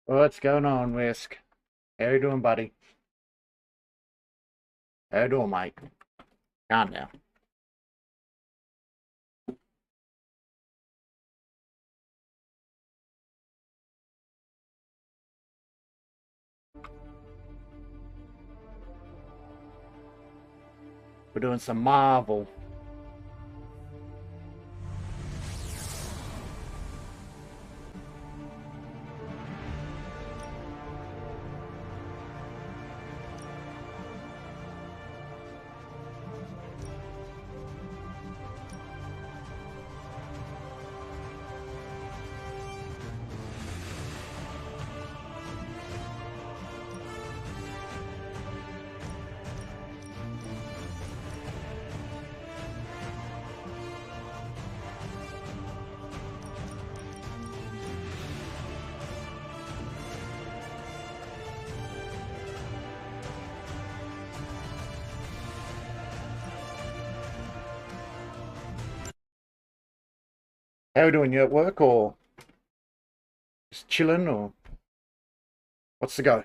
What's going on, Whisk? How you doing, buddy? How you doing, mate? Calm down. We're doing some Marvel. How you doing? You at work or just chilling or what's the go?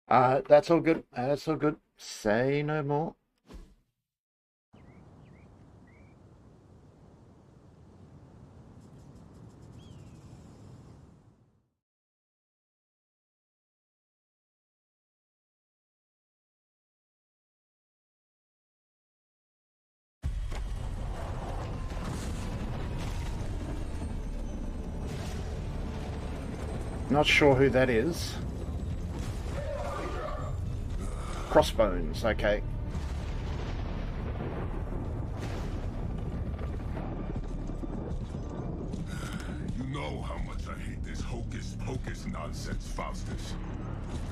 That's all good. That's all good. Say no more. Not sure who that is. Crossbones, okay. You know how much I hate this hocus pocus nonsense, Faustus.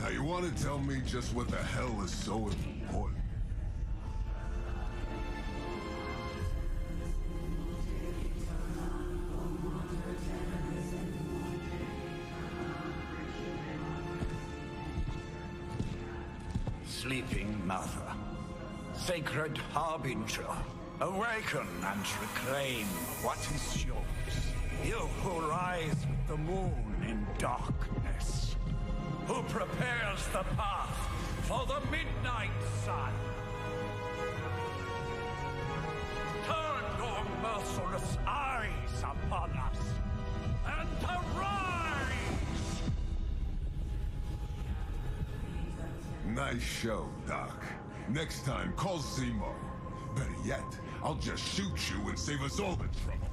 Now you want to tell me just what the hell is so important? Sleeping Mother, sacred harbinger, awaken and reclaim what is yours. You who rise with the moon in darkness, who prepares the path for the midnight sun. Turn your merciless eyes upon us, and arise! Nice show, Doc. Next time, call Zemo. Better yet, I'll just shoot you and save us all the trouble.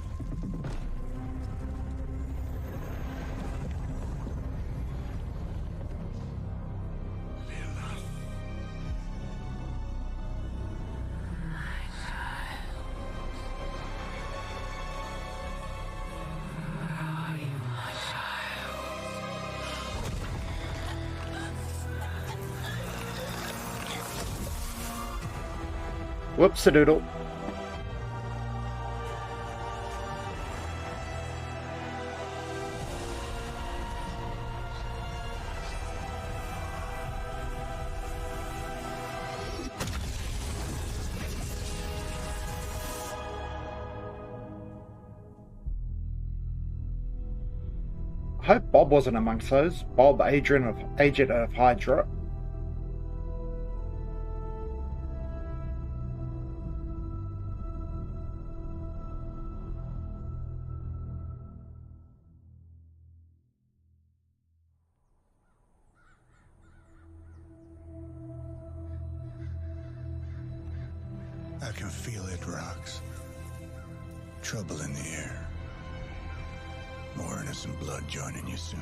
Whoops-a-doodle. I hope Bob wasn't amongst those. Bob, agent of Hydra. I can feel it, Rox. Trouble in the air. More innocent blood joining you soon.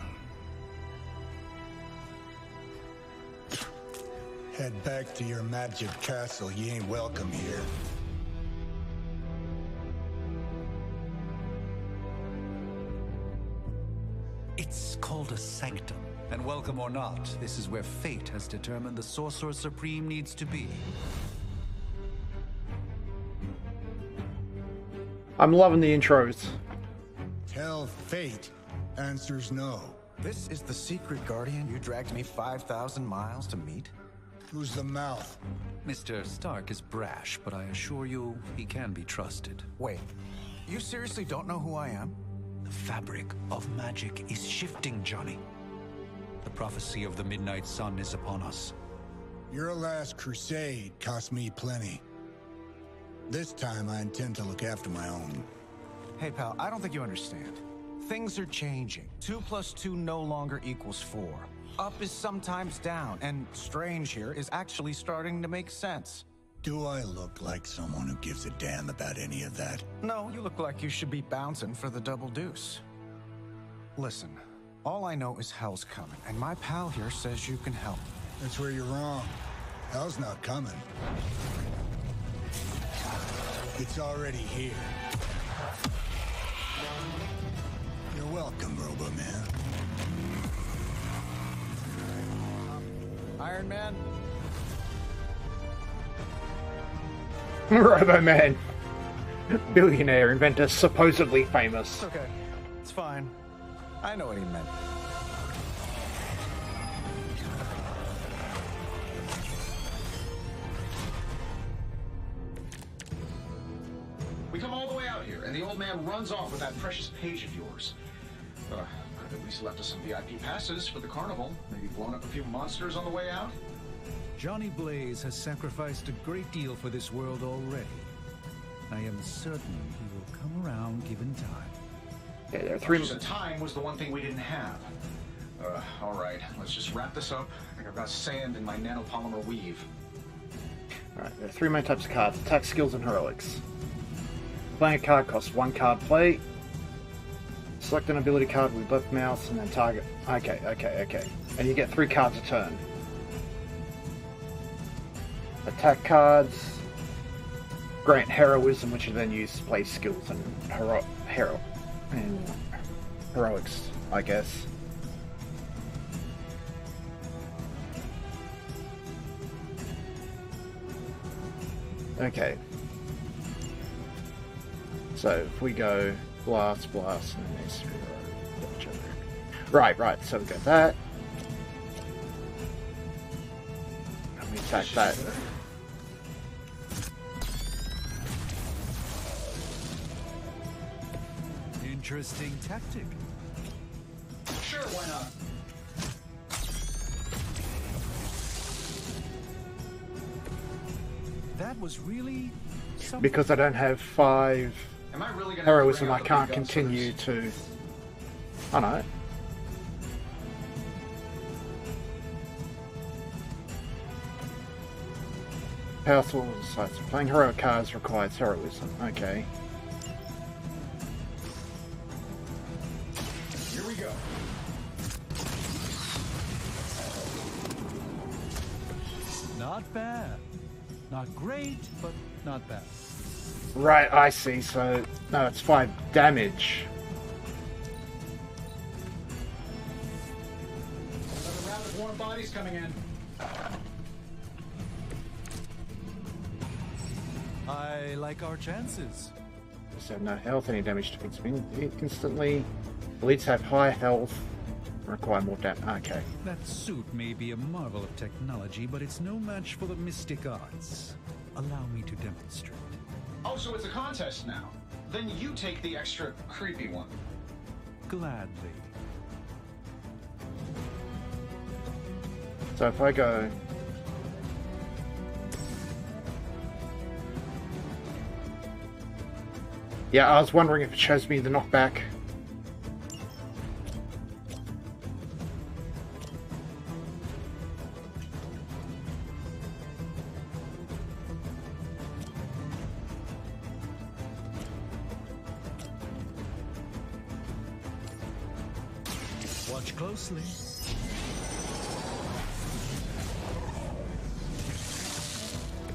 Head back to your magic castle. You ain't welcome here. It's called a sanctum. And welcome or not, this is where fate has determined the Sorcerer Supreme needs to be. I'm loving the intros. Tell fate. Answers no. This is the secret guardian you dragged me 5,000 miles to meet? Who's the mouth? Mr. Stark is brash, but I assure you, he can be trusted. Wait, you seriously don't know who I am? The fabric of magic is shifting, Johnny. The prophecy of the Midnight Sun is upon us. Your last crusade cost me plenty. This time I intend to look after my own. Hey, pal, I don't think you understand. Things are changing. 2 + 2 no longer equals 4. Up is sometimes down, and Strange here is actually starting to make sense. Do I look like someone who gives a damn about any of that? No, you look like you should be bouncing for the double deuce. Listen, all I know is hell's coming, and my pal here says you can help. That's where you're wrong. Hell's not coming. It's already here. You're welcome, Robo-Man. Iron Man? Robo-Man. Billionaire, inventor, supposedly famous. It's okay. It's fine. I know what he meant. We come all the way out here, and the old man runs off with that precious page of yours. Could have at least left us some VIP passes for the carnival. Maybe blown up a few monsters on the way out. Johnny Blaze has sacrificed a great deal for this world already. I am certain he will come around given time. Yeah, there are 3. Just time was the one thing we didn't have. All right, let's just wrap this up. I think I've got sand in my nanopolymer weave. Alright, there are 3 main types of cards: attack, skills, and heroics. Playing a card costs 1 card play. Select an ability card with left mouse and then target. Okay. And you get 3 cards a turn. Attack cards grant heroism, which you then use to play skills and heroics, I guess. Okay. So if we go blast, and then there's right. So we got that. And we attack that. Interesting tactic. Sure, why not? That was really something. Because I don't have 5 Am I really gonna heroism, bring I out the can't big guns for continue this? to... I know. Powerful sites. Playing heroic cards requires heroism. Okay. Here we go. Not bad. Not great, but not bad. Right, I see. So, no, it's 5 damage. Another round of warm bodies coming in. I like our chances. So no health, any damage defeats instantly. Elites have high health, require more damage. Okay. That suit may be a marvel of technology, but it's no match for the mystic arts. Allow me to demonstrate. Oh, so it's a contest now. Then you take the extra creepy one. Gladly. So if I go... Yeah, I was wondering if it shows me the knockback. Watch closely.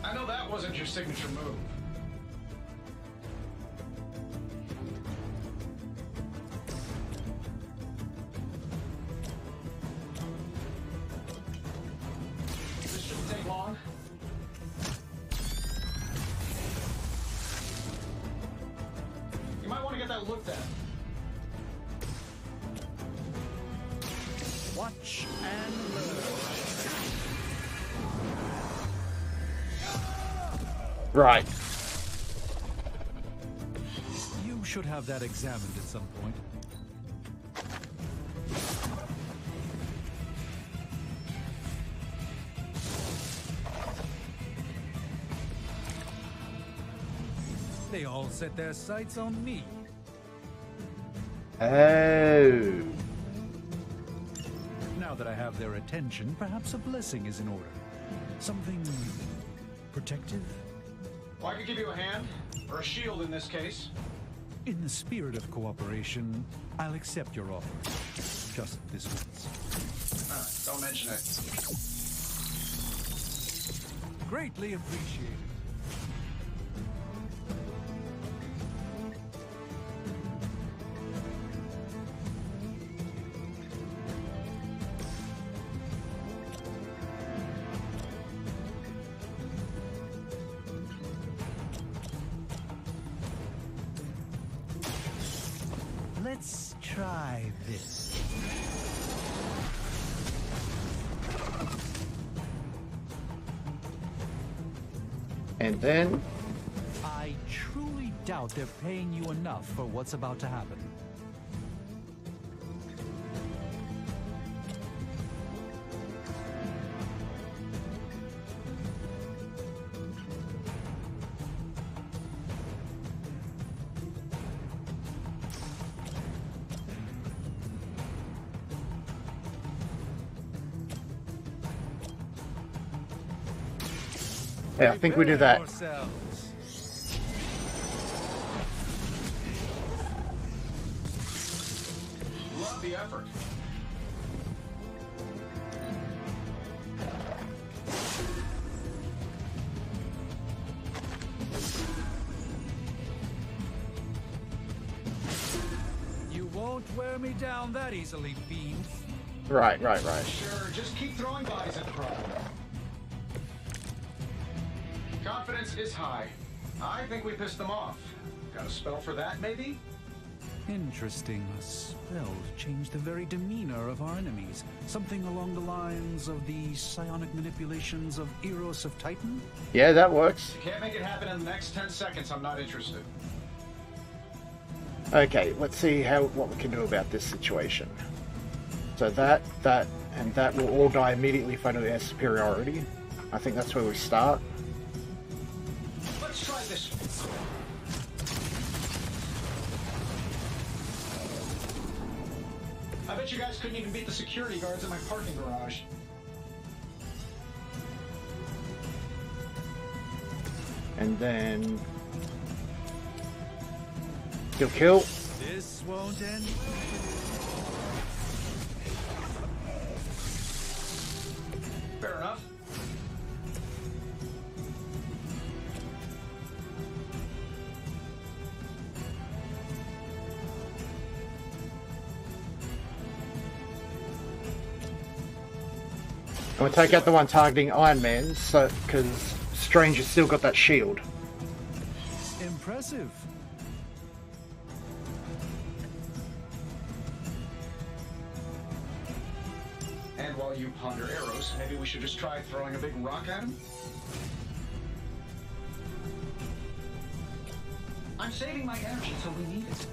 I know that wasn't your signature move. This shouldn't take long. You might want to get that looked at. Watch and learn. Right. You should have that examined at some point. They all set their sights on me. Oh. Now that I have their attention, perhaps a blessing is in order. Something protective? Well, I could give you a hand, or a shield in this case. In the spirit of cooperation, I'll accept your offer. Just this once. Don't mention it. Greatly appreciated. Let's try this. And then... I truly doubt they're paying you enough for what's about to happen. Yeah, I think we do that. Love the effort. You won't wear me down that easily, fiend. Right. Sure, just keep throwing bodies at the problem. Confidence is high. I think we pissed them off. Got a spell for that, maybe? Interesting. A spell to change the very demeanor of our enemies. Something along the lines of the psionic manipulations of Eros of Titan? Yeah, that works. You can't make it happen in the next 10 seconds. I'm not interested. Okay, let's see what we can do about this situation. So that, and that will all die immediately if I do their superiority. I think that's where we start. Let's try this. I bet you guys couldn't even beat the security guards in my parking garage. And then... Kill. This won't end. Fair enough. I'm gonna take out the one targeting Iron Man, so because Strange has still got that shield. Impressive. And while you ponder arrows, maybe we should just try throwing a big rock at him? I'm saving my energy till we need it.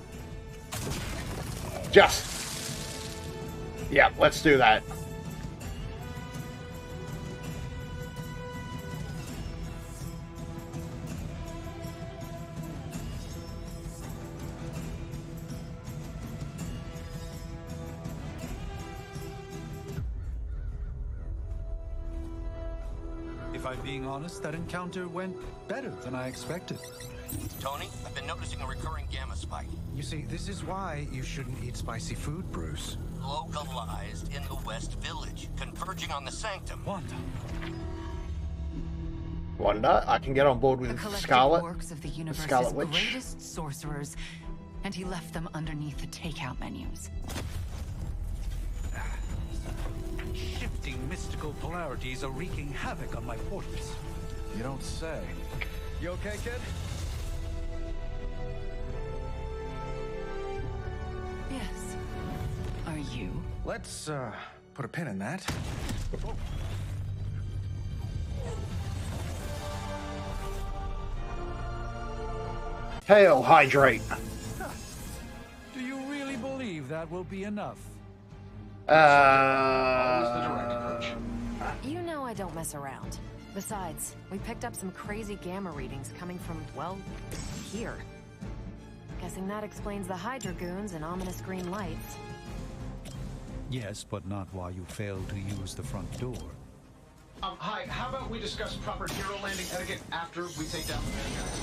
Yeah, let's do that. If I'm being honest, that encounter went better than I expected. Tony, I've been noticing a recurring gamma spike. You see, this is why you shouldn't eat spicy food, Bruce. Localized in the West Village, converging on the Sanctum. Wanda, I can get on board with The collective Scarlet. works of the universe's Scarlet Witch. greatest sorcerers, and he left them underneath the takeout menus. Shifting mystical polarities are wreaking havoc on my portals. You don't say. You okay, kid? Yes. Are you? Let's, put a pin in that. Hail, hydrate. Do you really believe that will be enough? Always the direct approach. You know I don't mess around. Besides, we picked up some crazy gamma readings coming from, well, here. Guessing that explains the Hydra goons and ominous green lights. Yes, but not while you failed to use the front door. Hi, how about we discuss proper hero landing etiquette after we take down the bad guys?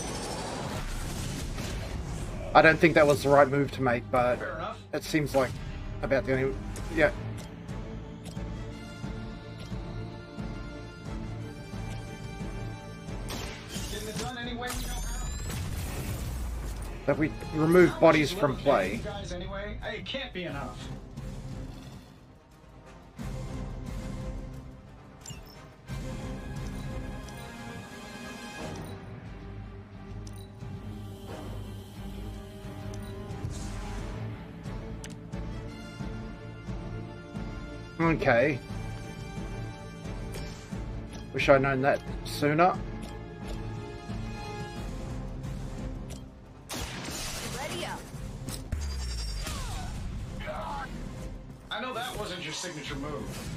I don't think that was the right move to make, but Fair enough. it seems like about the only... Yeah. Getting it done any way we know how. That we remove bodies from play. Guys, anyway, it can't be enough. Okay. Wish I'd known that sooner. Ready up. I know that wasn't your signature move.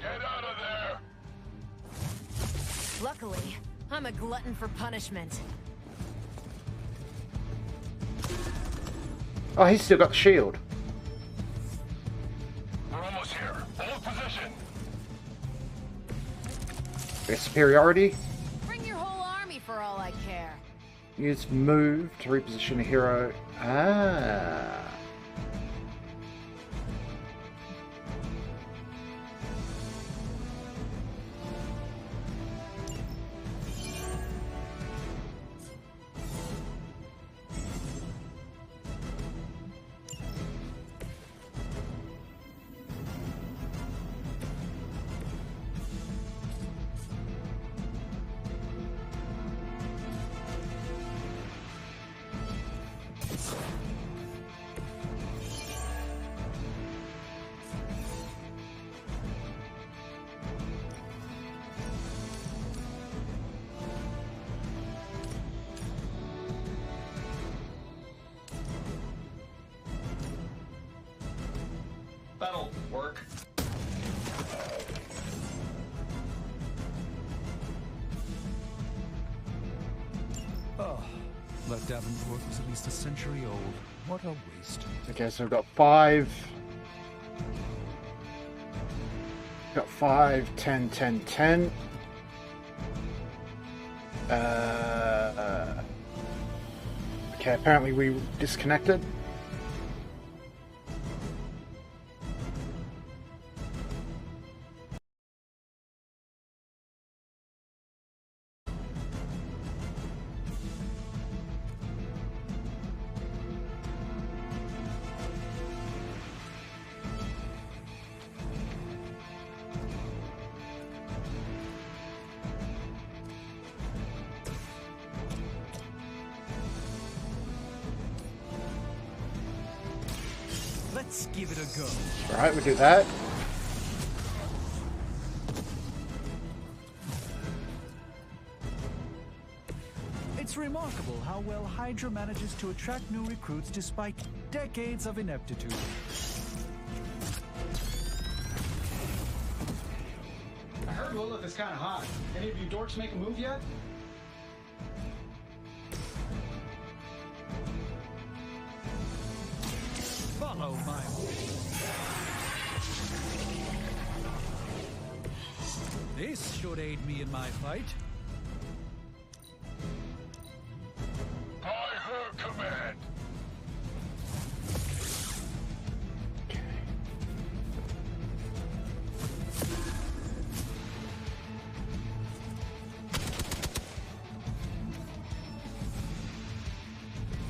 Get out of there! Luckily, I'm a glutton for punishment. Oh, he's still got the shield. We're almost here. Hold position. There's superiority. Bring your whole army for all I care. Use move to reposition a hero. Ah. That'll work. Oh, that Davenport was at least a century old. What a waste. Okay, so we've got 5. Got 5, 10, 10, 10. Okay, apparently we disconnected. Let's give it a go. Alright, we do that. It's remarkable how well Hydra manages to attract new recruits despite decades of ineptitude. I heard Lilith is kind of hot. Any of you dorks make a move yet? Follow my This should aid me in my fight. By her command.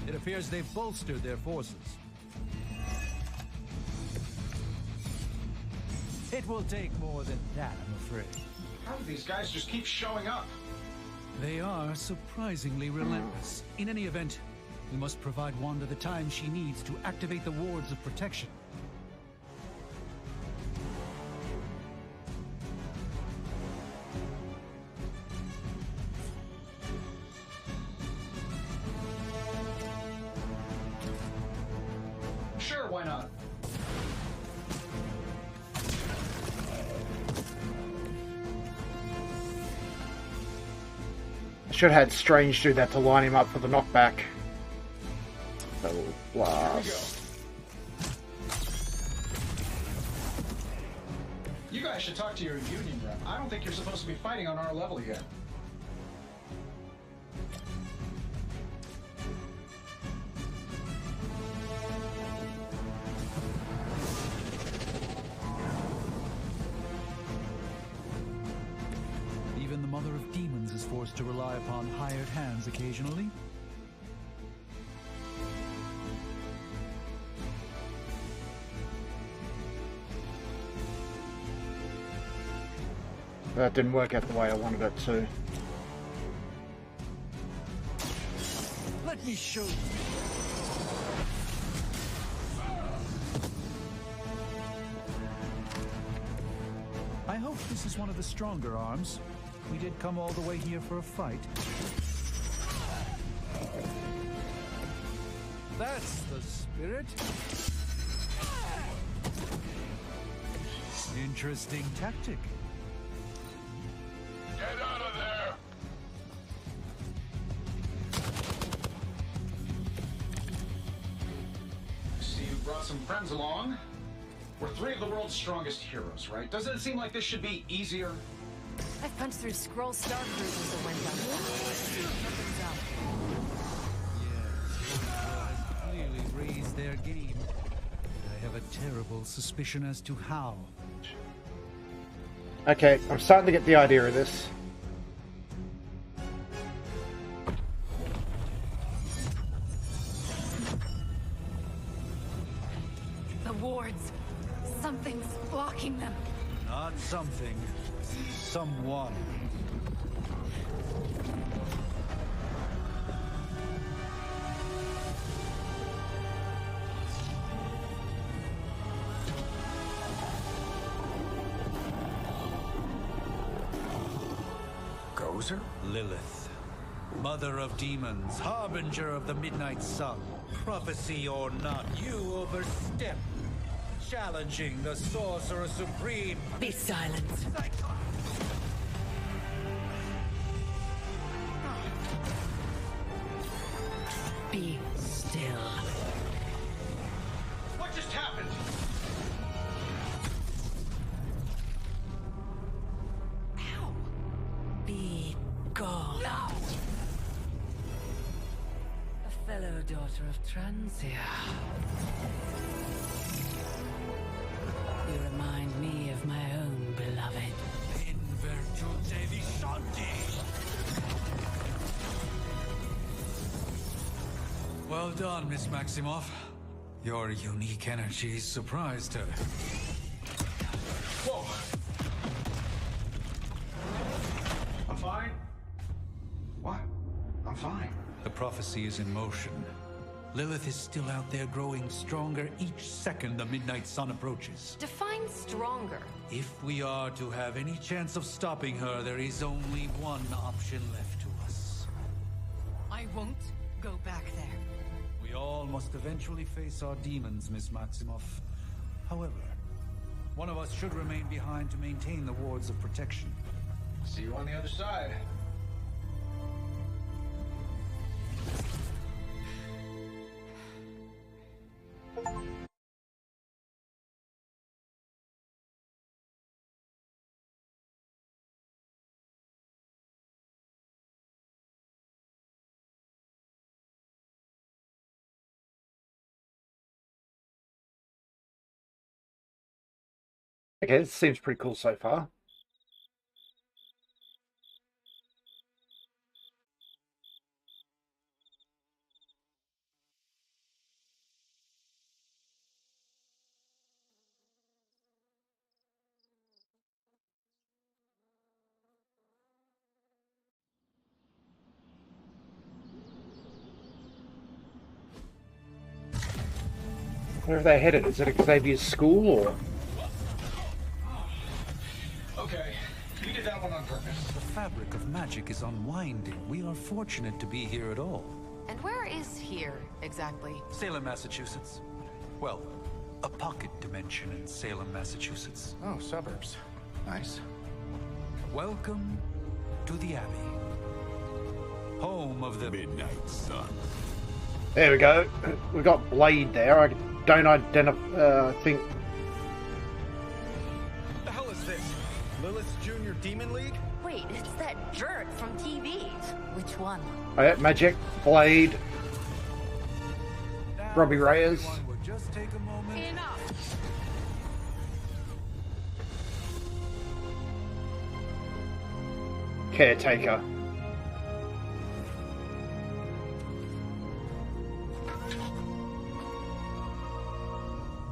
It appears they've bolstered their forces. It will take more than that, I'm afraid. How do these guys just keep showing up? They are surprisingly relentless. In any event, we must provide Wanda the time she needs to activate the wards of protection. I should have had Strange do that to line him up for the knockback. Double blast. You guys should talk to your union rep. I don't think you're supposed to be fighting on our level yet. Even the Mother of Demons is forced to rely upon hired hands occasionally. That didn't work out the way I wanted it to. Let me show you. I hope this is one of the stronger arms. We did come all the way here for a fight. That's the spirit. Interesting tactic. Get out of there! See, you brought some friends along. We're three of the world's strongest heroes, right? Doesn't it seem like this should be easier? I've punched through scroll star cruisers that went down. Nothing's up. Yes, clearly raised their game. I have a terrible suspicion as to how. Okay, I'm starting to get the idea of this. The wards. Something's blocking them. Not something. Someone. Gozer? Lilith. Mother of demons, harbinger of the midnight sun. Prophecy or not, you overstep. Challenging the Sorcerer Supreme. Be silent. Be still. What just happened? Ow. Be gone. No. A fellow daughter of Transia. You remind me of my own beloved. In virtute vishanti. Well done, Miss Maximoff. Your unique energies surprised her. Whoa! I'm fine. What? I'm fine. The prophecy is in motion. Lilith is still out there growing stronger each second the midnight sun approaches. Define stronger. If we are to have any chance of stopping her, there is only one option left to us. I won't go back there. We all must eventually face our demons, Miss Maximoff. However, one of us should remain behind to maintain the wards of protection. See you on the other side. Okay, this seems pretty cool so far. Where are they headed? Is it Xavier's school or? Okay, you did that one on purpose. The fabric of magic is unwinding. We are fortunate to be here at all. And where is here, exactly? Salem, Massachusetts. Well, a pocket dimension in Salem, Massachusetts. Oh, suburbs. Nice. Welcome to the Abbey. home of the Midnight Sun. There we go. We got Blade there. I don't identify. Think. What the hell is this? Lilith's Junior Demon League? Wait, it's that jerk from TV. Which one? Magic, Blade, Now, Robbie Reyes. everyone would just take a moment. Enough! Caretaker.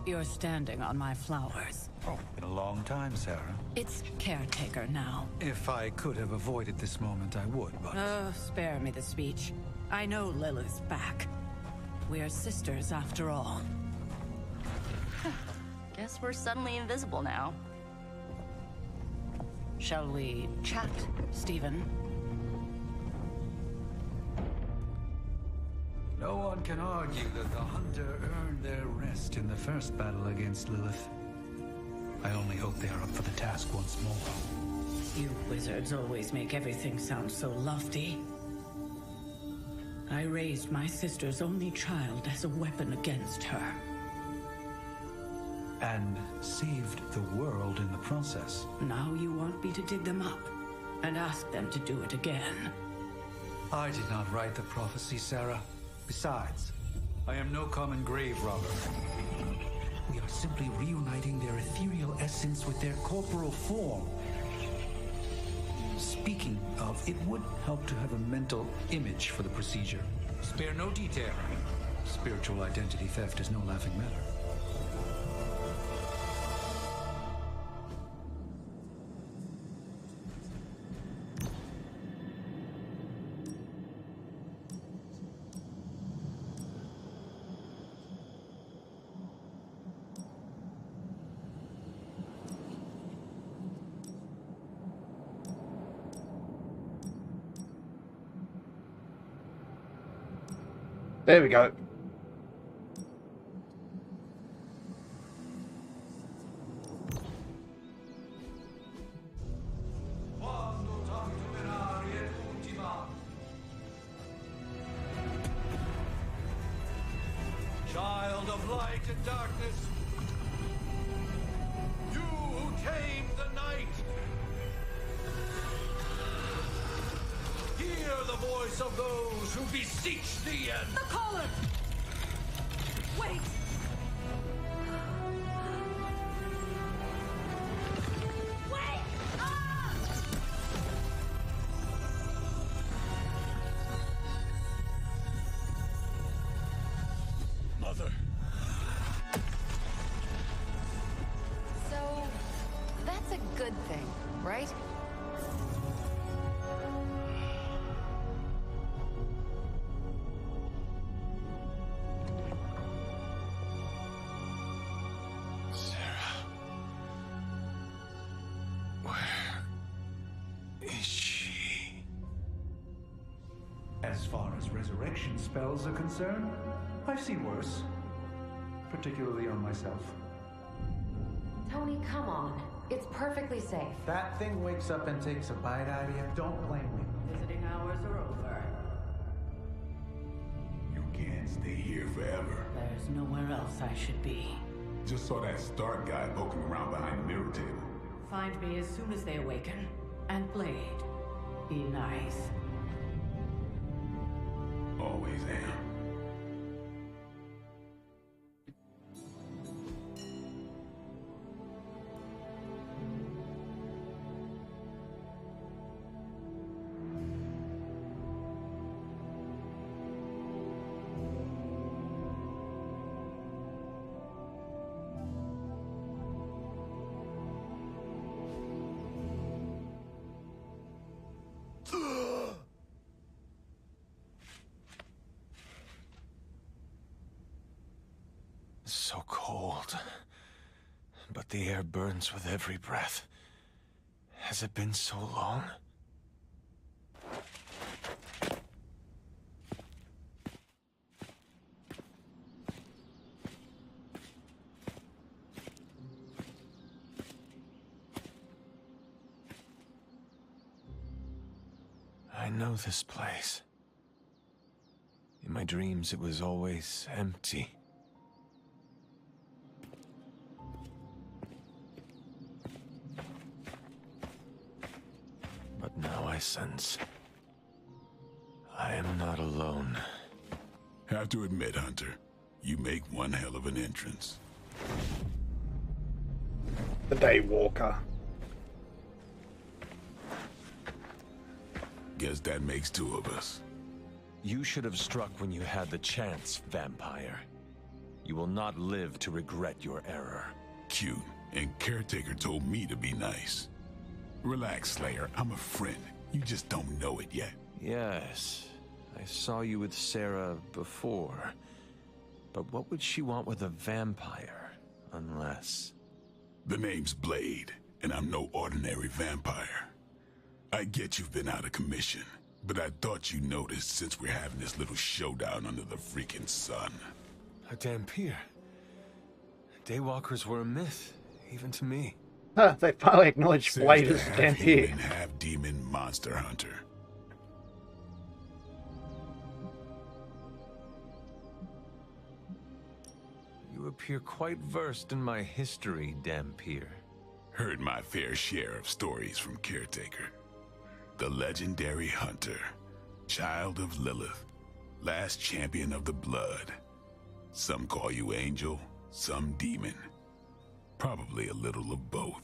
You're standing on my flowers. Oh, been a long time, Sarah. It's caretaker now. If I could have avoided this moment, I would, but... Oh, spare me the speech. I know Lilith's back. We're sisters after all. Guess we're suddenly invisible now. Shall we chat, Stephen? No one can argue that the Hunter earned their rest in the first battle against Lilith. I only hope they are up for the task once more. You wizards always make everything sound so lofty. I raised my sister's only child as a weapon against her. And saved the world in the process. Now you want me to dig them up and ask them to do it again. I did not write the prophecy, Sarah. Besides, I am no common grave robber. We are simply reuniting their ethereal essence with their corporal form. Speaking of, it would help to have a mental image for the procedure. Spare no detail. Spiritual identity theft is no laughing matter. There we go. Child of light and darkness, you who tame the night, hear the voice of those who beseech thee and... The collar! Wait! Wait! Ah! Mother. So, that's a good thing, right? Sarah. Where is she? As far as resurrection spells are concerned, I've seen worse. Particularly on myself. Tony, come on. It's perfectly safe. That thing wakes up and takes a bite out of you. Don't blame me. Visiting hours are over. You can't stay here forever. There's nowhere else I should be. Just saw that Stark guy poking around behind the mirror table. Find me as soon as they awaken. And Blade, be nice. Always am. So cold. But the air burns with every breath. Has it been so long? I know this place. In my dreams, it was always empty. But now I sense I am not alone. Have to admit, Hunter, you make one hell of an entrance. The Daywalker. Guess that makes two of us. You should have struck when you had the chance, vampire. You will not live to regret your error. Cute, and Caretaker told me to be nice. Relax, Slayer, I'm a friend. You just don't know it yet. Yes, I saw you with Sarah before. But what would she want with a vampire, unless... The name's Blade, and I'm no ordinary vampire. I get you've been out of commission, but I thought you noticed since we're having this little showdown under the freaking sun. A Dampier. Daywalkers were a myth, even to me. Huh, they finally acknowledged Says Blade the as a Dampier. half-human, half-demon monster hunter. You appear quite versed in my history, Dampier. Heard my fair share of stories from Caretaker. The legendary hunter, child of Lilith, last champion of the blood. Some call you angel, some demon. Probably a little of both.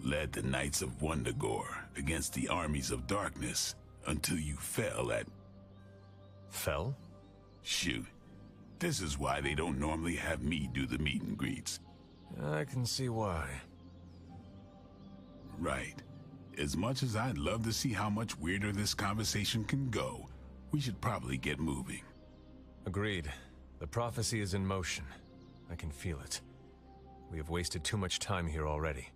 Led the Knights of Wundagore against the armies of darkness until you fell at... Fell? Shoot. This is why they don't normally have me do the meet and greets. I can see why. Right. As much as I'd love to see how much weirder this conversation can go, we should probably get moving. Agreed. The prophecy is in motion. I can feel it. We have wasted too much time here already.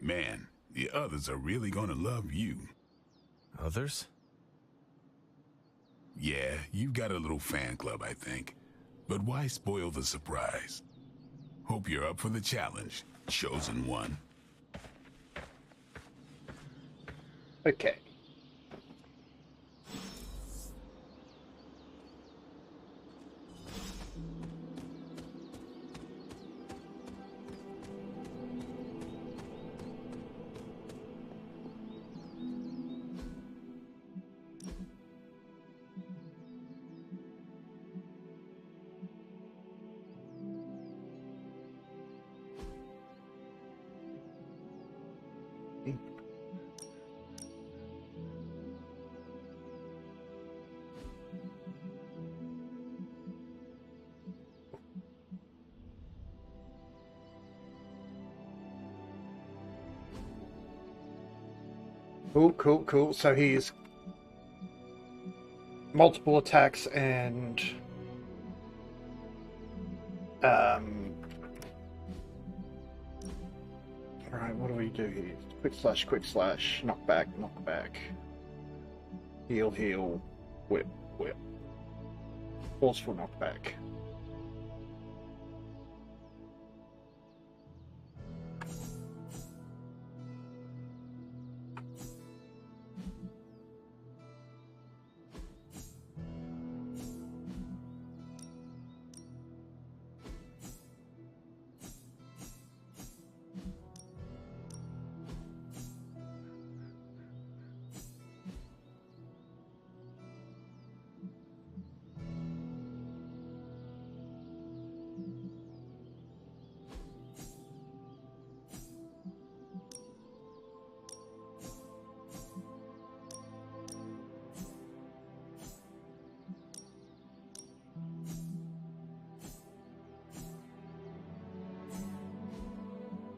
Man, the others are really gonna love you. Others? Yeah, you've got a little fan club, I think. But why spoil the surprise? Hope you're up for the challenge, chosen one. Okay. Cool, cool, cool. So he's multiple attacks and alright, what do we do here? Quick slash, knockback, knockback. Heal, heal, whip, whip. Forceful knockback.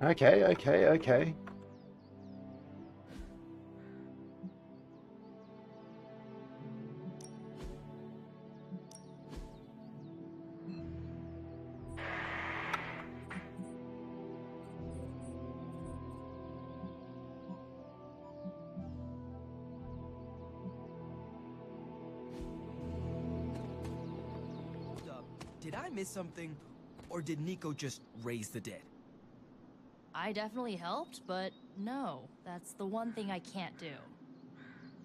Okay, okay, okay. Did I miss something? Or did Nico just raise the dead? I definitely helped, but no, that's the one thing I can't do.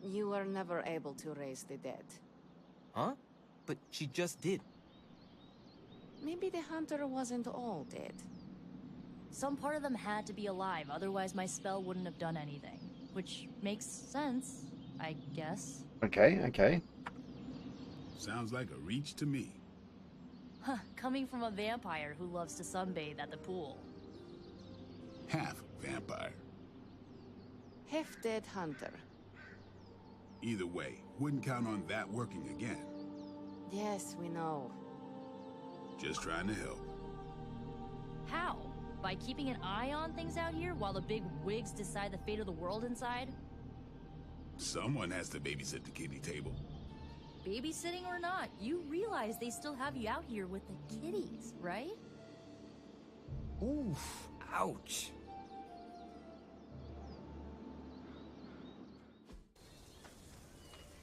You were never able to raise the dead. Huh? But she just did. Maybe the hunter wasn't all dead. Some part of them had to be alive, otherwise my spell wouldn't have done anything. Which makes sense, I guess. Okay, okay. Sounds like a reach to me. Huh, coming from a vampire who loves to sunbathe at the pool. Half vampire. Half dead hunter. Either way, wouldn't count on that working again. Yes, we know. Just trying to help. How? By keeping an eye on things out here while the big wigs decide the fate of the world inside? Someone has to babysit the kiddie table. Babysitting or not, you realize they still have you out here with the kiddies, right? Oof. Ouch.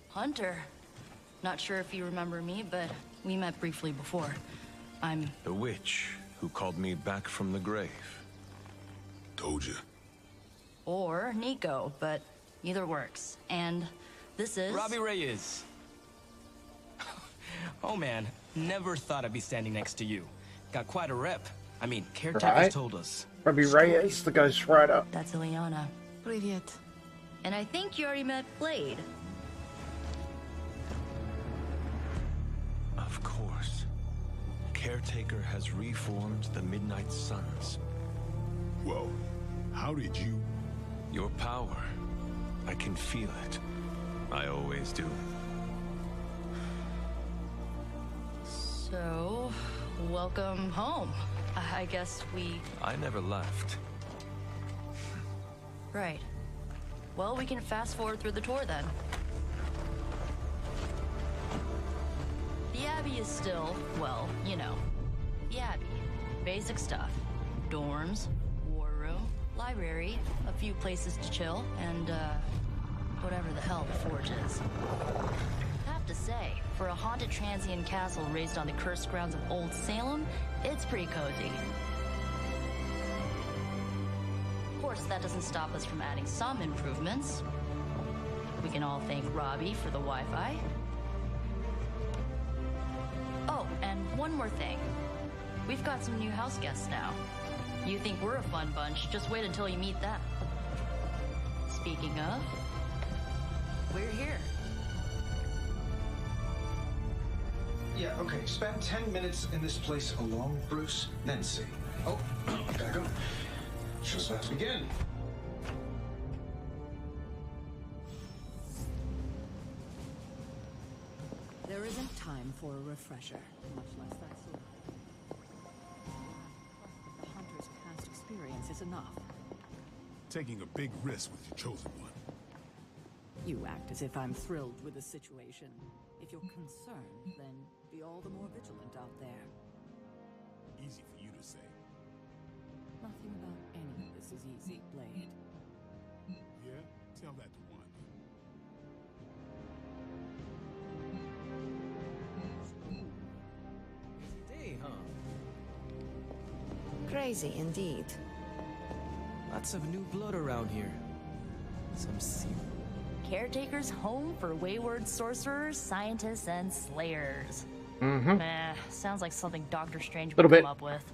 Hunter. Not sure if you remember me, but we met briefly before. I'm... The witch who called me back from the grave. Told you. Or Nico, but either works. And this is... Robbie Reyes. Oh man, never thought I'd be standing next to you. Got quite a rep. I mean, caretakers told us. Robbie Reyes, the Ghost Rider. That's Ileana. Привет. And I think you already met Blade. Of course. Caretaker has reformed the Midnight Suns. Whoa. How did you... Your power. I can feel it. I always do. So, welcome home. I guess we... I never left. Right. Well, we can fast forward through the tour then. The Abbey is still, well, you know, the Abbey. Basic stuff. Dorms, war room, library, a few places to chill, and, whatever the hell the Forge is. Have to say, for a haunted transient castle raised on the cursed grounds of Old Salem, it's pretty cozy. Of course, that doesn't stop us from adding some improvements. We can all thank Robbie for the Wi-Fi. Oh, and one more thing. We've got some new house guests now. You think we're a fun bunch, just wait until you meet them. Speaking of, we're here. Yeah, okay. Spend 10 minutes in this place alone, Bruce, then see. Oh, gotta go. Show's about to begin. There isn't time for a refresher, much less that sort. The hunter's past experience is enough. Taking a big risk with your chosen one. You act as if I'm thrilled with the situation. If you're concerned, then be all the more vigilant out there. Easy for you to say. Nothing about any of this is easy, Blade. Yeah? Tell that to Wanda. Busy day, huh? Crazy indeed. Lots of new blood around here. Some secret. Caretaker's home for wayward sorcerers, scientists, and slayers. Meh, sounds like something Doctor Strange would come up with.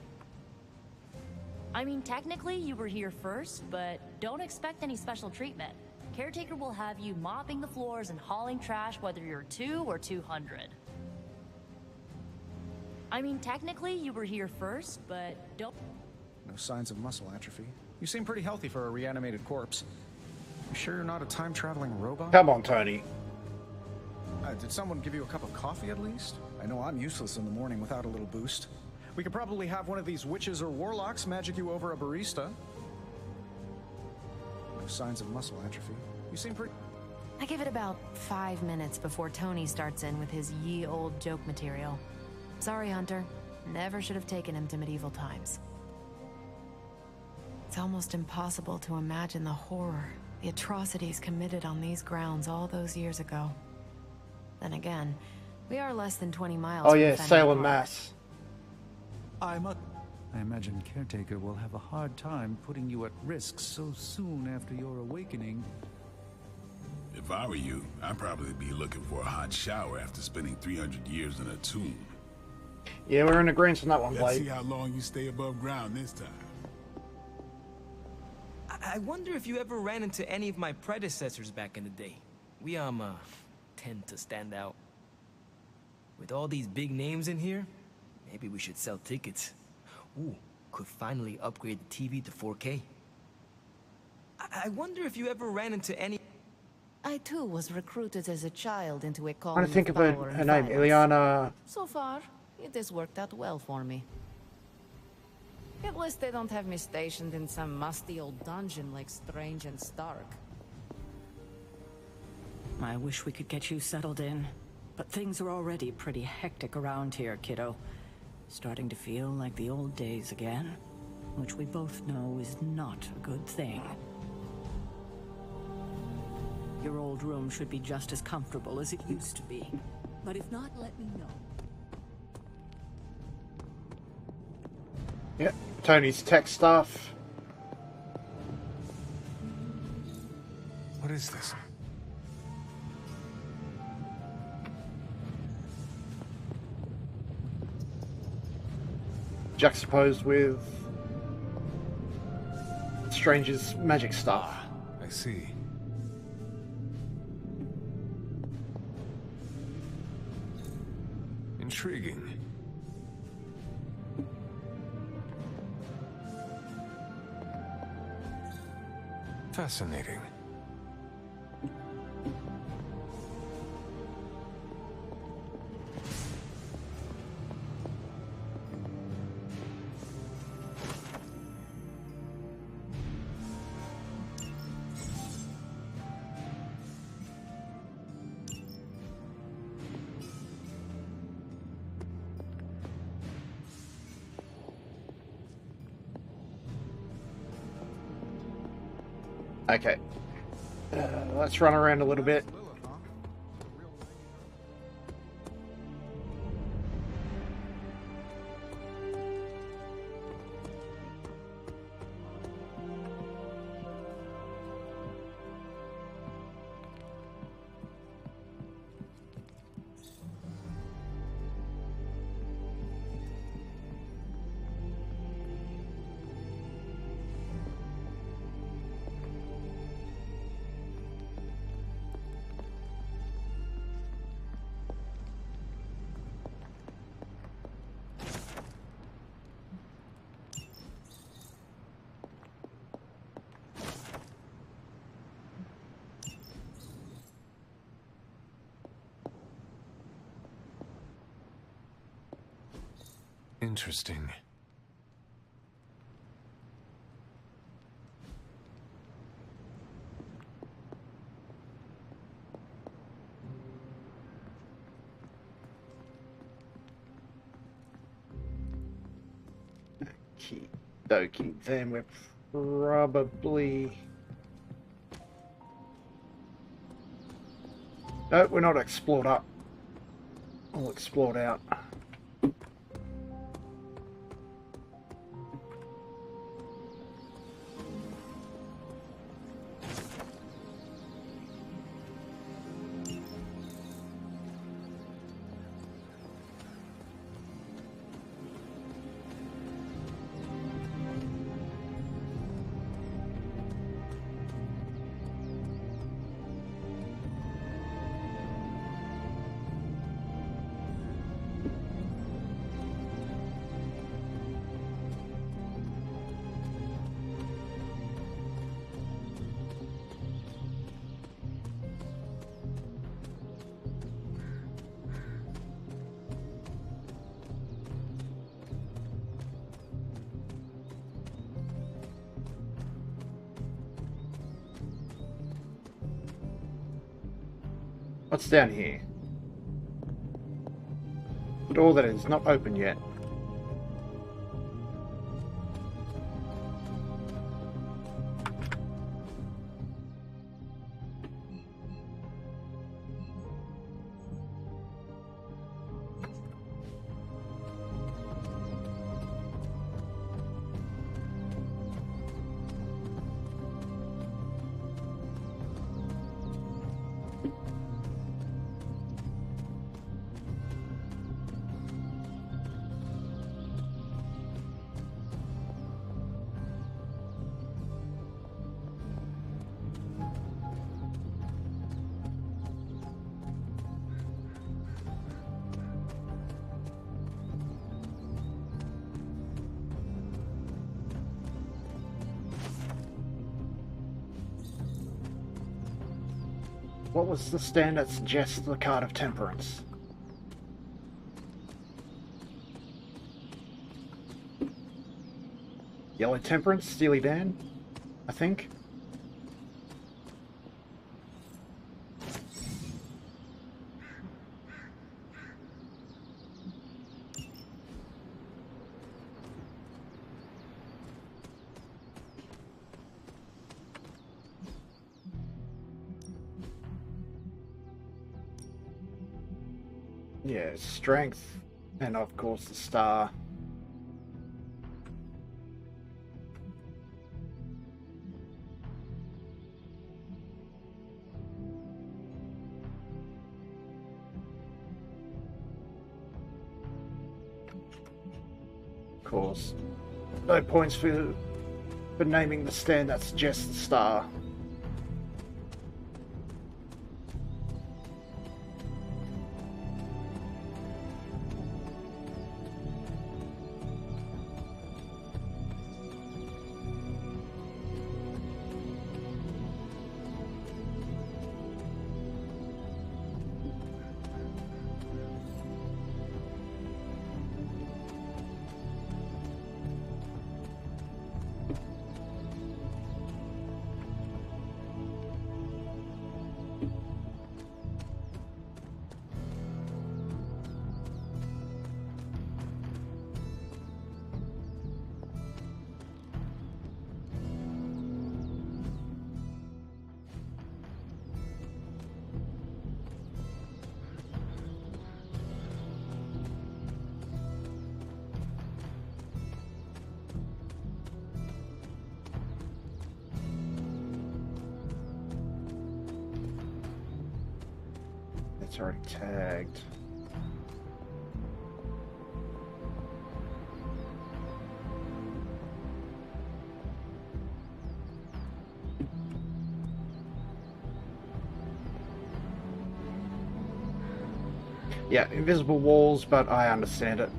I mean, technically you were here first, but don't expect any special treatment. Caretaker will have you mopping the floors and hauling trash whether you're 2 or 200. I mean, technically you were here first, but don't... No signs of muscle atrophy. You seem pretty healthy for a reanimated corpse. You sure you're not a time-traveling robot? Come on, Tony. Did someone give you a cup of coffee at least? I know I'm useless in the morning without a little boost. We could probably have one of these witches or warlocks magic you over a barista. No signs of muscle atrophy. You seem pretty... I give it about 5 minutes before Tony starts in with his ye old joke material. Sorry, Hunter. Never should have taken him to medieval times. It's almost impossible to imagine the horror, the atrocities committed on these grounds all those years ago. Then again, we are less than 20 miles from Fenway Salem, Park. Mass. I imagine Caretaker will have a hard time putting you at risk so soon after your awakening. If If I were you, I'd probably be looking for a hot shower after spending 300 years in a tomb. Yeah, we're in agreement on that one, Let's Blade. see how long you stay above ground this time. I wonder if you ever ran into any of my predecessors back in the day. We, tend to stand out. With all these big names in here, maybe we should sell tickets. Ooh, could finally upgrade the TV to 4K. I wonder if you ever ran into any... I too was recruited as a child into a I colony want to think of of her, power her and name, violence. Ileana. So far, it has worked out well for me. At least they don't have me stationed in some musty old dungeon like Strange and Stark. I wish we could get you settled in, but things are already pretty hectic around here, kiddo. Starting to feel like the old days again, which we both know is not a good thing. Your old room should be just as comfortable as it used to be, but if not, let me know. Yep, Tony's tech stuff. What is this? Juxtaposed with Strange's magic stuff. I see. Intriguing. Fascinating. Okay. Let's run around a little bit. Interesting. Okie dokie, then we're probably... No, we're not explored up. All explored out. What's down here? Door that is not open yet. What was the stand that suggests the card of temperance? Yellow Temperance, Steely Dan, I think. Yeah, strength, and of course the star. Of course, no points for naming the stand that suggests the star. It's already tagged. Yeah, invisible walls, but I understand it.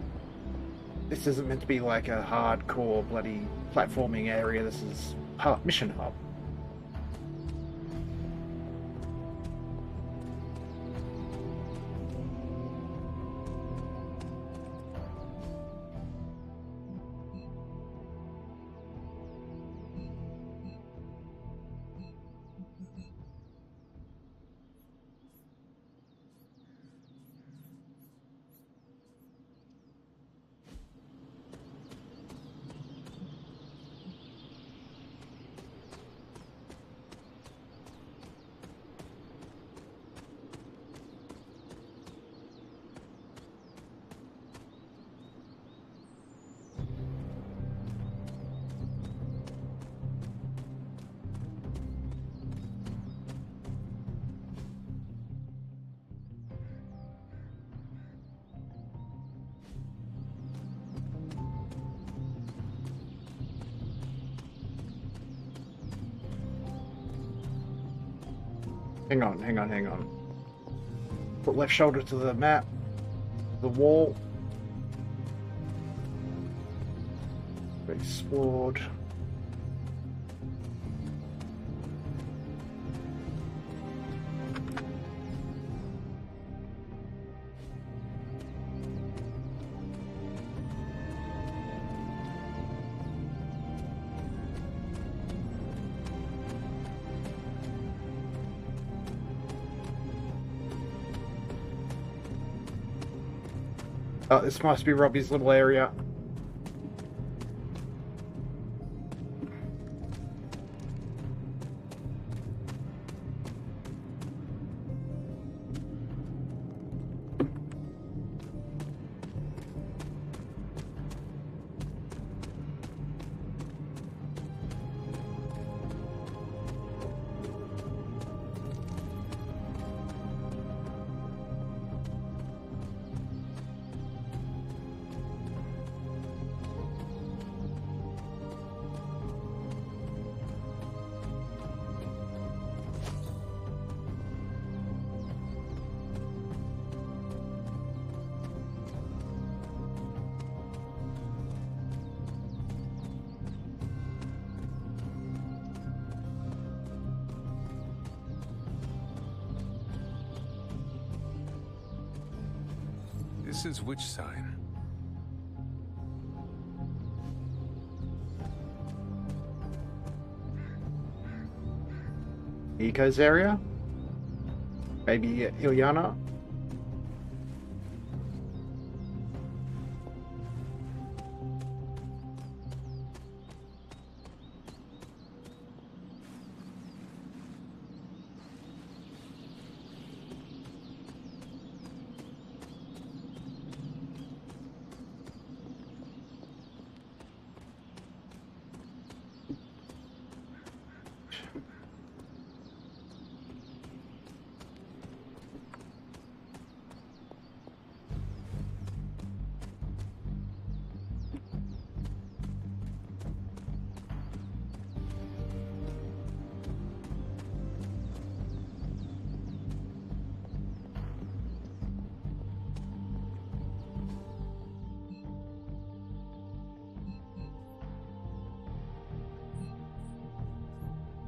This isn't meant to be like a hardcore bloody platforming area. This is mission hub. Hang on. Put left shoulder to the map, the wall. Explored. Oh, this must be Robbie's little area. This is which sign? Eco's area? Maybe Ilyana?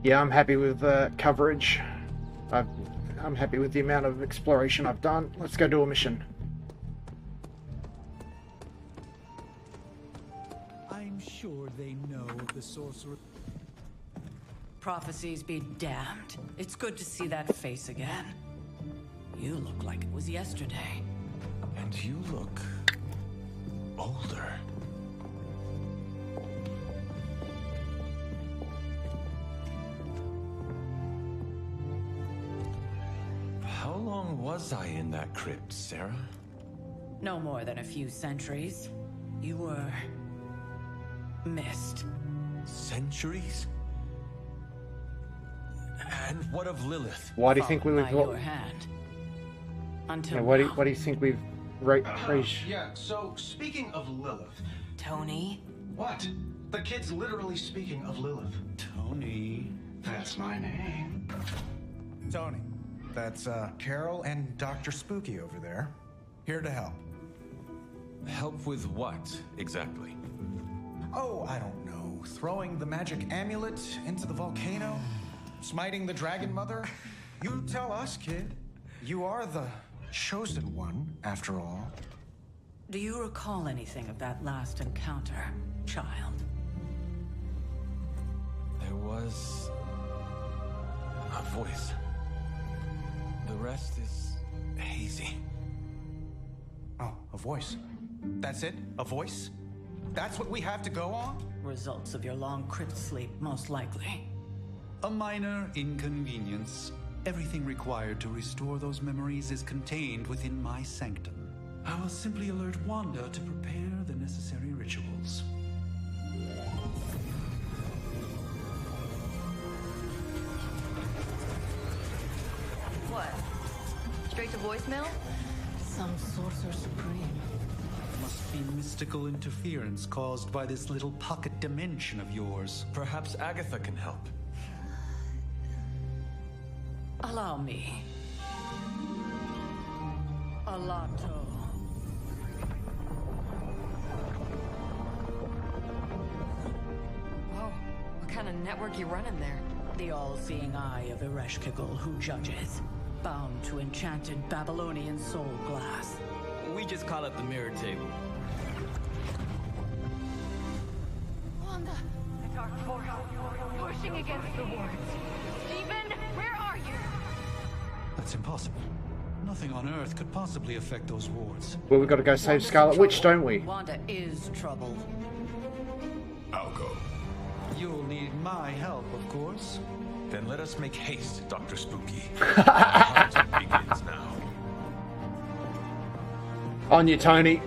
Yeah, I'm happy with coverage. I'm happy with the amount of exploration I've done. Let's go do a mission. I'm sure they know the sorcerer. Prophecies be damned. It's good to see that face again. You look like it was yesterday. And you look older. How long was I in that crypt, Sarah? No more than a few centuries. You were missed. Centuries? And what of Lilith? Why do you think we would? By your hand. Until Yeah, what do you think we've raised? Yeah. So speaking of Lilith, Tony. What? The kid's literally speaking of Lilith. Tony. That's my name. Tony. That's Carol and Dr. Spooky over there. Here to help. Help with what, exactly? Oh, I don't know. Throwing the magic amulet into the volcano? Smiting the dragon mother? You tell us, kid. You are the chosen one, after all. Do you recall anything of that last encounter, child? There was a voice. The rest is hazy. Oh, a voice. That's it? A voice? That's what we have to go on? Results of your long crypt sleep, most likely. A minor inconvenience. Everything required to restore those memories is contained within my sanctum. I will simply alert Wanda to prepare the necessary rituals. What? Straight to voicemail? Some sorcerer supreme. Must be mystical interference caused by this little pocket dimension of yours. Perhaps Agatha can help. Allow me. Alato. Whoa, what kind of network you running there? The all-seeing eye of Ereshkigal who judges. Bound to enchanted Babylonian soul glass. We just call it the mirror table. Wanda! The dark force, pushing against the wards. Stephen, where are you? That's impossible. Nothing on Earth could possibly affect those wards. Well, we've got to go save Scarlet Witch, don't we? Wanda is troubled. I'll go. You'll need my help, of course. Then let us make haste, Dr. Spooky. Our hunt begins now. On you, Tony.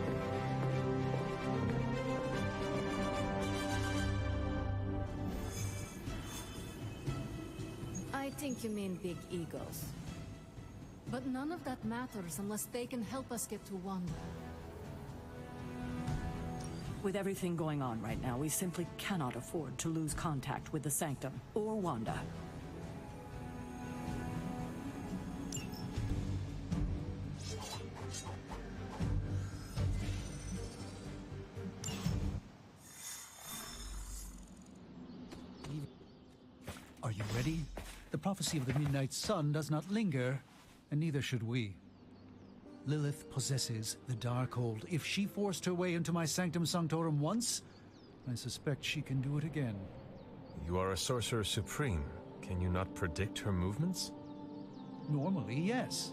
I think you mean big egos. But none of that matters unless they can help us get to Wanda. With everything going on right now, we simply cannot afford to lose contact with the Sanctum or Wanda. Are you ready? The prophecy of the Midnight Sun does not linger, and neither should we. Lilith possesses the Darkhold. If she forced her way into my Sanctum Sanctorum once, I suspect she can do it again. You are a Sorcerer Supreme. Can you not predict her movements? Normally, yes.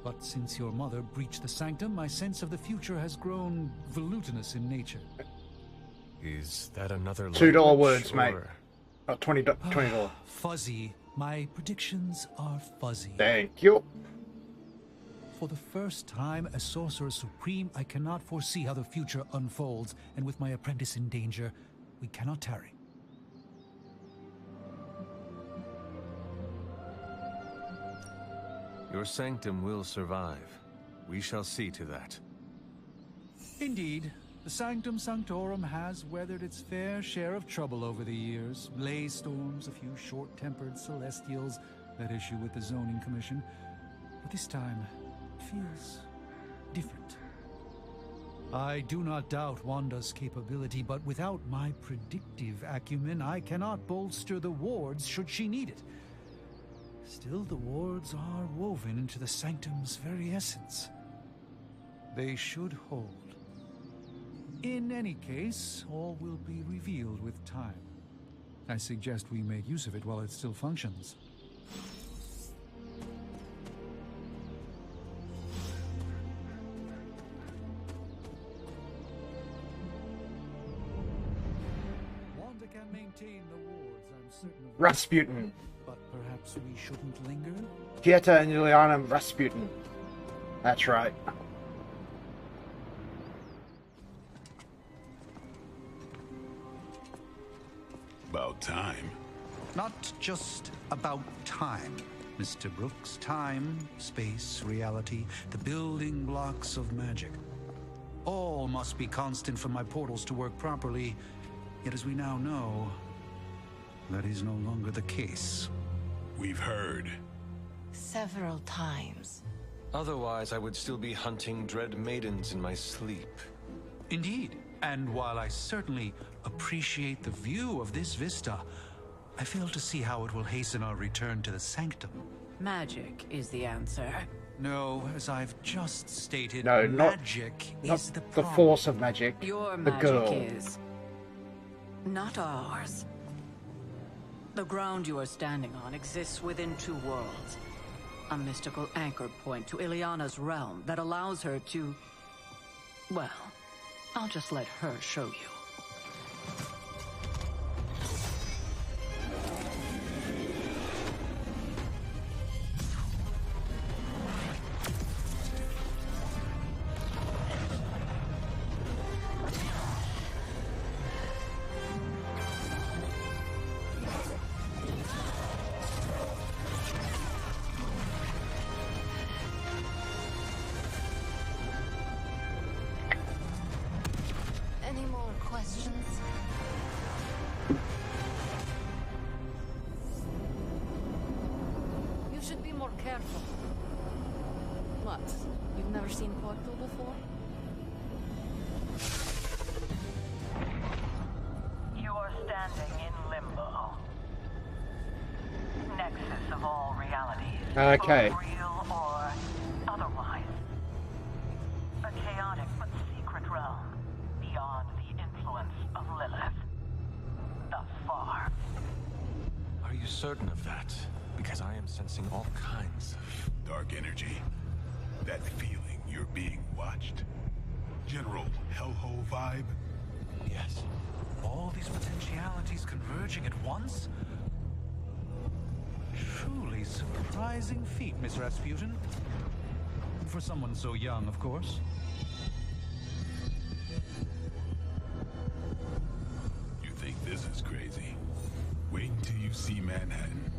But since your mother breached the Sanctum, my sense of the future has grown volutinous in nature. Is that another $2 words, or... mate. Oh, $20. Fuzzy. My predictions are fuzzy. Thank you. For the first time as Sorcerer Supreme, I cannot foresee how the future unfolds, and with my apprentice in danger, we cannot tarry. Your sanctum will survive. We shall see to that. Indeed. The Sanctum Sanctorum has weathered its fair share of trouble over the years. Blaze storms, a few short-tempered Celestials, that issue with the Zoning Commission. But this time, it feels different. I do not doubt Wanda's capability, but without my predictive acumen, I cannot bolster the wards should she need it. Still, the wards are woven into the Sanctum's very essence. They should hold. In any case, all will be revealed with time. I suggest we make use of it while it still functions. Wanda can maintain the wards, I'm certain of. Rasputin. But perhaps we shouldn't linger? Pieta and Ileana Rasputin. That's right. About time. Not just about time, Mr. Brooks. Time, space, reality, the building blocks of magic. All must be constant for my portals to work properly. Yet as we now know, that is no longer the case. We've heard. Several times. Otherwise, I would still be hunting dread maidens in my sleep. Indeed. And while I certainly appreciate the view of this vista, I fail to see how it will hasten our return to the Sanctum. Magic is the answer. No, as I've just stated, No, magic not is the the problem. force of magic. Your the magic girl. is not ours. The ground you are standing on exists within two worlds. A mystical anchor point to Ileana's realm that allows her to... Well, I'll just let her show you. Any more questions? You should be more careful. What? You've never seen Portal before? You are standing in limbo. Nexus of all realities. Okay. Real or otherwise. A chaotic but secret realm beyond the influence of Lilith. Thus far. Are you certain of that? Because I am sensing all kinds of... Dark energy. That feeling you're being watched. General hellhole vibe. Yes. All these potentialities converging at once? Truly surprising feat, Miss Rasputin. For someone so young, of course. You think this is crazy? Wait until you see Manhattan.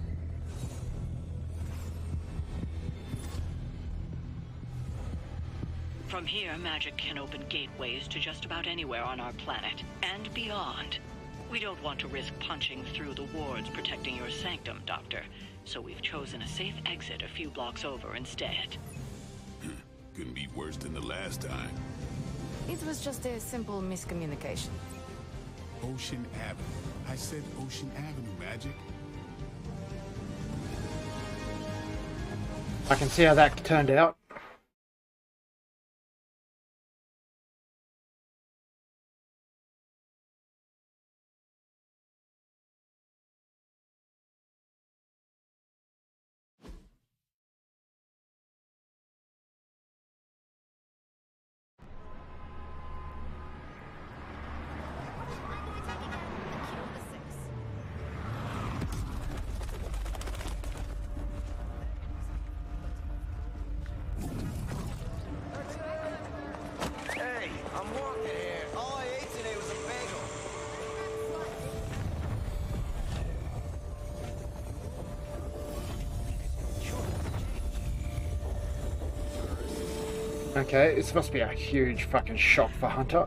From here, magic can open gateways to just about anywhere on our planet, and beyond. We don't want to risk punching through the wards protecting your sanctum, Doctor, so we've chosen a safe exit a few blocks over instead. Couldn't be worse than the last time. It was just a simple miscommunication. Ocean Avenue. I said Ocean Avenue, Magic. I can see how that turned out. Okay, this must be a huge fucking shock for Hunter.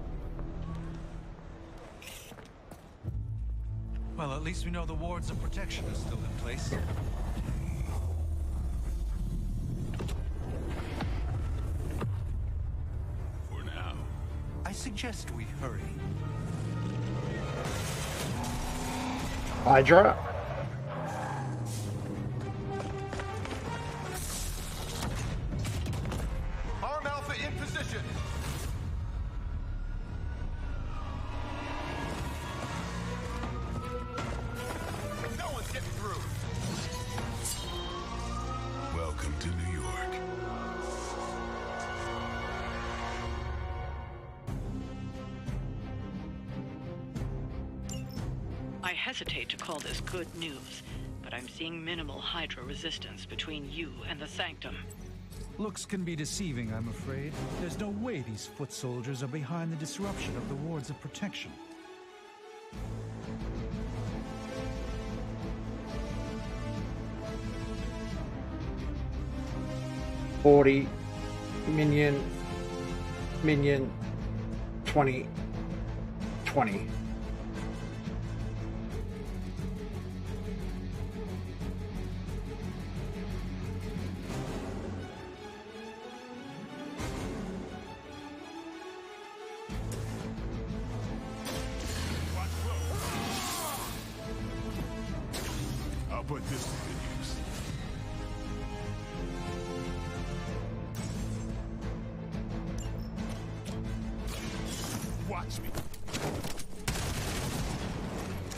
Well, at least we know the wards of protection are still in place. For now. I suggest we hurry. Hydra. Arm Alpha in position. No one's getting through. Welcome to New York. I hesitate to call this good news, but I'm seeing minimal Hydra resistance between you and the Sanctum. Looks can be deceiving, I'm afraid. There's no way these foot soldiers are behind the disruption of the wards of protection. $40 million, 20, 20. I'll put this to good use. Watch me.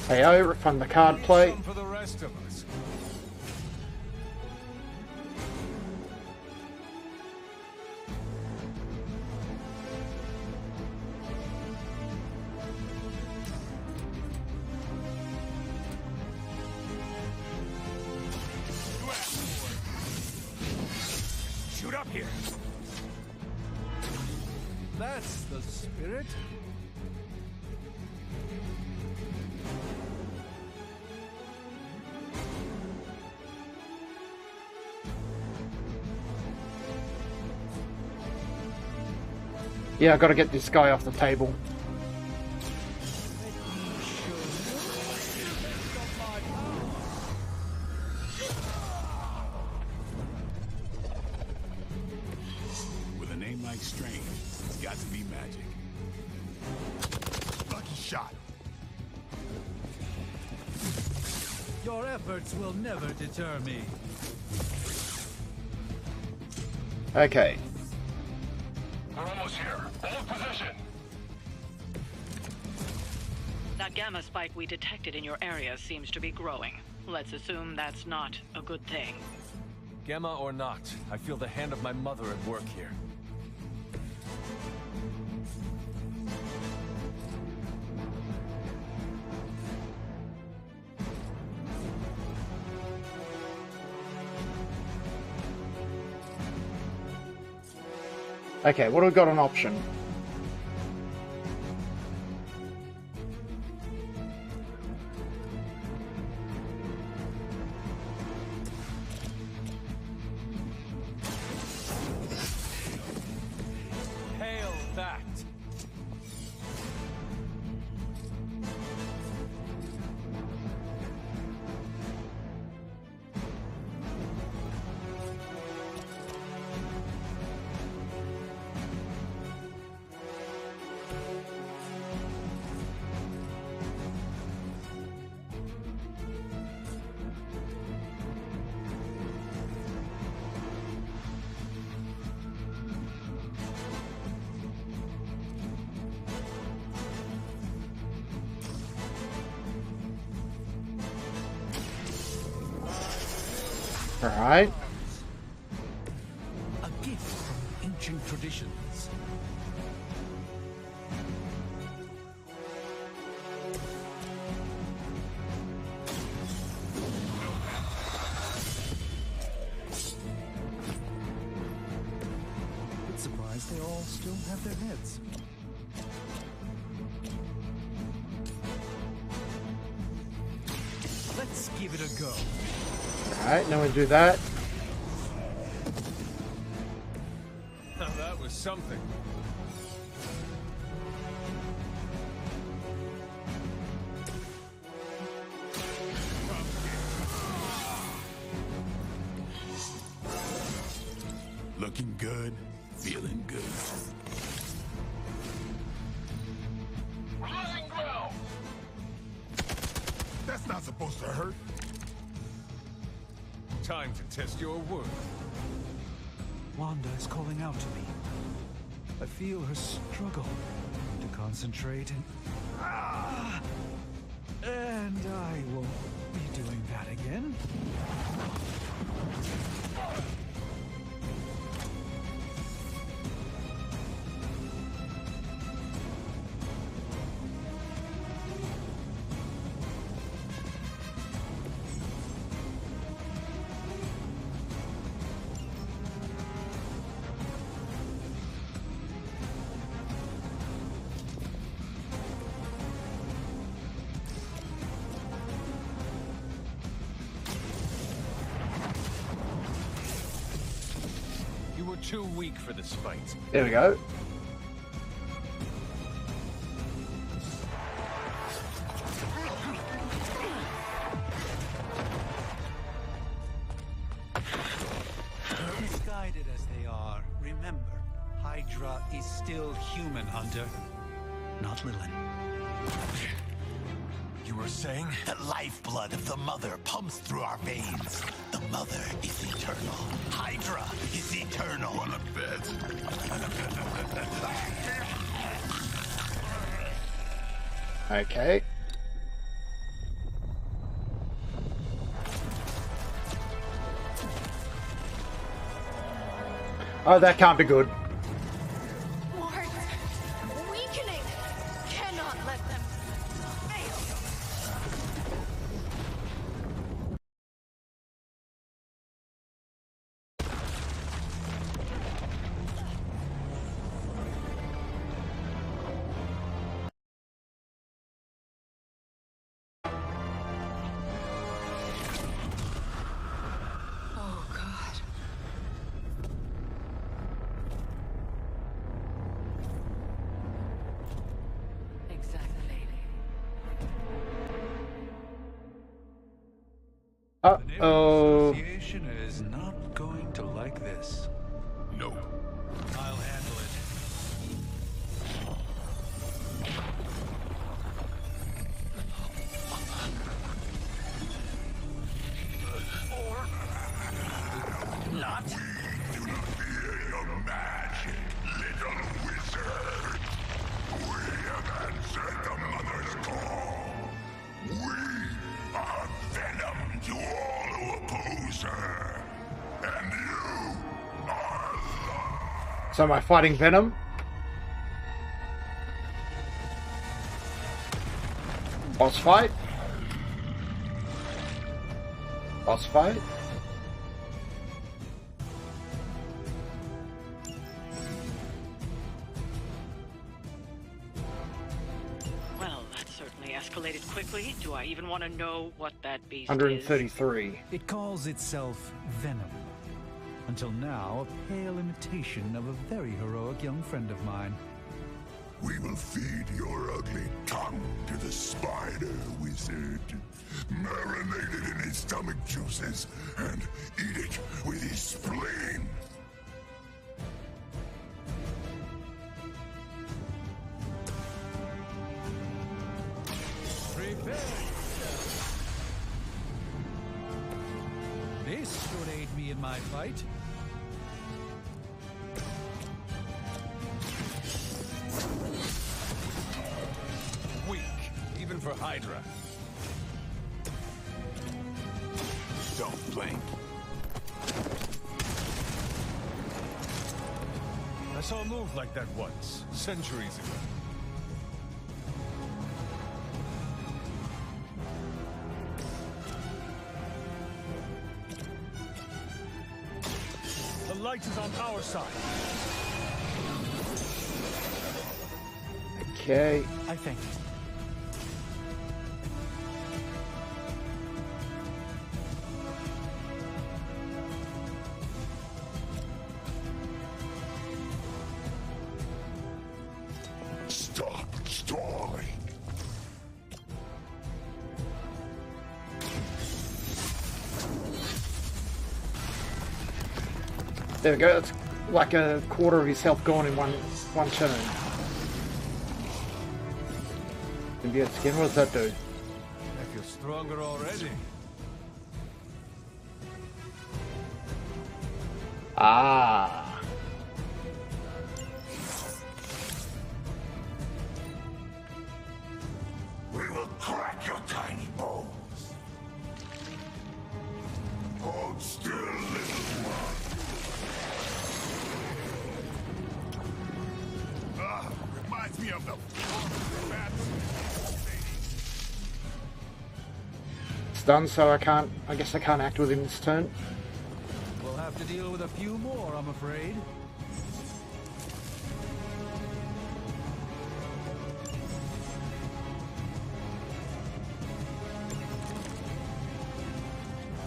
Hey, refund the card play. For the rest of us. Shoot up here. That's the spirit. Yeah, I gotta get this guy off the table. With a name like Strange, it's got to be magic. Lucky shot. Your efforts will never deter me. Okay. We're almost here. Hold position. That gamma spike we detected in your area seems to be growing. Let's assume that's not a good thing. Gamma or not, I feel the hand of my mother at work here. Okay, what have we got on option? Hail that! All right. A gift from ancient traditions. Bit surprised they all still have their heads. Let's give it a go. Alright, now we do that. That was something. Looking good, feeling good. That's not supposed to hurt. Time to test your worth. Wanda is calling out to me. I feel her struggle to concentrate and... And I won't be doing that again. Too weak for this fight. There we go. Misguided as they are, remember, Hydra is still human, Hunter. Not Lilin. You were saying? The lifeblood of the Mother pumps through our veins. The Mother is eternal. Hydra is eternal. Wanna bet? Okay. Oh, that can't be good. Wards, weakening. Cannot let them fail. Oh, God. Exactly. Uh-oh. Association is not going to like this. Nope. I'll handle it. Not. Do not fear your magic, little wizard. We have answered the Mother's call. We are venom to all who oppose her. And you are love. So am I fighting Venom? Boss fight? Boss fight? Well, that certainly escalated quickly. Do I even want to know what that beast is? 133. It calls itself Venom. Until now, a pale imitation of a very heroic young friend of mine. We will feed your ugly tongue to the spider wizard. Marinate it in his stomach juices and eat it with his spleen. Prepare yourself. This should aid me in my fight. Weak, even for Hydra. Don't blink. I saw a move like that once, centuries ago. The light is on our side. Okay. I think. There we go. That's like a quarter of his health gone in one turn. Symbiote skin. What does that do? I feel stronger already. Ah. We will crack your tiny bones. Hold still, little one. Reminds me of the Stunned, so I guess I can't act with him this turn. We'll have to deal with a few more, I'm afraid.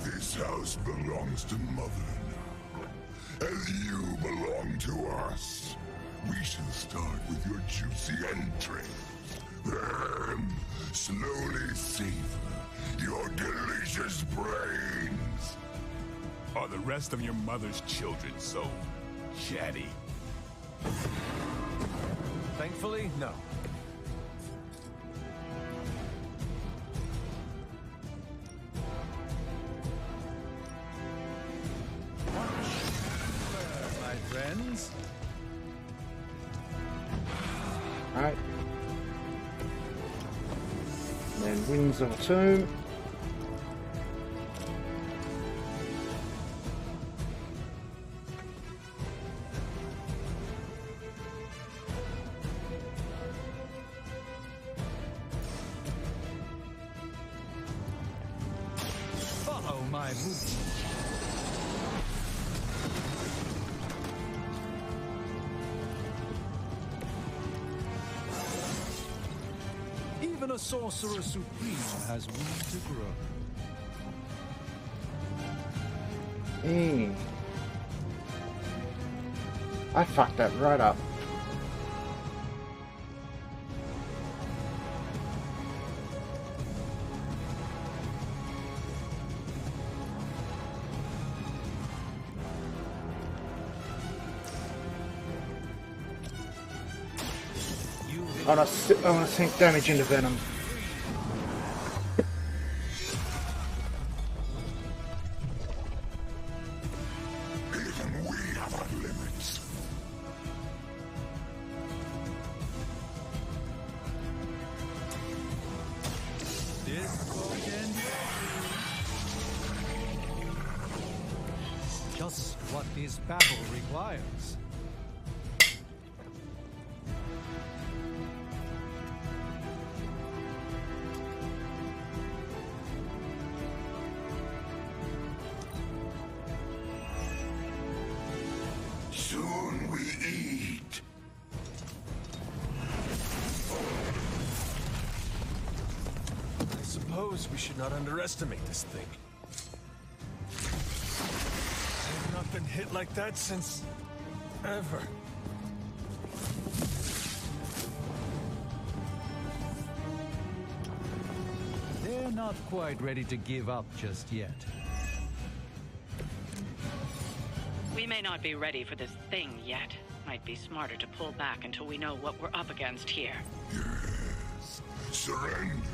This house belongs to Mother now, as you belong to us. We shall start with your juicy entrails, then slowly savor your delicious brains. Are the rest of your mother's children so chatty? Thankfully, no. My friends. Alright. Then Winds of a Tomb. Follow my movement. Even a sorcerer supreme has room to grow. I fucked that right up. I want to sink damage into Venom. Even we have our limits. Just what this battle requires. Soon we eat. I suppose we should not underestimate this thing. I've not been hit like that since ever. They're not quite ready to give up just yet. We may not be ready for this thing yet. Might be smarter to pull back until we know what we're up against here. Yes. Surrender.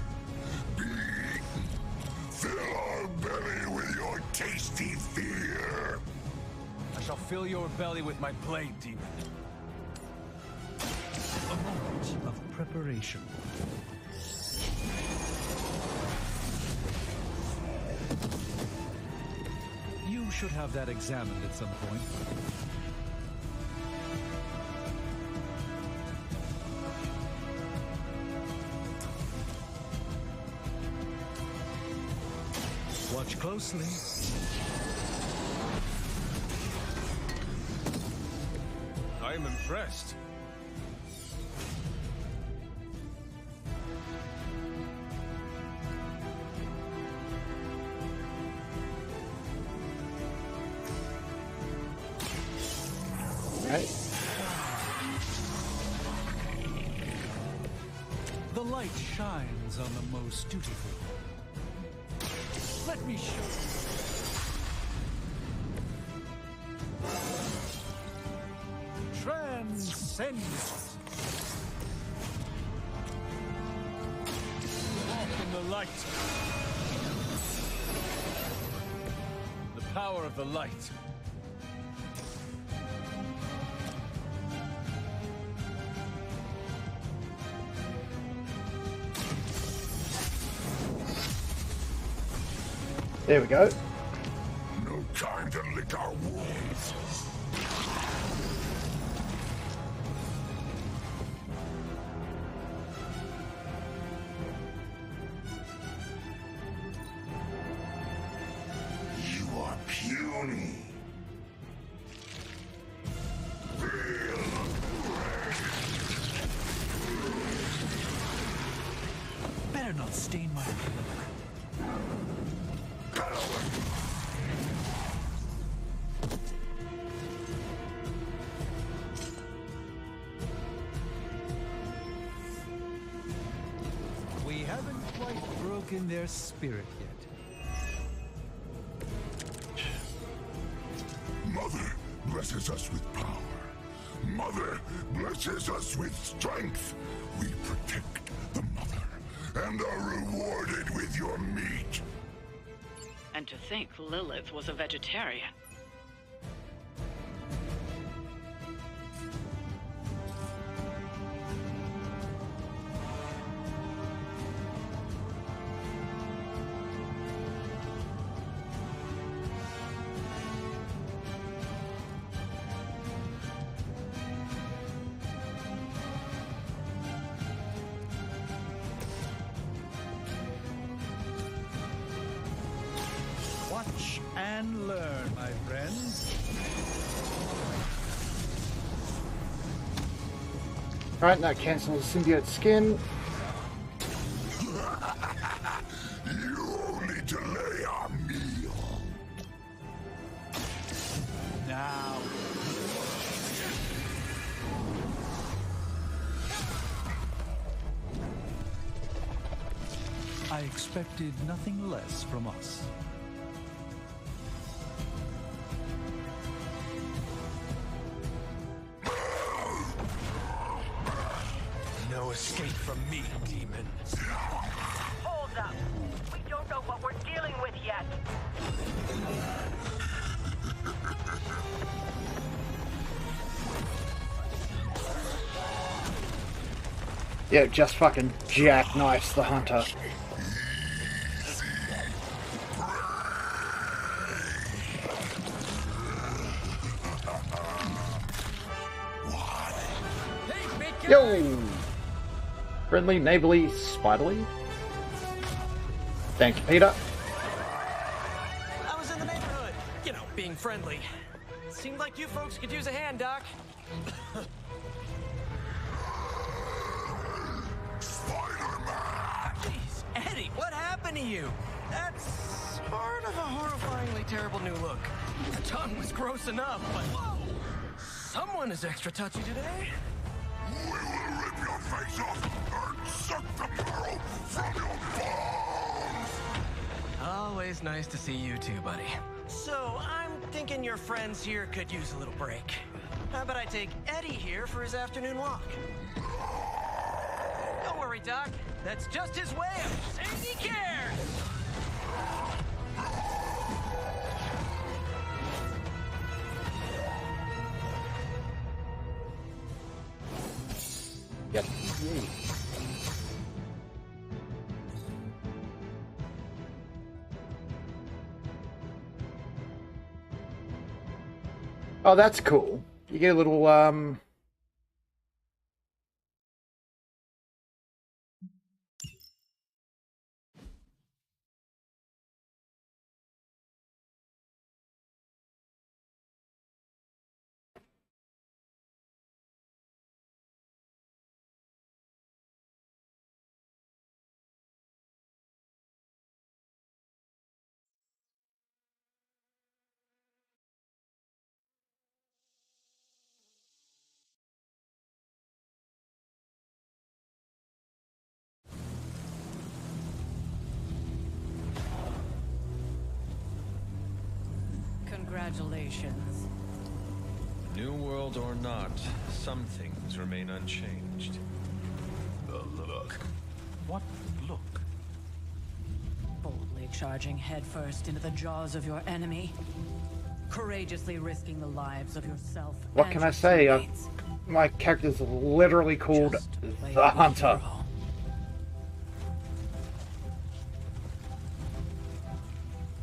Be eaten. Fill our belly with your tasty fear. I shall fill your belly with my blade, demon. A moment of preparation. You should have that examined at some point. Watch closely. I am impressed. Right. The light shines on the most dutiful. Let me show you. transcends. Walk in the light. The power of the light. There we go. No time to lick our wounds. You are puny. Better not stain my cloak. We haven't quite broken their spirit yet. Mother blesses us with power. Mother blesses us with strength. We protect the mother and are rewarded with your meat. And to think Lilith was a vegetarian. Watch and learn, my friends. Right, now cancel the symbiote skin. You only delay our meal. Now. I expected nothing less from us. No escape from me, demon. Hold up. We don't know what we're dealing with yet. Yeah, just fucking jackknifes the hunter. Yo! Friendly, neighborly, spiderly. Thank you, Peter. I was in the neighborhood. You know, being friendly. Seemed like you folks could use a hand, Doc. Jeez, Eddie, what happened to you? That's sort of a horrifyingly terrible new look. The tongue was gross enough, but whoa! Someone is extra touchy today. We will rip your face off and suck the marrow from your bones! Always nice to see you too, buddy. So, I'm thinking your friends here could use a little break. How about I take Eddie here for his afternoon walk? Don't worry, Doc. That's just his way of saying he cares! Yep. Oh, that's cool. You get a little, Congratulations. New world or not, some things remain unchanged. The look. What look? Boldly charging headfirst into the jaws of your enemy. Courageously risking the lives of yourself. What can I say? My character's literally called the Hunter.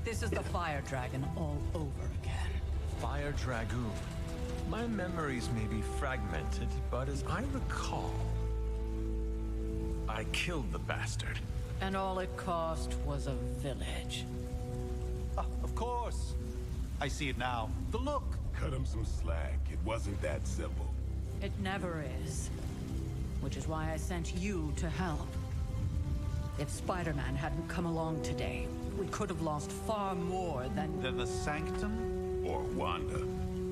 This is the Fire Dragon all over again. Fire Dragoon. My memories may be fragmented, but as I recall, I killed the bastard. And all it cost was a village. Of course. I see it now. The look. Cut him some slack. It wasn't that simple. It never is. Which is why I sent you to help. If Spider-Man hadn't come along today, we could have lost far more than... The Sanctum? Or Wanda.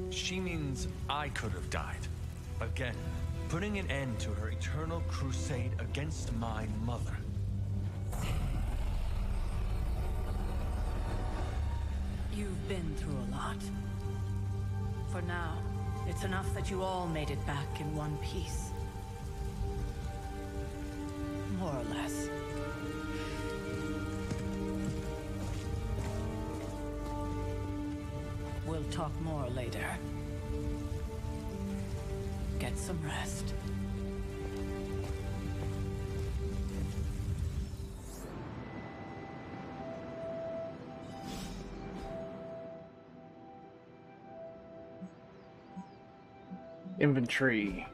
She means I could have died. Again, putting an end to her eternal crusade against my mother. You've been through a lot. For now, it's enough that you all made it back in one piece. More or less. We'll talk more later. Get some rest. Inventory.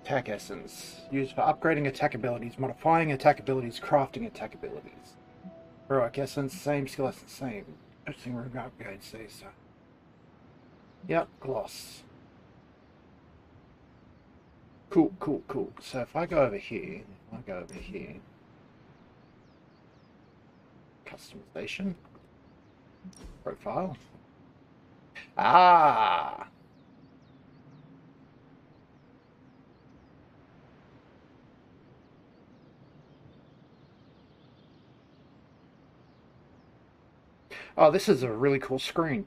Attack essence. Used for upgrading attack abilities, modifying attack abilities, crafting attack abilities. Heroic essence, same skill essence, same. Interesting room upgrade, say so. Yep, gloss. Cool, cool, cool. So if I go over here, customization. Profile. Ah! Oh, this is a really cool screen.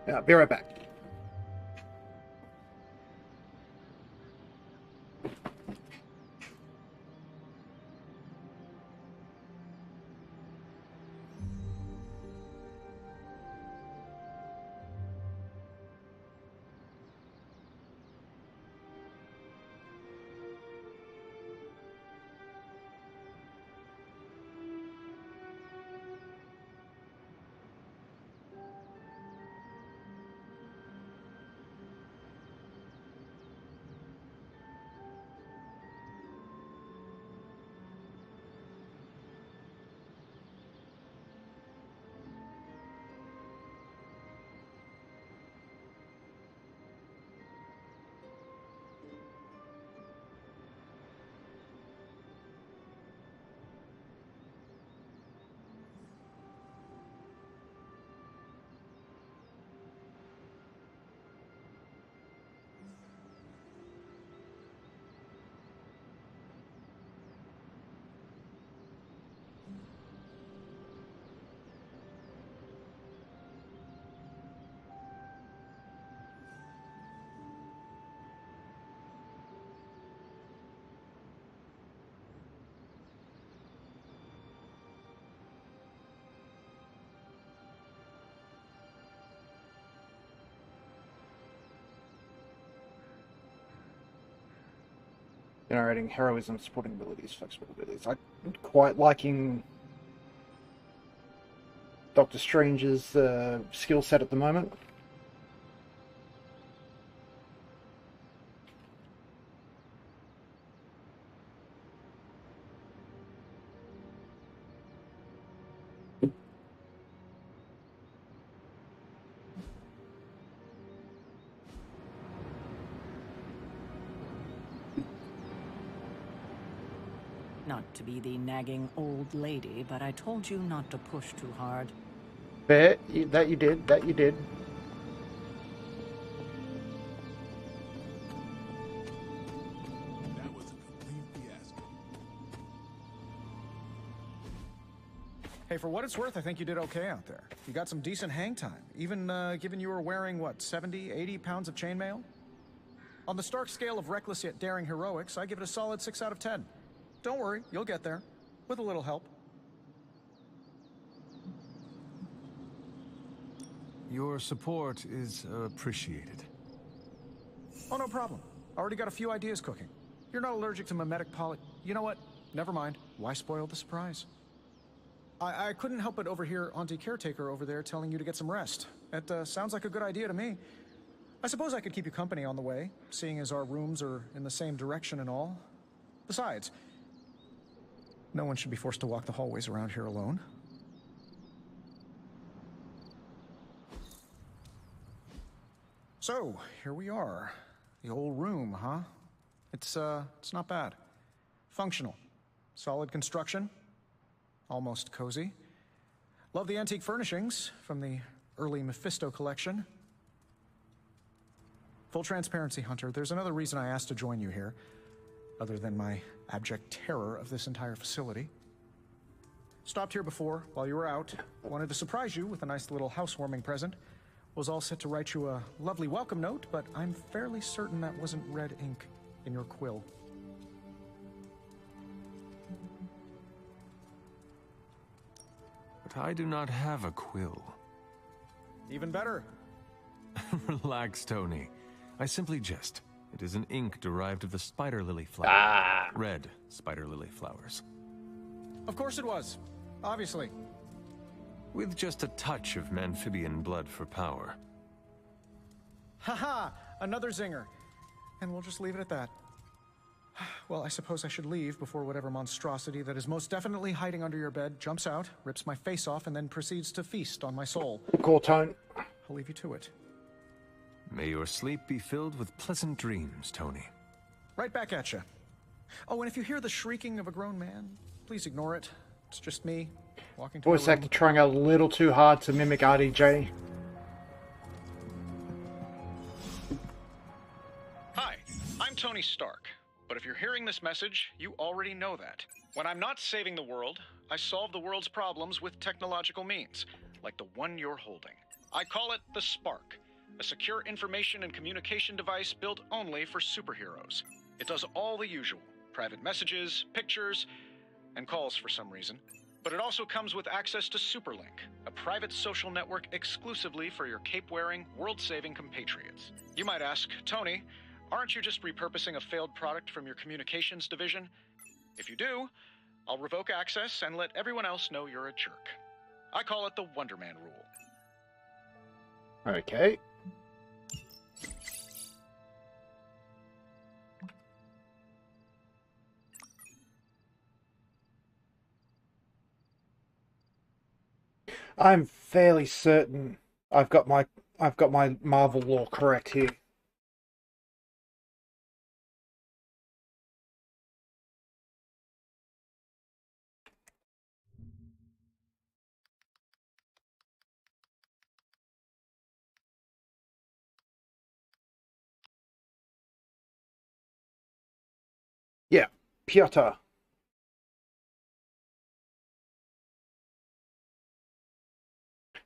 Yeah, be right back. Generating heroism, supporting abilities, flexible abilities. I'm quite liking Doctor Strange's skill set at the moment. Not to be the nagging old lady, but I told you not to push too hard. That you did. That you did. That was a complete fiasco. Hey, for what it's worth, I think you did okay out there. You got some decent hang time, even given you were wearing, what, 70, 80 pounds of chainmail? On the Stark scale of reckless yet daring heroics, I give it a solid 6 out of 10. Don't worry, you'll get there. With a little help. Your support is appreciated. Oh, no problem. Already got a few ideas cooking. You're not allergic to mimetic poly... You know what? Never mind. Why spoil the surprise? I couldn't help but overhear Auntie Caretaker over there telling you to get some rest. It sounds like a good idea to me. I suppose I could keep you company on the way, seeing as our rooms are in the same direction and all. Besides, no one should be forced to walk the hallways around here alone. So, here we are. The old room, huh? It's not bad. Functional. Solid construction. Almost cozy. Love the antique furnishings from the early Mephisto collection. Full transparency, Hunter, there's another reason I asked to join you here, other than my abject terror of this entire facility. Stopped here before, while you were out. Wanted to surprise you with a nice little housewarming present. Was all set to write you a lovely welcome note, but I'm fairly certain that wasn't red ink in your quill. But I do not have a quill. Even better. Relax, Tony. I simply jest. It is an ink derived of the spider lily flower. Red spider lily flowers. Of course it was. Obviously. With just a touch of amphibian blood for power. Haha! Another zinger. And we'll just leave it at that. Well, I suppose I should leave before whatever monstrosity that is most definitely hiding under your bed jumps out, rips my face off, and then proceeds to feast on my soul. Cool, Tone. I'll leave you to it. May your sleep be filled with pleasant dreams, Tony. Right back at you. Oh, and if you hear the shrieking of a grown man, please ignore it. It's just me, walking to Voice my room. actor trying a little too hard to mimic RDJ. Hi, I'm Tony Stark. But if you're hearing this message, you already know that. When I'm not saving the world, I solve the world's problems with technological means, like the one you're holding. I call it the Spark, a secure information and communication device built only for superheroes. It does all the usual, private messages, pictures, and calls for some reason. But it also comes with access to Superlink, a private social network exclusively for your cape-wearing, world-saving compatriots. You might ask, Tony, aren't you just repurposing a failed product from your communications division? If you do, I'll revoke access and let everyone else know you're a jerk. I call it the Wonder Man rule. Okay. I'm fairly certain I've got my Marvel lore correct here. Yeah, Piotr.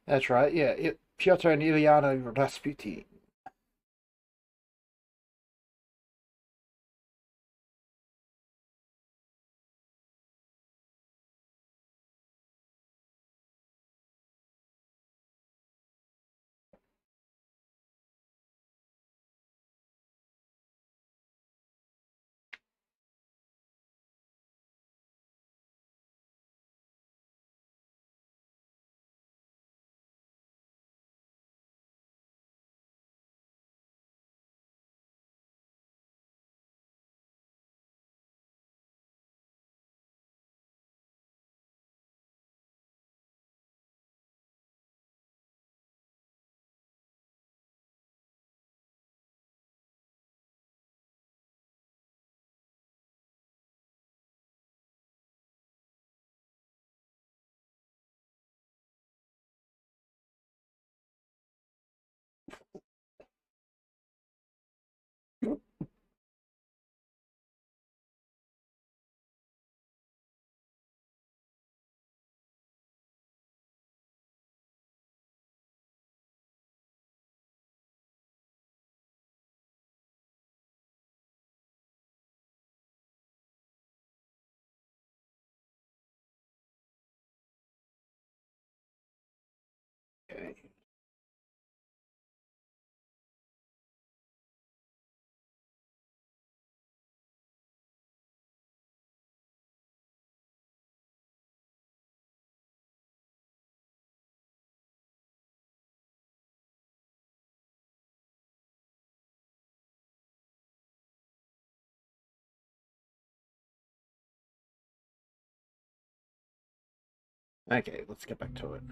That's right, yeah. Piotr and Ilyana Rasputin. Okay. Okay, let's get back to it.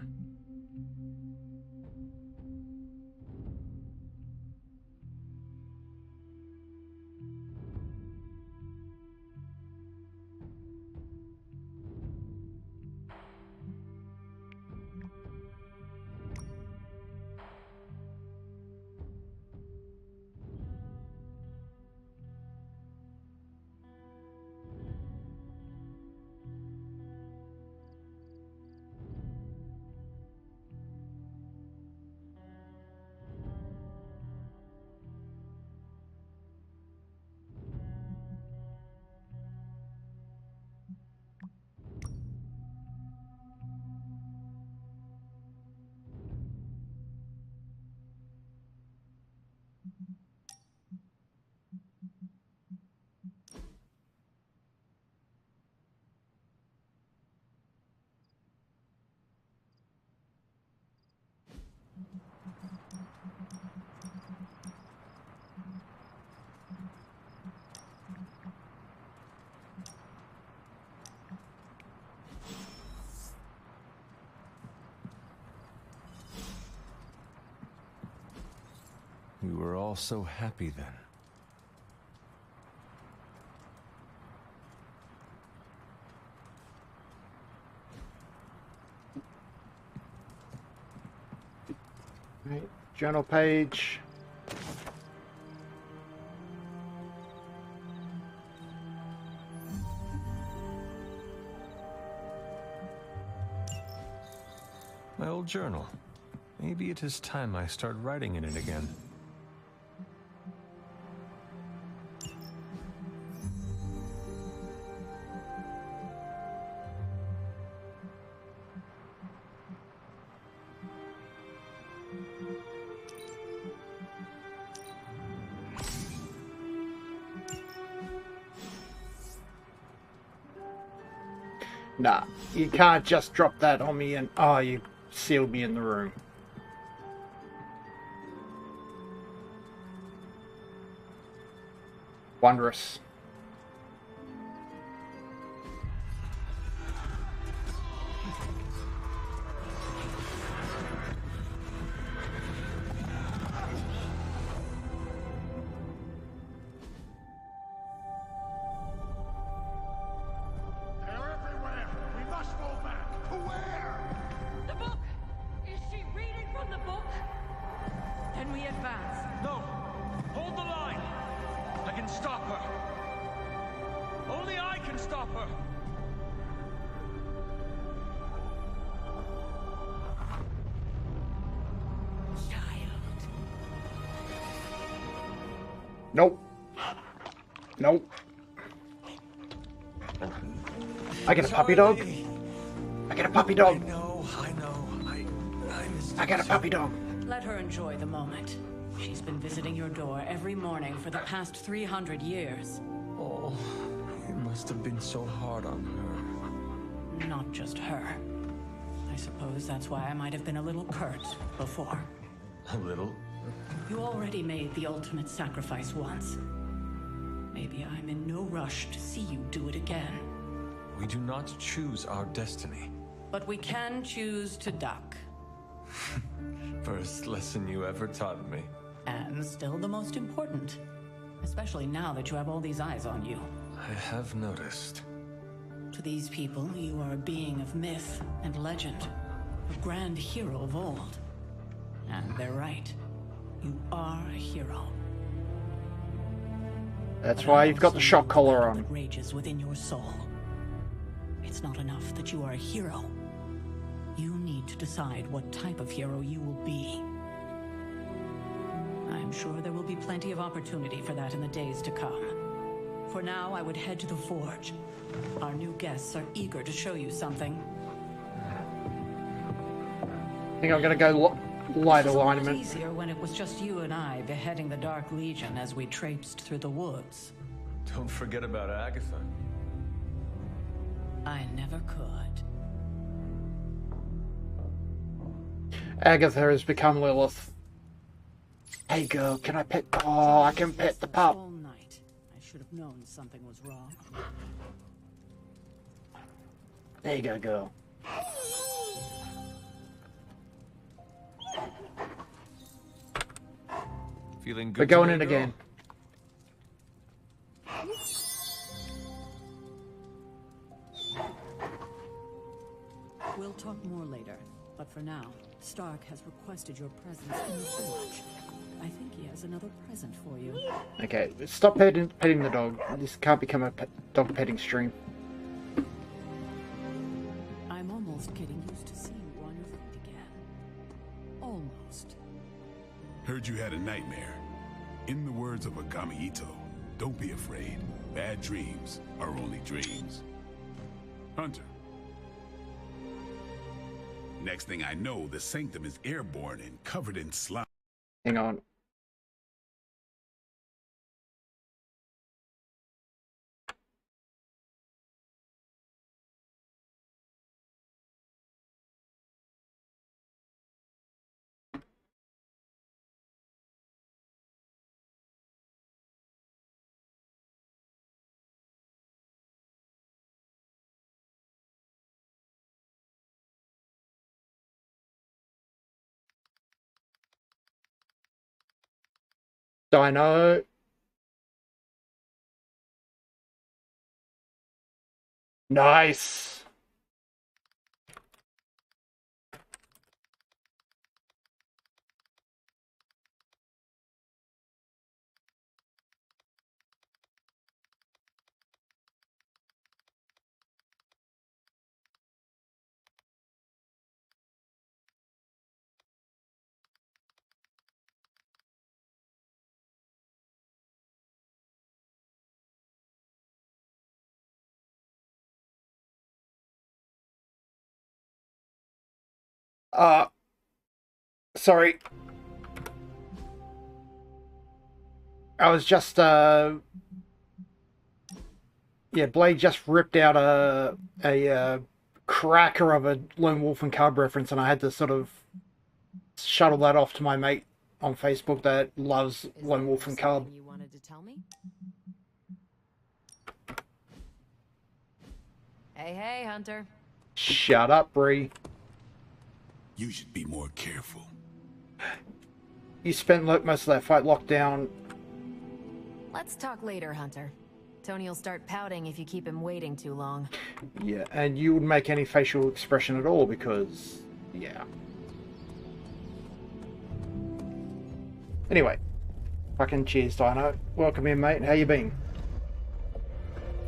You were all so happy then. Right, journal page. My old journal. Maybe it is time I start writing in it again. Nah, you can't just drop that on me and, oh, you sealed me in the room. Wondrous. Nope. Nope. I get a puppy dog. I get a puppy dog. I know. I got a puppy dog. Let her enjoy the moment. She's been visiting your door every morning for the past 300 years. Oh, it must have been so hard on her. Not just her. I suppose that's why I might have been a little curt before. A little? You already made the ultimate sacrifice once. Maybe I'm in no rush to see you do it again. We do not choose our destiny. But we can choose to duck. First lesson you ever taught me. And still the most important. Especially now that you have all these eyes on you. I have noticed. To these people, you are a being of myth and legend. A grand hero of old. And they're right. You are a hero. That's But why I you've got also the shock know collar battle on. that rages within your soul. It's not enough that you are a hero. You need to decide what type of hero you will be. I'm sure there will be plenty of opportunity for that in the days to come. For now, I would head to the forge. Our new guests are eager to show you something. I think I'm gonna go light alignment. It was easier when it was just you and I beheading the Dark Legion as we traipsed through the woods. Don't forget about Agatha. I never could. Agatha has become Lilith. Hey girl, can I pet? Oh, I can pet the pup. All night. I should have known something was wrong. There you go, girl. Feeling good? We're going today, in girl? again. We'll talk more later, but for now, Stark has requested your presence in the forge. I think he has another present for you. Okay, stop petting the dog. This can't become a dog petting stream. I'm almost getting used to seeing you on your feet again. Almost. Heard you had a nightmare. In the words of Agami Ito, don't be afraid. Bad dreams are only dreams. Hunter. Next thing I know, the sanctum is airborne and covered in slime. Hang on. Dino. Nice. Sorry. I was just, yeah, Blade just ripped out a cracker of a Lone Wolf and Cub reference, and I had to sort of shuttle that off to my mate on Facebook that loves Lone Wolf and Cub. You wanted to tell me? Hey, hey, Hunter. Shut up, Bree. You should be more careful. You spent most of that fight locked down. Let's talk later, Hunter. Tony'll start pouting if you keep him waiting too long. Yeah, and you wouldn't make any facial expression at all because, yeah. Anyway, fucking cheers, Dino. Welcome in, mate. How you been?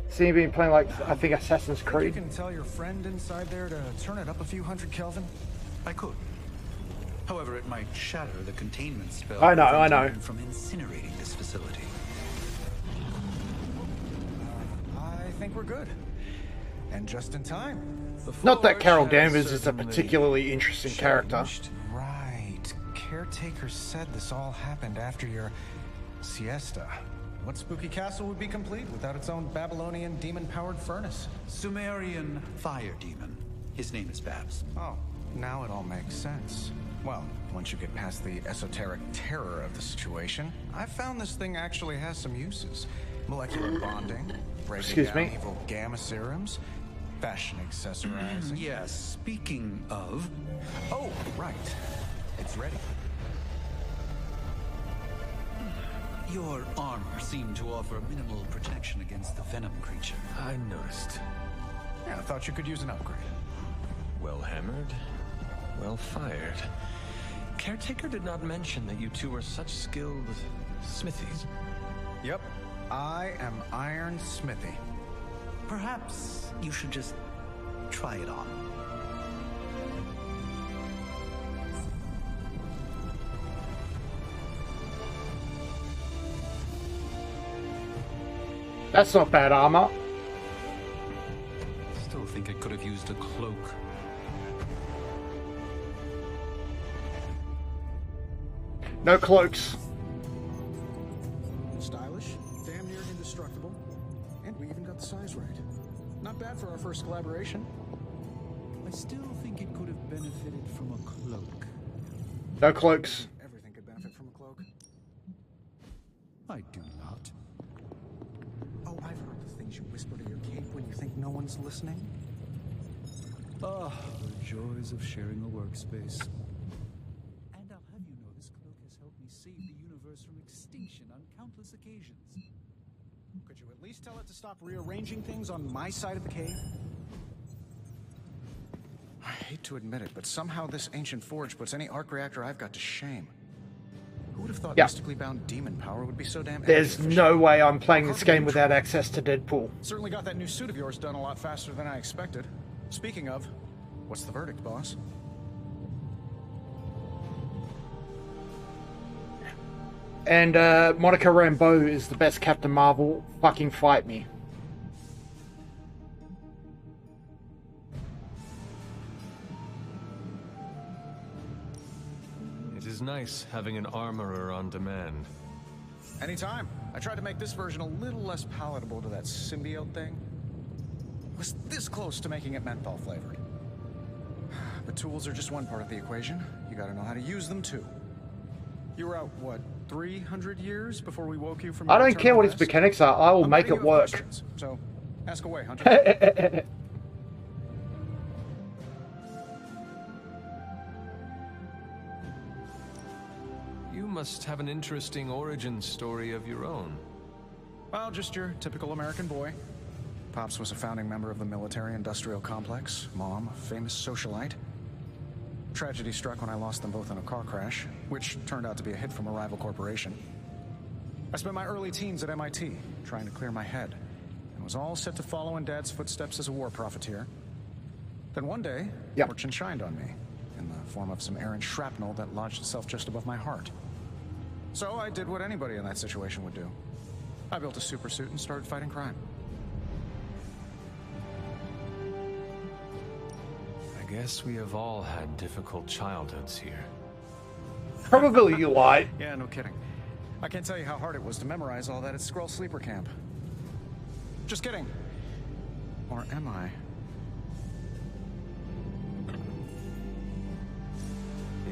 See you been playing like, I think, Assassin's Creed. You can tell your friend inside there to turn it up a few hundred Kelvin? I could. However, it might shatter the containment spell. I know. From incinerating this facility. I think we're good. And just in time. Not that Carol Danvers is a particularly interesting character. Right. Caretaker said this all happened after your siesta. What spooky castle would be complete without its own Babylonian demon-powered furnace? Sumerian fire demon. His name is Babs. Oh, now it all makes sense. Well, once you get past the esoteric terror of the situation, I've found this thing actually has some uses. Molecular bonding, breaking down evil gamma serums, fashion accessorizing. Yes, speaking of... Oh, right. It's ready. Your armor seemed to offer minimal protection against the venom creature. I noticed. Yeah, I thought you could use an upgrade. Well hammered, well fired. Caretaker did not mention that you two were such skilled smithies. Yep, I am Iron Smithy. Perhaps you should just try it on. That's not bad armor. Still think I could have used a cloak. No cloaks. Stylish, damn near indestructible, and we even got the size right. Not bad for our first collaboration. I still think it could have benefited from a cloak. No cloaks. Everything could benefit from a cloak. I do not. Oh, I've heard the things you whisper to your cape when you think no one's listening. Ah, the joys of sharing a workspace. And I'll have you know this cloak has helped me save the universe from extinction on countless occasions. Could you at least tell it to stop rearranging things on my side of the cave? I hate to admit it, but somehow this ancient forge puts any arc reactor I've got to shame. Who would have thought mystically bound demon power would be so damn There's no way I'm playing this game without access to Deadpool. Certainly got that new suit of yours done a lot faster than I expected. Speaking of, what's the verdict, boss? And Monica Rambeau is the best Captain Marvel. Fucking fight me. It is nice having an armorer on demand. Anytime. I tried to make this version a little less palatable to that symbiote thing. Was this close to making it menthol flavored. But tools are just one part of the equation. You gotta know how to use them too. You were out, what, 300 years before we woke you from I your don't care what its rest? mechanics are. I will I'm make ready it to work. questions, so, ask away, Hunter. You must have an interesting origin story of your own. Well, just your typical American boy. Pops was a founding member of the military-industrial complex. Mom, a famous socialite. Tragedy struck when I lost them both in a car crash, which turned out to be a hit from a rival corporation. I spent my early teens at MIT, trying to clear my head, and was all set to follow in Dad's footsteps as a war profiteer. Then one day, fortune shined on me, in the form of some errant shrapnel that lodged itself just above my heart. So I did what anybody in that situation would do. I built a super suit and started fighting crime. I guess we have all had difficult childhoods here. Probably you lied. Yeah, no kidding. I can't tell you how hard it was to memorize all that at Skrull Sleeper Camp. Just kidding. Or am I?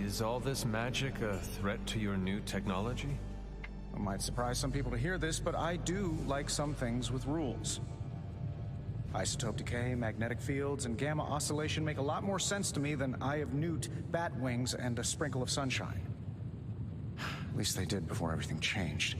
Is all this magic a threat to your new technology? It might surprise some people to hear this, but I do like some things with rules. Isotope decay, magnetic fields, and gamma oscillation make a lot more sense to me than Eye of Newt, bat wings, and a sprinkle of sunshine. At least they did before everything changed.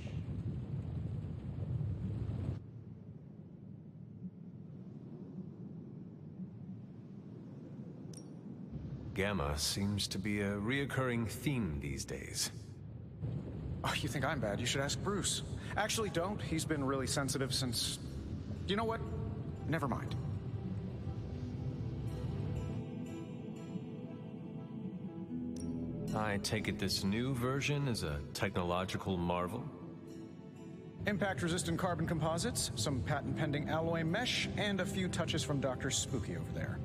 Gamma seems to be a reoccurring theme these days. Oh, you think I'm bad? You should ask Bruce. Actually, don't. He's been really sensitive since... You know what? Never mind. I take it this new version is a technological marvel? Impact-resistant carbon composites, some patent-pending alloy mesh, and a few touches from Dr. Spooky over there.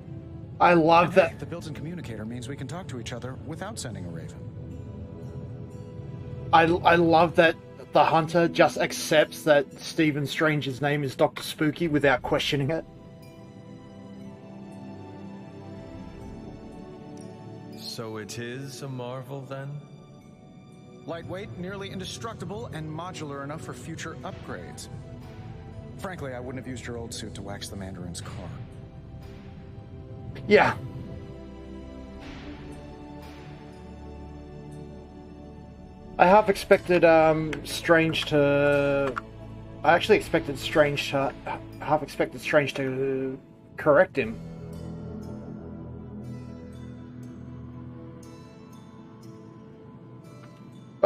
I love that. Hey, the built-in communicator means we can talk to each other without sending a raven. I love that the Hunter just accepts that Stephen Strange's name is Dr. Spooky without questioning it. So it is a marvel, then? Lightweight, nearly indestructible, and modular enough for future upgrades. Frankly, I wouldn't have used your old suit to wax the Mandarin's car. Yeah. I half expected Strange to... I actually expected Strange to... half expected Strange to correct him.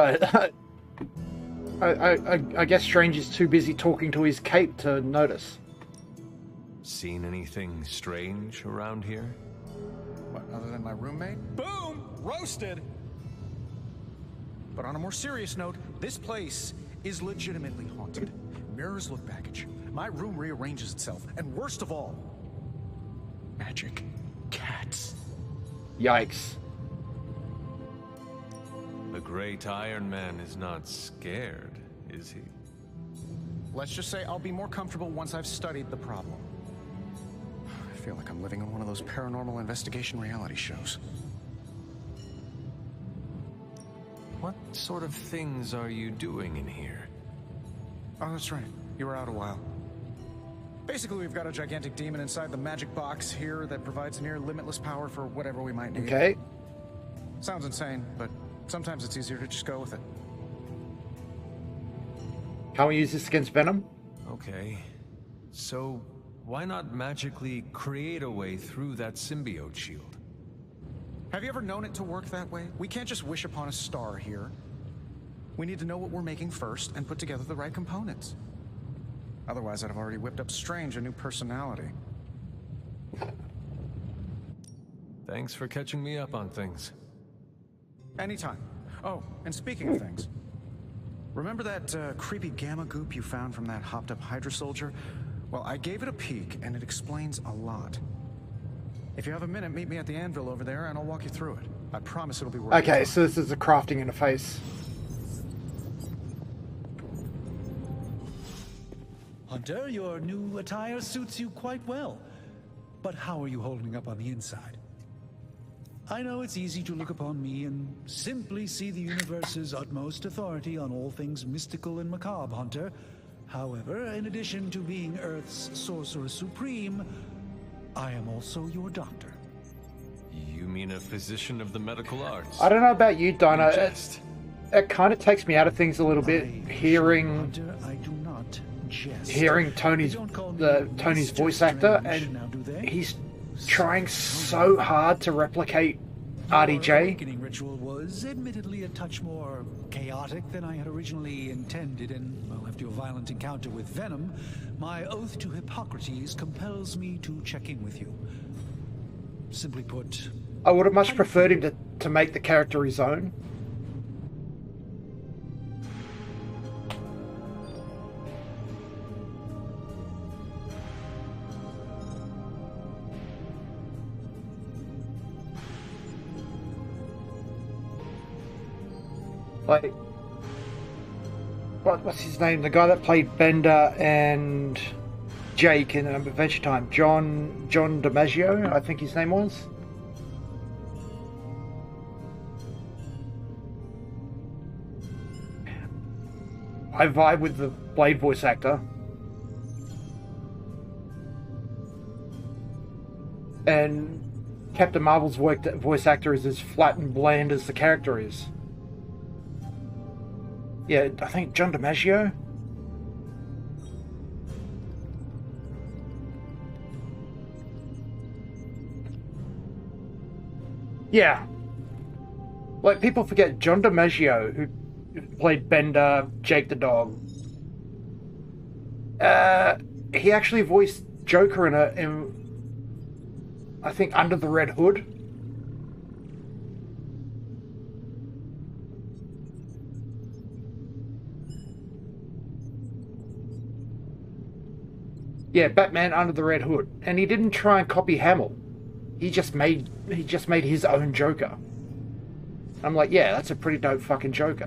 But I guess Strange is too busy talking to his cape to notice. Seen anything strange around here? What, other than my roommate? Boom! Roasted! But on a more serious note, this place is legitimately haunted. Mirrors look back at you. My room rearranges itself. And worst of all, magic cats. Yikes. The great Iron Man is not scared, is he? Let's just say I'll be more comfortable once I've studied the problem. I feel like I'm living in one of those paranormal investigation reality shows. What sort of things are you doing in here? Oh, that's right. You were out a while. Basically, we've got a gigantic demon inside the magic box here that provides near limitless power for whatever we might need. Okay. Sounds insane, but sometimes it's easier to just go with it. Can't we use this against Venom? Okay. So, why not magically create a way through that symbiote shield? Have you ever known it to work that way? We can't just wish upon a star here. We need to know what we're making first and put together the right components. Otherwise, I'd have already whipped up Strange a new personality. Thanks for catching me up on things. Anytime. Oh, and speaking of things, remember that creepy gamma goop you found from that hopped-up Hydra soldier? Well, I gave it a peek, and it explains a lot. If you have a minute, meet me at the anvil over there, and I'll walk you through it. I promise it'll be worth it. Okay, so this is a crafting interface. Hunter, your new attire suits you quite well. But how are you holding up on the inside? I know it's easy to look upon me and simply see the universe's utmost authority on all things mystical and macabre, Hunter. However, in addition to being Earth's Sorcerer Supreme, I am also your doctor. You mean a physician of the medical arts? I don't know about you, Dinah. It kind of takes me out of things a little bit, hearing Hunter, I do not jest. hearing Tony's voice actor, and he's trying so hard to replicate RDJ. Your awakening ritual was admittedly a touch more chaotic than I had originally intended, and well, after your violent encounter with Venom, my oath to Hippocrates compels me to check in with you. Simply put, I would have much preferred him to make the character his own. Like, what's his name? The guy that played Bender and Jake in Adventure Time, John DiMaggio, I think his name was. I vibe with the Blade voice actor. And Captain Marvel's voice actor is as flat and bland as the character is. Yeah, I think John DiMaggio. Yeah. Like, people forget John DiMaggio, who played Bender, Jake the dog. He actually voiced Joker in I think, Under the Red Hood. Yeah, Batman Under the Red Hood. And he didn't try and copy Hamill. He just made his own Joker. I'm like, yeah, that's a pretty dope fucking Joker.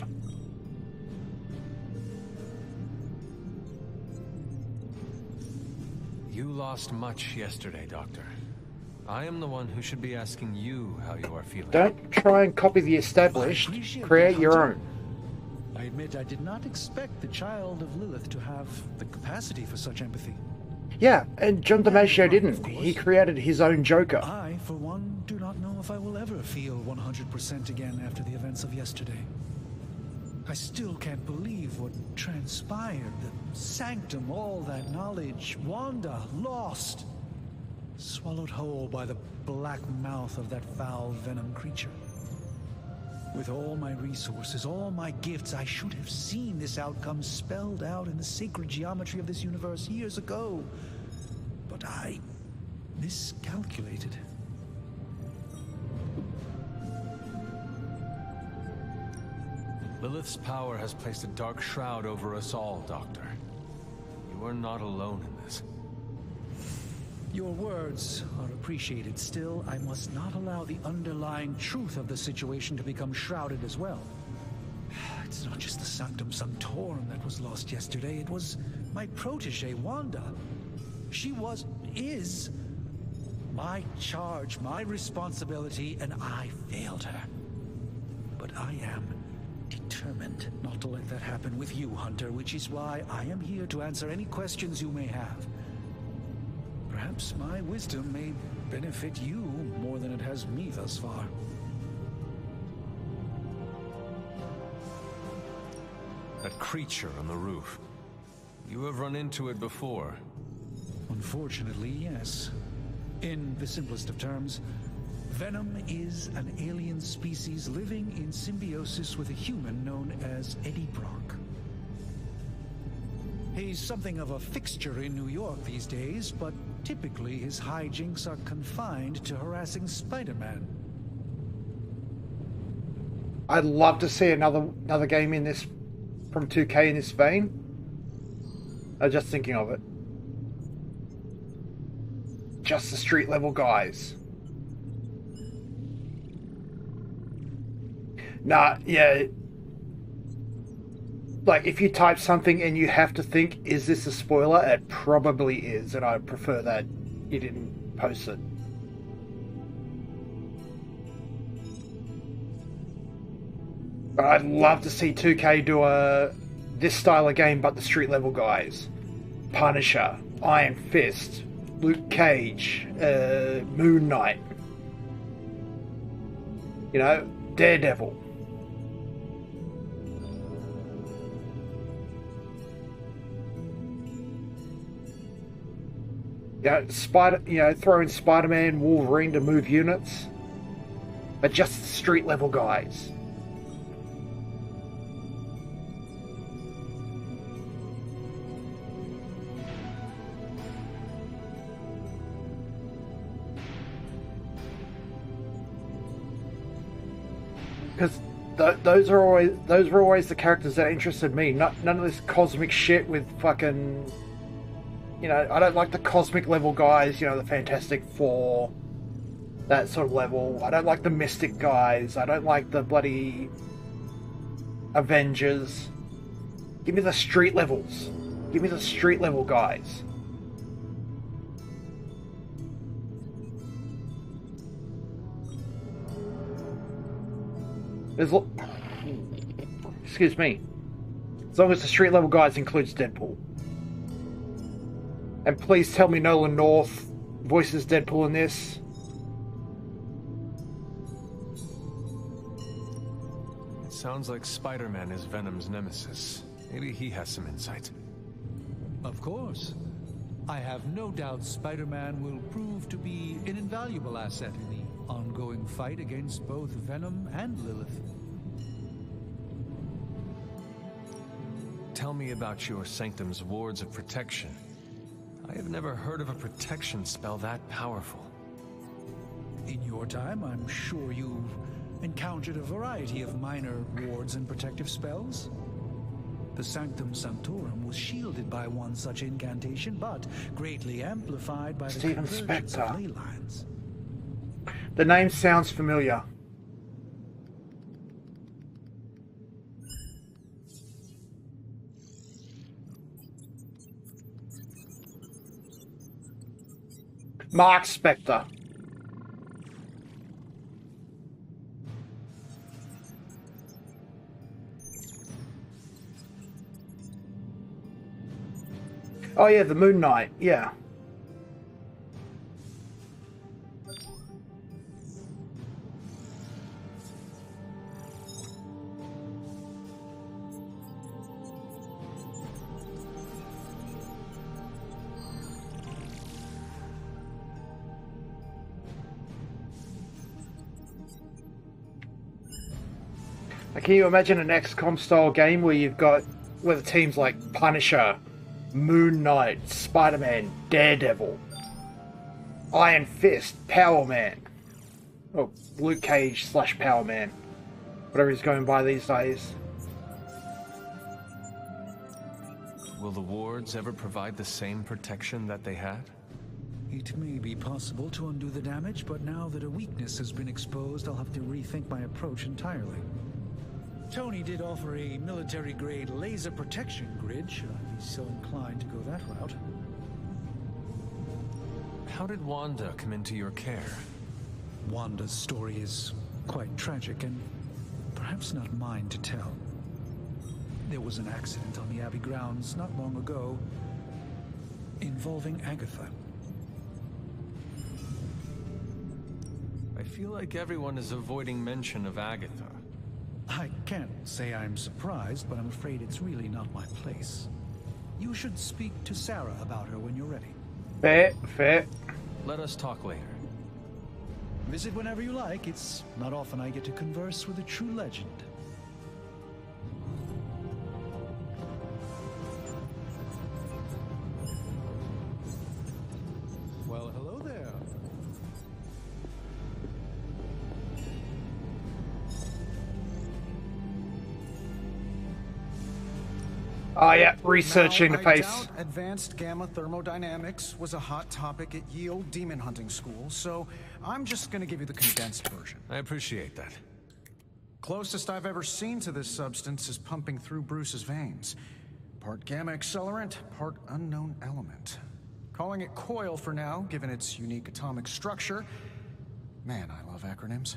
You lost much yesterday, Doctor. I am the one who should be asking you how you are feeling. Don't try and copy the established. Create your own. I admit I did not expect the child of Lilith to have the capacity for such empathy. Yeah, and John DiMaggio didn't. He created his own Joker. I, for one, do not know if I will ever feel 100% again after the events of yesterday. I still can't believe what transpired. The sanctum, all that knowledge, Wanda, lost. Swallowed whole by the black mouth of that foul venom creature. With all my resources, all my gifts, I should have seen this outcome spelled out in the sacred geometry of this universe years ago. But I miscalculated. Lilith's power has placed a dark shroud over us all, Doctor. You are not alone in this. Your words are appreciated. Still, I must not allow the underlying truth of the situation to become shrouded as well. It's not just the Sanctum Sanctorum that was lost yesterday. It was my protege, Wanda. She is my charge, my responsibility, and I failed her. But I am determined not to let that happen with you, Hunter, which is why I am here to answer any questions you may have. Perhaps my wisdom may benefit you more than it has me thus far. That creature on the roof. You have run into it before. Unfortunately, yes. In the simplest of terms, Venom is an alien species living in symbiosis with a human known as Eddie Brock. He's something of a fixture in New York these days, but typically his hijinks are confined to harassing Spider-Man. I'd love to see another game in this from 2K in this vein. I'm just thinking of it. Just the street level guys. Nah, yeah. Like, if you type something and you have to think, is this a spoiler? It probably is, and I prefer that you didn't post it. But I'd love to see 2K do this style of game, but the street level guys. Punisher, Iron Fist, Luke Cage, Moon Knight. You know, Daredevil. Throw in Spider-Man, Wolverine to move units, but just street level guys. Because those were always the characters that interested me. None of this cosmic shit with fucking. You know, I don't like the cosmic level guys, you know, the Fantastic Four, that sort of level. I don't like the Mystic guys. I don't like the bloody Avengers. Give me the street levels. Give me the street level guys. Excuse me. As long as the street level guys includes Deadpool. And please tell me Nolan North voices Deadpool in this. It sounds like Spider-Man is Venom's nemesis. Maybe he has some insight. Of course. I have no doubt Spider-Man will prove to be an invaluable asset in the ongoing fight against both Venom and Lilith. Tell me about your Sanctum's wards of protection. I have never heard of a protection spell that powerful. In your time, I'm sure you've encountered a variety of minor wards and protective spells. The Sanctum Sanctorum was shielded by one such incantation, but greatly amplified by the Steven convergence Spector. of ley lines. The name sounds familiar. Mark Spector. Oh yeah, the Moon Knight, yeah. Like, can you imagine an XCOM style game where you've got where the teams like Punisher, Moon Knight, Spider-Man, Daredevil, Iron Fist, Power Man, or Luke Cage / Power Man, whatever he's going by these days. Will the wards ever provide the same protection that they had? It may be possible to undo the damage, but now that a weakness has been exposed, I'll have to rethink my approach entirely. Tony did offer a military-grade laser protection grid, should I be so inclined to go that route. How did Wanda come into your care? Wanda's story is quite tragic and perhaps not mine to tell. There was an accident on the Abbey grounds not long ago involving Agatha. I feel like everyone is avoiding mention of Agatha. I can't say I'm surprised, but I'm afraid it's really not my place. You should speak to Sarah about her when you're ready. Fair. Let us talk later. Visit whenever you like. It's not often I get to converse with a true legend. Well, hello there. Oh yeah, research Now, interface. I doubt advanced gamma thermodynamics was a hot topic at Yield Demon Hunting School, so I'm just gonna give you the condensed version. I appreciate that. Closest I've ever seen to this substance is pumping through Bruce's veins. Part gamma accelerant, part unknown element. Calling it coil for now, given its unique atomic structure. Man, I love acronyms.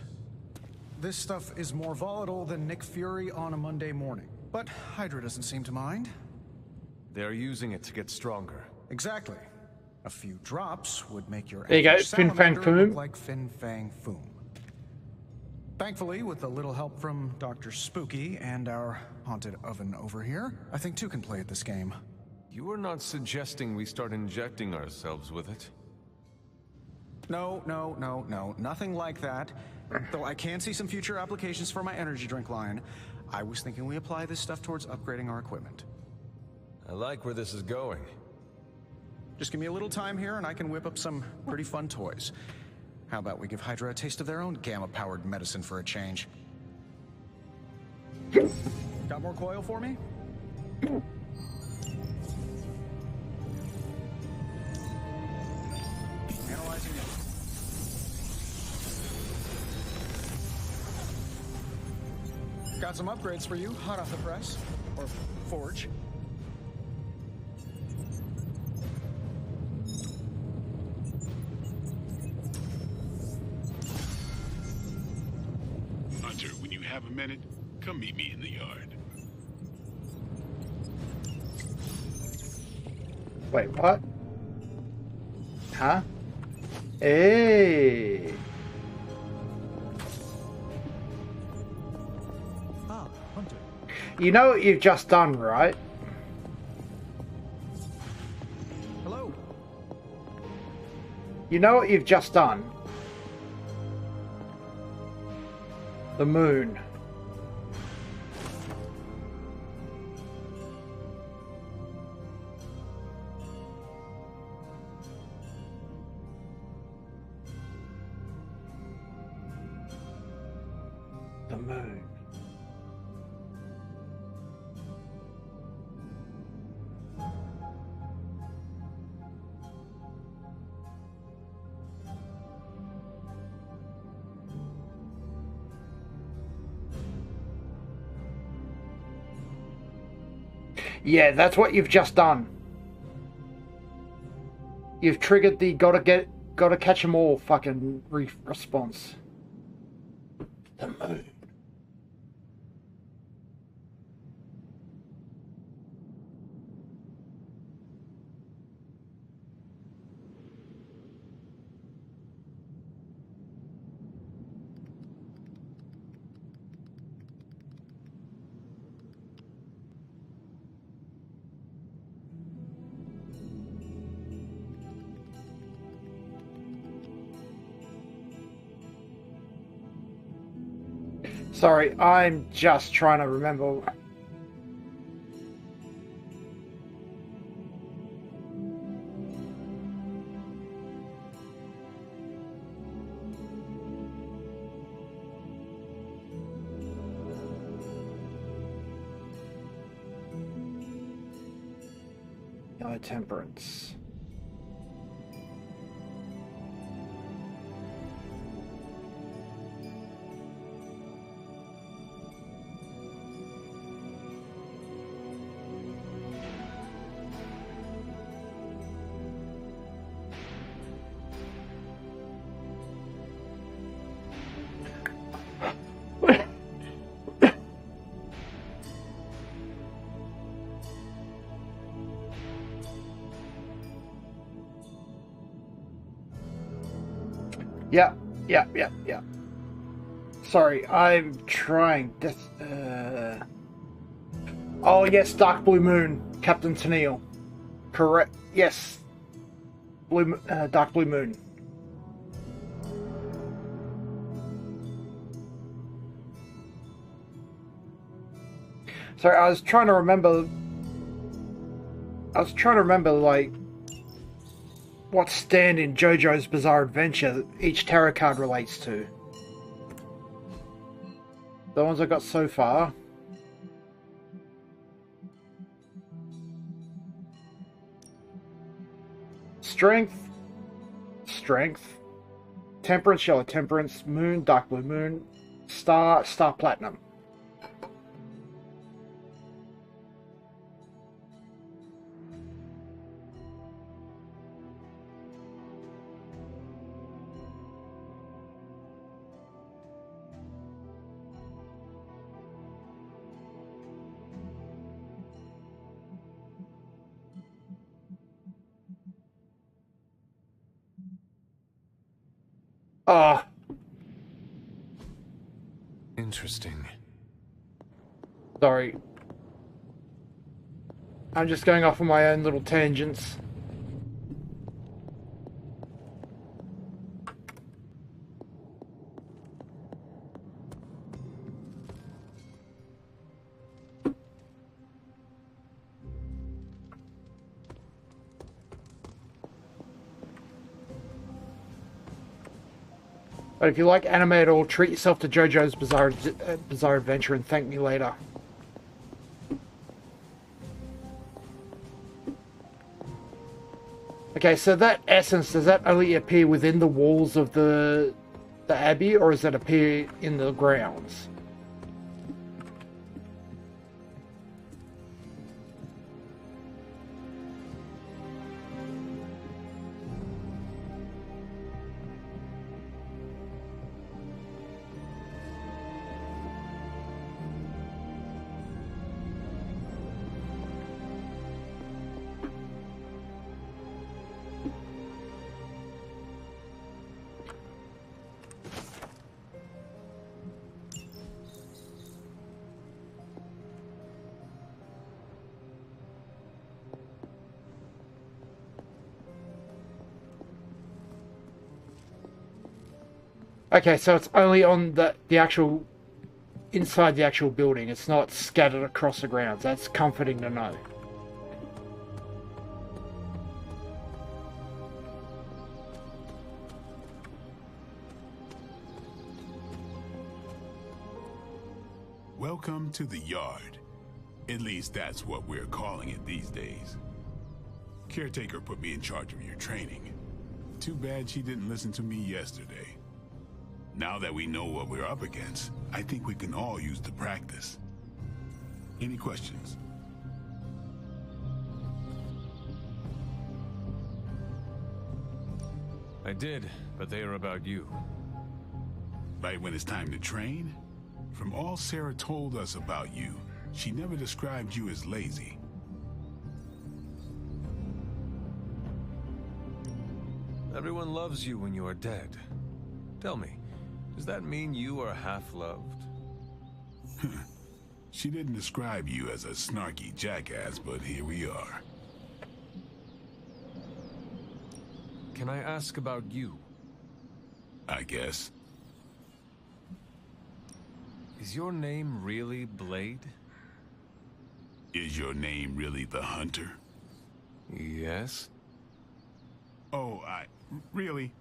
This stuff is more volatile than Nick Fury on a Monday morning. But Hydra doesn't seem to mind. They're using it to get stronger. Exactly. A few drops would make your There you go, average Fin Fang salamander Foom. look like Fin Fang Foom. Thankfully, with a little help from Dr. Spooky and our haunted oven over here, I think two can play at this game. You are not suggesting we start injecting ourselves with it? No, nothing like that. Though I can see some future applications for my energy drink line. I was thinking we apply this stuff towards upgrading our equipment. I like where this is going. Just give me a little time here and I can whip up some pretty fun toys. How about we give Hydra a taste of their own gamma-powered medicine for a change? Got more coil for me? Analyzing it. Got some upgrades for you, hot off the press. Or forge. Hunter, when you have a minute, come meet me in the yard. Wait, what? Huh? Hey. Ah, Hunter. You know what you've just done, right? Hello. You know what you've just done? The moon. The moon. Yeah, that's what you've just done. You've triggered the gotta catch 'em all fucking response. The moon. Sorry, I'm just trying to remember. Yellow Temperance. Yeah. Sorry, I'm trying. Oh yes, Dark Blue Moon, Captain Tennille. Correct. Yes. Dark Blue Moon. Sorry, I was trying to remember. Like, what stand in JoJo's Bizarre Adventure each tarot card relates to. The ones I got so far. Strength. Temperance, Yellow Temperance, Moon, Dark Blue Moon, Star Platinum. Interesting. Sorry. I'm just going off on my own little tangents. But if you like anime at all, treat yourself to JoJo's Bizarre Adventure and thank me later. Okay, so that essence, does that only appear within the walls of the Abbey, or does it appear in the grounds? Okay, so it's only on the actual, inside the actual building. It's not scattered across the grounds. That's comforting to know. Welcome to the yard. At least that's what we're calling it these days. Caretaker put me in charge of your training. Too bad she didn't listen to me yesterday. Now that we know what we're up against, I think we can all use the practice. Any questions? I did, but they are about you. Right when it's time to train? From all Sarah told us about you, she never described you as lazy. Everyone loves you when you are dead. Tell me, does that mean you are half-loved? She didn't describe you as a snarky jackass, but here we are. Can I ask about you? I guess. Is your name really Blade? Is your name really the Hunter? Yes. Oh, really?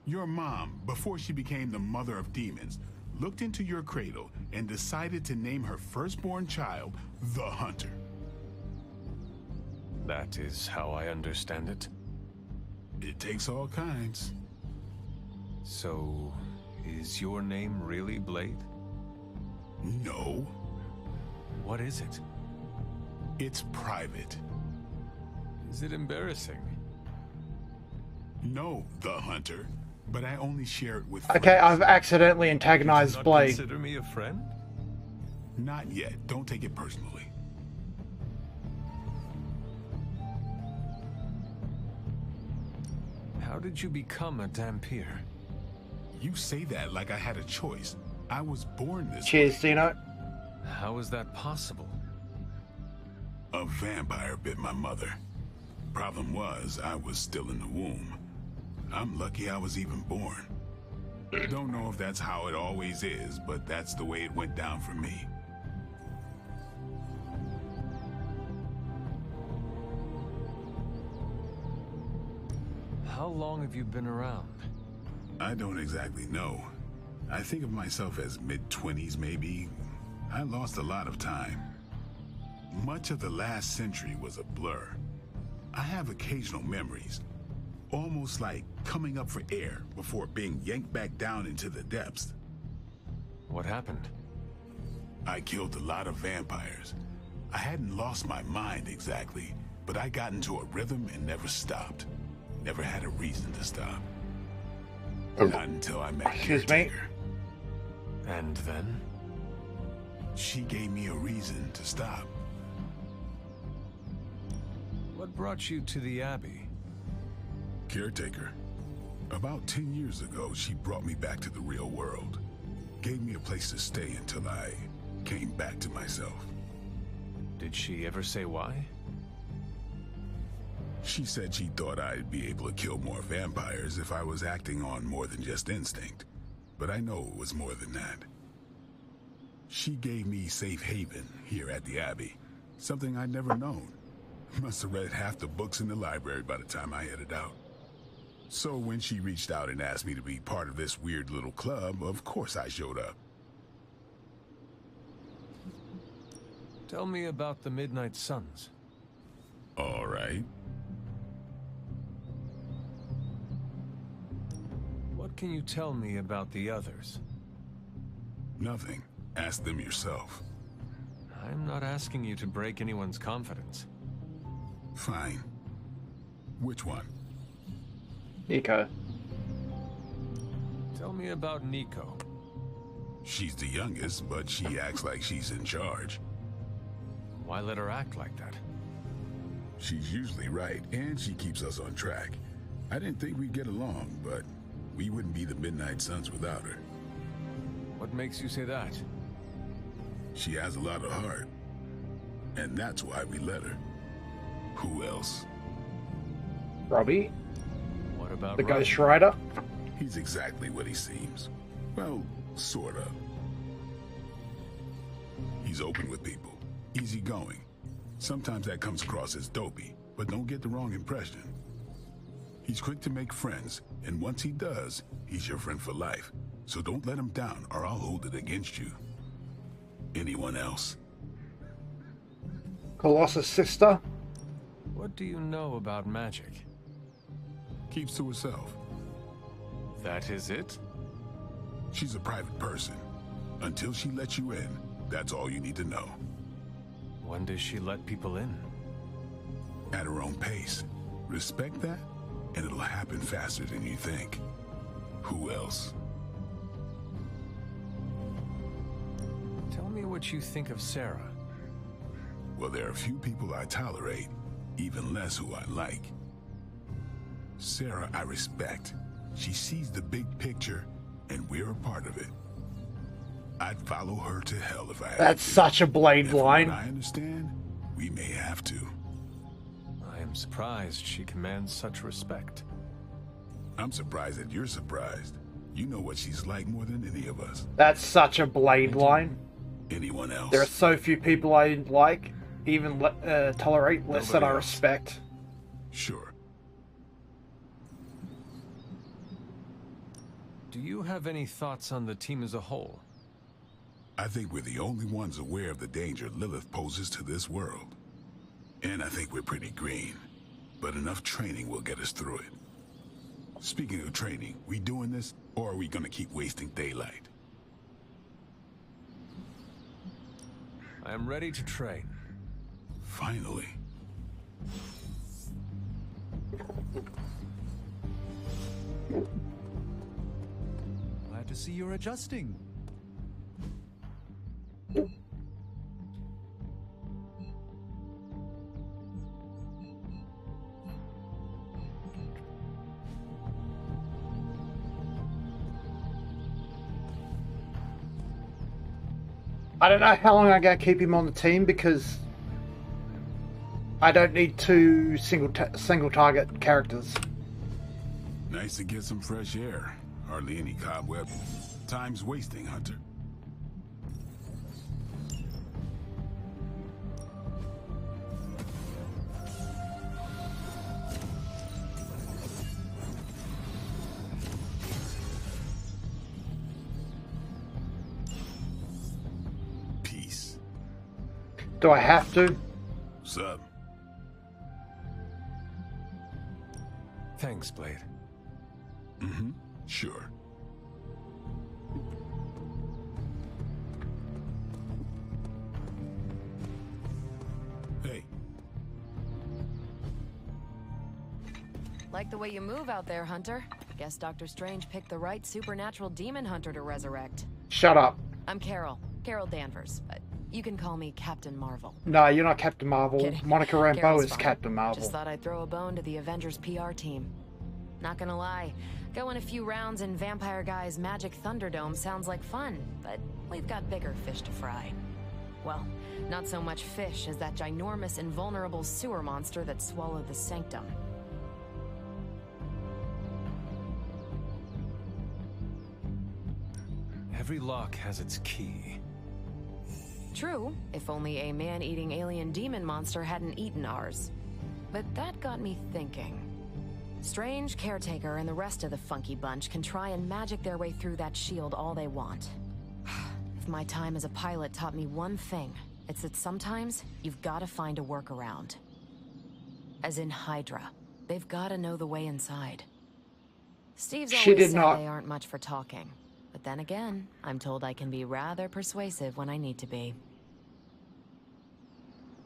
Your mom, before she became the mother of demons, looked into your cradle and decided to name her firstborn child the Hunter. That is how I understand it. It takes all kinds. So, is your name really Blade? No. What is it? It's private. Is it embarrassing? No, the Hunter. But I only share it with Okay, friends. I've accidentally antagonized Blade. Consider me a friend? Not yet. Don't take it personally. How did you become a Dampier? You say that like I had a choice. I was born this Cheers, way. Dino. How is that possible? A vampire bit my mother. Problem was, I was still in the womb. I'm lucky I was even born. Don't know if that's how it always is, but that's the way it went down for me. How long have you been around? I don't exactly know. I think of myself as mid-20s, maybe. I lost a lot of time. Much of the last century was a blur. I have occasional memories, almost like coming up for air before being yanked back down into the depths. What happened? I killed a lot of vampires. I hadn't lost my mind exactly, but I got into a rhythm and never stopped. Never had a reason to stop. Not until I met Caretaker. And then? She gave me a reason to stop. What brought you to the Abbey? Caretaker. About 10 years ago, she brought me back to the real world. Gave me a place to stay until I came back to myself. Did she ever say why? She said she thought I'd be able to kill more vampires if I was acting on more than just instinct. But I know it was more than that. She gave me safe haven here at the Abbey. Something I'd never known. Must have read half the books in the library by the time I headed out. So when she reached out and asked me to be part of this weird little club, of course I showed up. Tell me about the Midnight Suns. All right. What can you tell me about the others? Nothing. Ask them yourself. I'm not asking you to break anyone's confidence. Fine. Which one? Nico. Tell me about Nico. She's the youngest, but she acts like she's in charge. Why let her act like that? She's usually right, and she keeps us on track. I didn't think we'd get along, but we wouldn't be the Midnight Suns without her. What makes you say that? She has a lot of heart, and that's why we let her. Who else? Robbie? What about the Robbie? Ghost Rider? He's exactly what he seems. Well, sort of. He's open with people, easygoing. Sometimes that comes across as dopey, but don't get the wrong impression. He's quick to make friends, and once he does, he's your friend for life. So don't let him down, or I'll hold it against you. Anyone else? Colossus' sister? What do you know about magic? Keeps to herself. That is it? She's a private person. Until she lets you in, that's all you need to know. When does she let people in? At her own pace. Respect that, and it'll happen faster than you think. Who else? Tell me what you think of Sarah. Well, there are a few people I tolerate, even less who I like. Sarah, I respect. She sees the big picture, and we're a part of it. I'd follow her to hell if I had That's to. such a Blade line. I understand. We may have to. I am surprised she commands such respect. I'm surprised that you're surprised. You know what she's like more than any of us. That's such a Blade line. Anyone else? There are so few people I like, even tolerate, less than I Nobody else. respect. Sure. Do you have any thoughts on the team as a whole? I think we're the only ones aware of the danger Lilith poses to this world. And I think we're pretty green. But enough training will get us through it. Speaking of training, we doing this, or are we gonna keep wasting daylight? I am ready to train. Finally. Glad to see you're adjusting. I don't know how long I'm going to keep him on the team because I don't need two single target characters. Nice to get some fresh air. Hardly any cobweb. Time's wasting, Hunter. Peace. Do I have to? Sup? Thanks, Blade. Mm-hmm. Sure. Hey. Like the way you move out there, Hunter. Guess Dr. Strange picked the right supernatural demon hunter to resurrect. Shut up. I'm Carol. Carol Danvers. But you can call me Captain Marvel. No, you're not Captain Marvel. Kidding. Monica Rambeau Carol's is fine. Captain Marvel. Just thought I'd throw a bone to the Avengers PR team. Not gonna lie, going a few rounds in Vampire Guy's Magic Thunderdome sounds like fun, but we've got bigger fish to fry. Well, not so much fish as that ginormous invulnerable sewer monster that swallowed the Sanctum. Every lock has its key. True, if only a man-eating alien demon monster hadn't eaten ours. But that got me thinking. Strange, Caretaker, and the rest of the funky bunch can try and magic their way through that shield all they want. If my time as a pilot taught me one thing, it's that sometimes you've got to find a workaround. As in Hydra. They've got to know the way inside. Steve's always said they aren't much for talking. But then again, I'm told I can be rather persuasive when I need to be.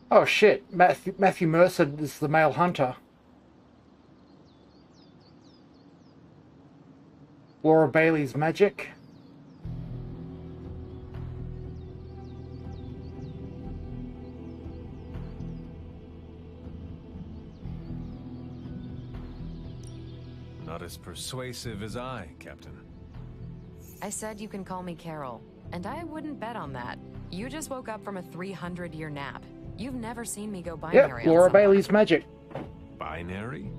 Oh shit, Matthew Mercer is the male hunter. Laura Bailey's magic. Not as persuasive as I, Captain. I said you can call me Carol, and I wouldn't bet on that. You just woke up from a 300-year nap. You've never seen me go binary. Yeah, Laura Bailey's magic. Binary?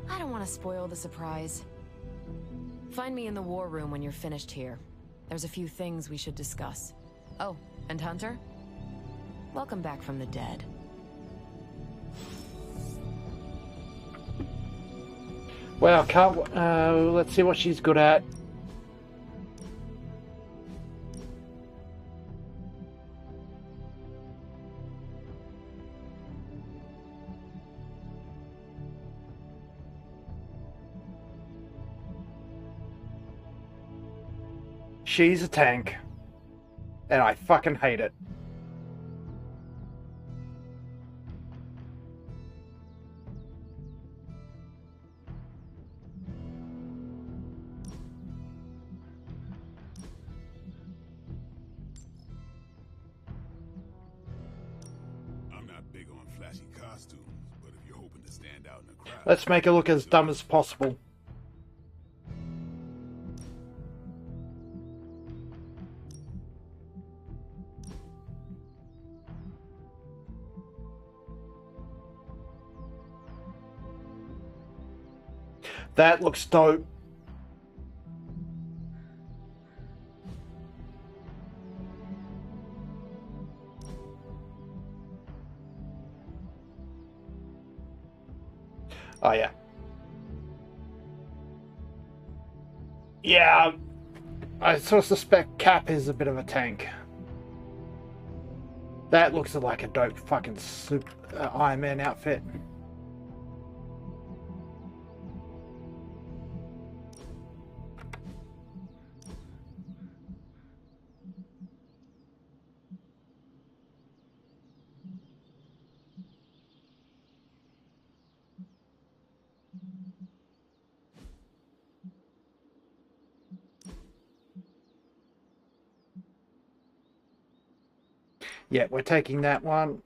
I don't want to spoil the surprise. Find me in the war room when you're finished here. There's a few things we should discuss. Oh, and Hunter? Welcome back from the dead. Well, let's see what she's good at. She's a tank. And I fucking hate it. I'm not big on flashy costumes, but if you're hoping to stand out in a crowd... Let's make her look as dumb as possible. That looks dope. Oh, yeah. Yeah, I sort of suspect Cap is a bit of a tank. That looks like a dope fucking Iron Man outfit. Yeah, we're taking that one.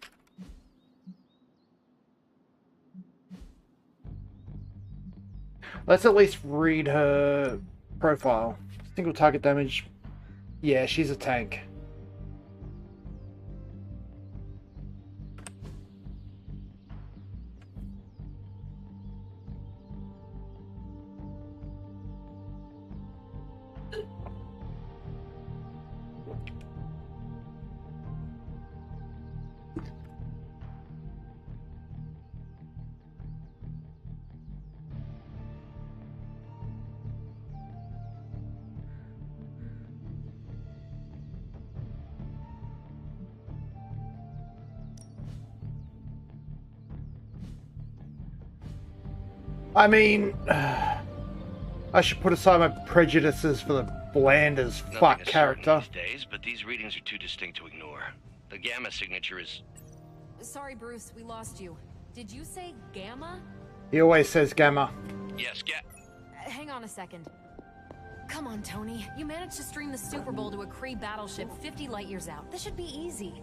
Let's at least read her profile. Single target damage. Yeah, she's a tank. I mean, I should put aside my prejudices for the bland as fuck character. These days, but these readings are too distinct to ignore. The gamma signature is... Sorry, Bruce, we lost you. Did you say Gamma? He always says Gamma. Yes, Hang on a second. Come on, Tony. You managed to stream the Super Bowl to a Kree battleship 50 light years out. This should be easy.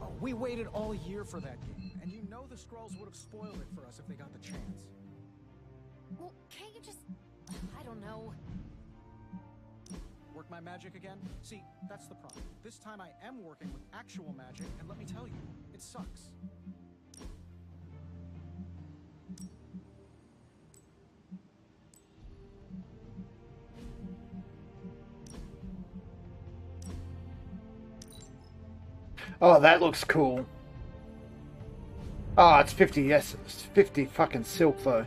Oh, we waited all year for that game, and you know the Skrulls would have spoiled it for us if they got the chance. Well, can't you just... I don't know. Work my magic again? See, that's the problem. This time I am working with actual magic, and let me tell you, it sucks. Oh, that looks cool. Oh, it's 50, yes, it's 50 fucking silk though.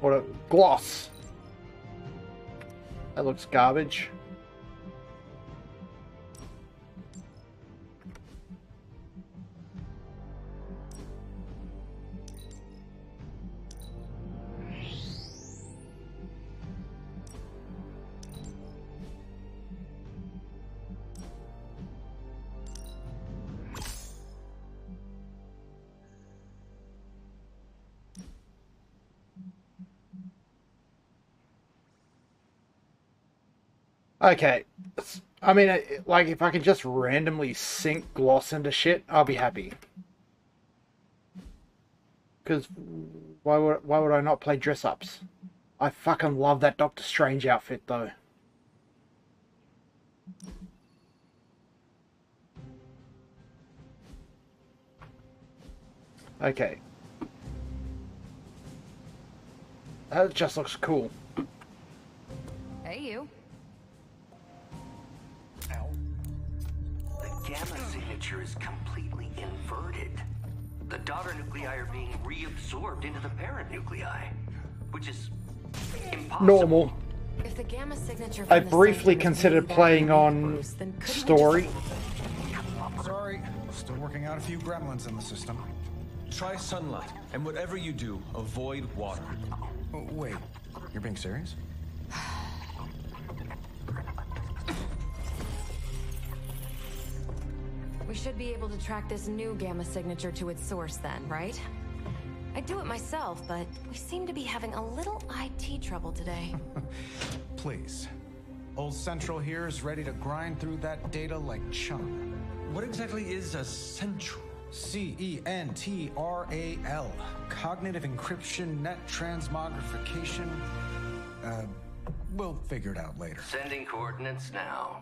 What a gloss. That looks garbage. Okay, I mean, like, if I can just randomly sink gloss into shit, I'll be happy. Because why would I not play dress-ups? I fucking love that Doctor Strange outfit, though. Okay. That just looks cool. Hey, you. The gamma signature is completely inverted. The daughter nuclei are being reabsorbed into the parent nuclei, which is impossible. Normal. If the gamma signature I briefly considered playing on story. Sorry, still working out a few gremlins in the system. Try sunlight, and whatever you do, avoid water. Oh, wait, you're being serious? We should be able to track this new gamma signature to its source then, right? I'd do it myself, but we seem to be having a little IT trouble today. Please. Old Central here is ready to grind through that data like chum. What exactly is a central? CENTRAL. Cognitive encryption, net transmogrification. We'll figure it out later. Sending coordinates now.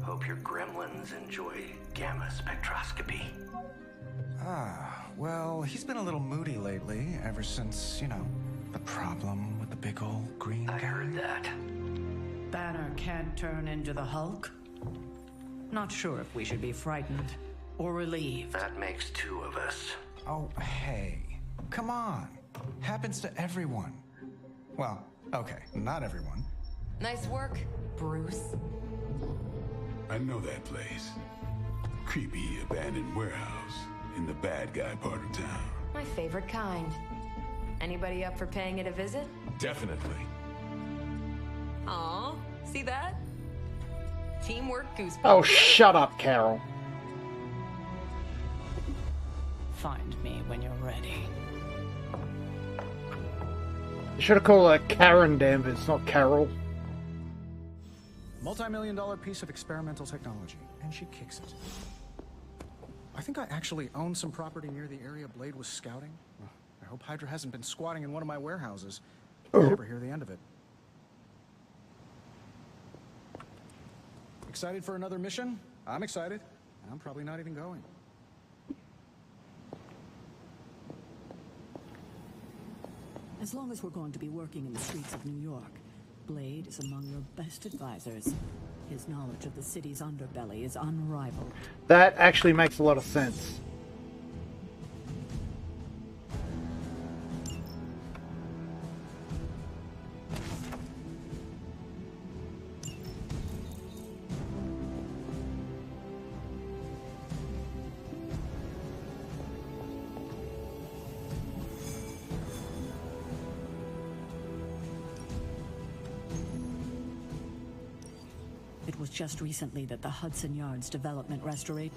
Hope your gremlins enjoy gamma spectroscopy. Ah, well, he's been a little moody lately, ever since, you know, the problem with the big old green guy. I heard that. Banner can't turn into the Hulk? Not sure if we should be frightened or relieved. That makes two of us. Oh, hey. Come on. Happens to everyone. Well, okay, not everyone. Nice work, Bruce. I know that place. Creepy abandoned warehouse in the bad guy part of town. My favorite kind. Anybody up for paying it a visit? Definitely. Aw, see that? Teamwork goosebumps. Oh, shut up, Carol. Find me when you're ready. You should have called her Karen Danvers, not Carol. Multi-million-dollar piece of experimental technology, and she kicks it. I think I actually own some property near the area Blade was scouting. I hope Hydra hasn't been squatting in one of my warehouses. I'll never hear the end of it. Excited for another mission? I'm excited. I'm probably not even going. As long as we're going to be working in the streets of New York, Blade is among your best advisors. His knowledge of the city's underbelly is unrivaled. That actually makes a lot of sense. It was just recently that the Hudson Yards development restoration.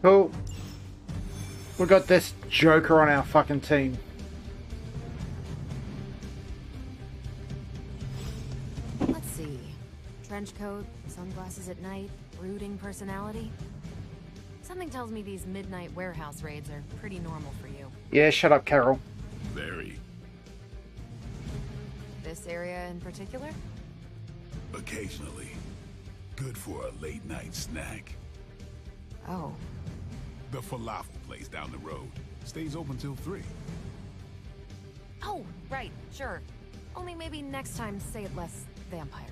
Cool. We got this Joker on our fucking team. Let's see. Trench coat, sunglasses at night, brooding personality. Something tells me these midnight warehouse raids are pretty normal for you. Yeah, shut up, Carol. Very. This area in particular? Occasionally. Good for a late night snack. Oh. The falafel place down the road stays open till 3. Oh, right, sure. Only maybe next time say it less vampire-y.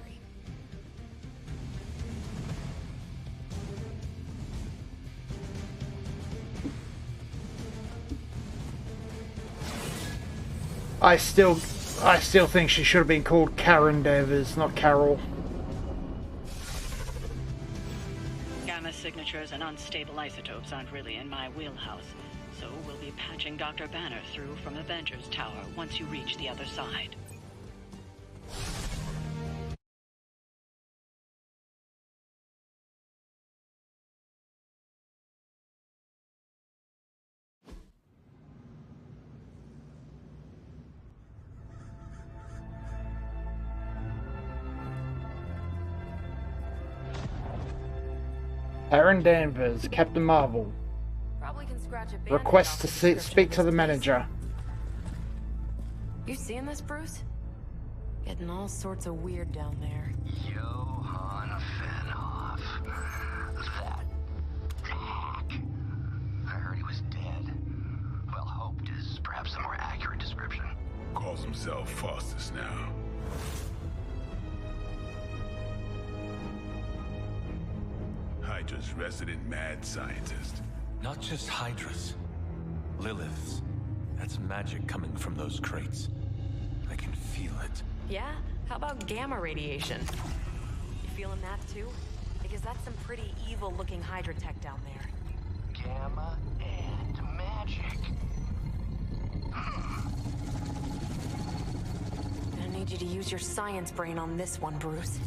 I still think she should have been called Karen Danvers, not Carol. Gamma signatures and unstable isotopes aren't really in my wheelhouse, so we'll be patching Dr. Banner through from Avengers Tower once you reach the other side. Karen Danvers, Captain Marvel. Probably can scratch a Request to speak to the manager. You seeing this, Bruce? Getting all sorts of weird down there. Johann Fenhoff. That hack. I heard he was dead. Well, hoped is perhaps a more accurate description. Calls himself Faustus now. Hydra's resident mad scientist. Not just Hydra's. Lilith's. That's magic coming from those crates. I can feel it. Yeah? How about gamma radiation? You feeling that too? Because that's some pretty evil-looking Hydra tech down there. Gamma and magic. I need you to use your science brain on this one, Bruce.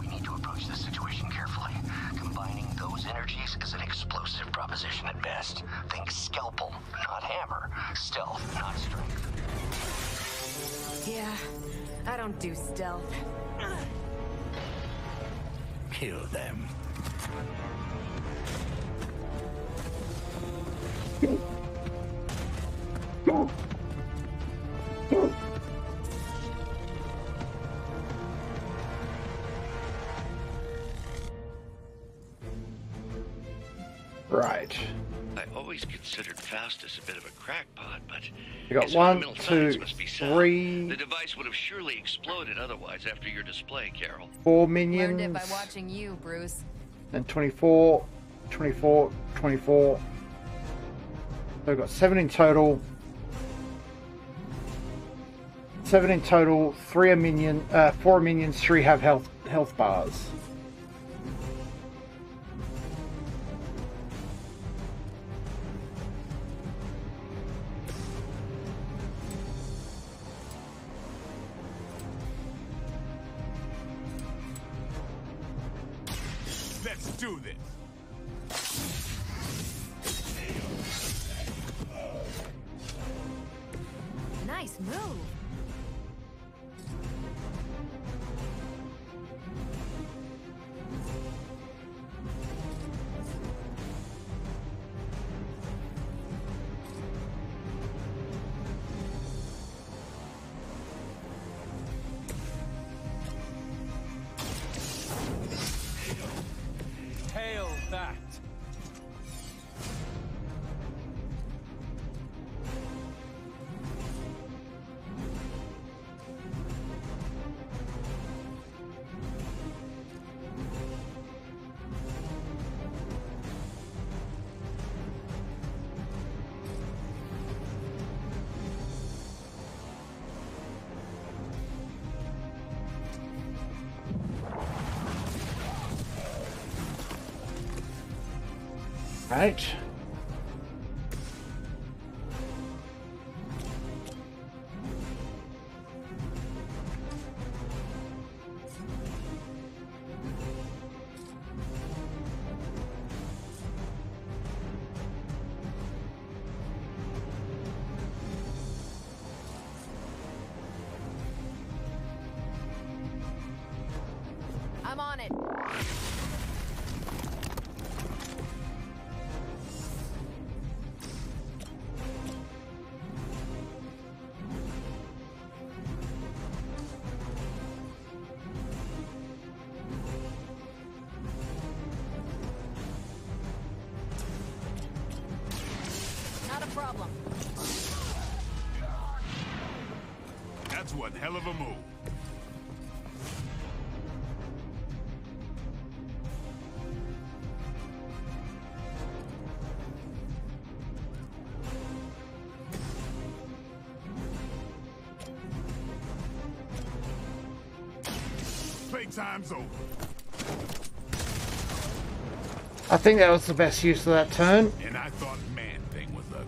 We need to approach this situation carefully. Combining those energies is an explosive proposition at best. Think scalpel, not hammer. Stealth, not strength. Yeah, I don't do stealth. Kill them. Right. I always considered Faustus a bit of a crackpot, but You got his 1, fundamental 2, science must be sound. 3, The device would have surely exploded otherwise after your display, Carol. 4 Learned it minions. by watching you, Bruce. And 24, 24, 24. So we've got 7 in total. 7 in total. 4 minions. 3 have health bars. Let's do this. Nice move. Hail that! Right. I'm on it. Not a problem. That's one hell of a move. Playtime's over. I think that was the best use of that turn. And I thought Man-Thing was ugly.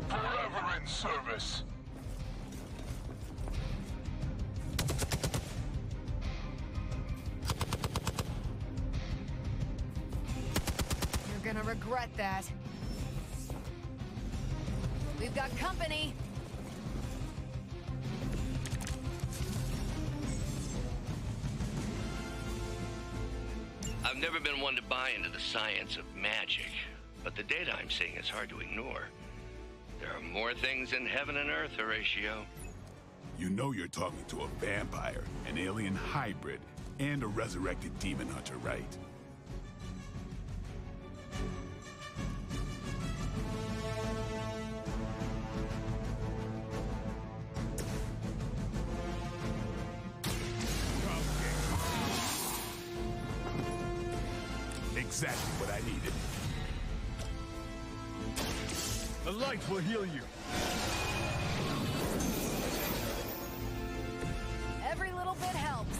Forever in service. You're gonna regret that. We've got company. I've never been one to buy into the science of magic, but the data I'm seeing is hard to ignore. There are more things in heaven and earth, Horatio. You know you're talking to a vampire, an alien hybrid, and a resurrected demon hunter, right? Exactly what I needed. The light will heal you. Every little bit helps.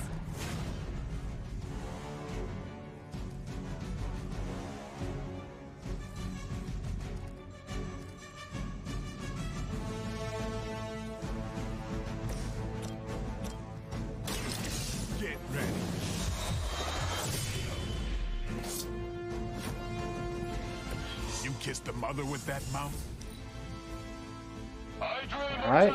Get ready. You kissed the mother with that mouth? All right.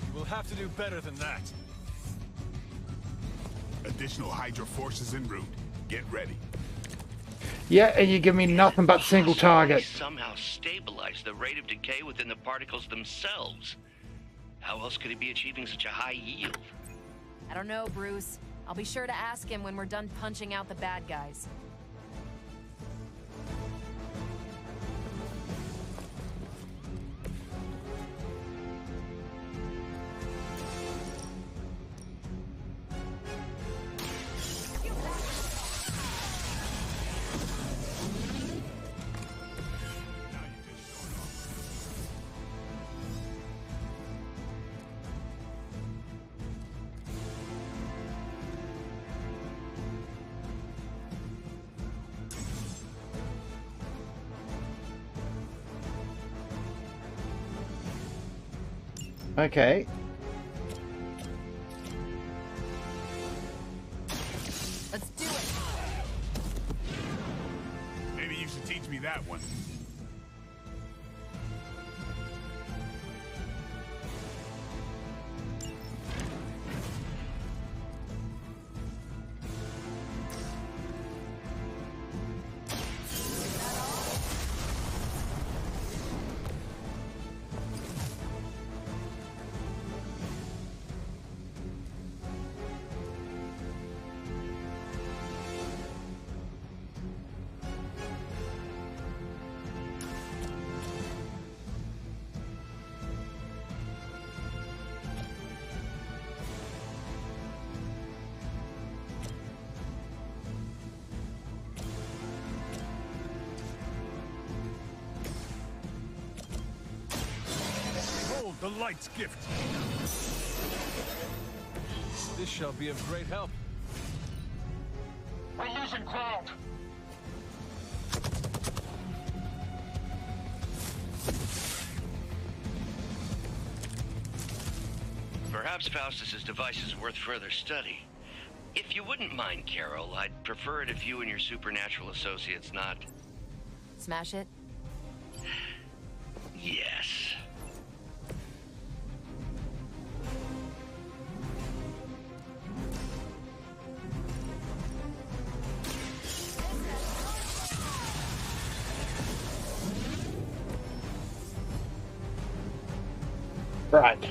You will have to do better than that. A additional Hydra forces en route. Get ready. Yeah, and you give me nothing but single target. Somehow stabilize the rate of decay within the particles themselves. How else could he be achieving such a high yield? I don't know, Bruce. I'll be sure to ask him when we're done punching out the bad guys. Okay. Let's do it. Maybe you should teach me that one. The light's gift. This shall be of great help. We're losing ground. Perhaps Faustus's device is worth further study. If you wouldn't mind, Carol, I'd prefer it if you and your supernatural associates not... Smash it? Yes. Right.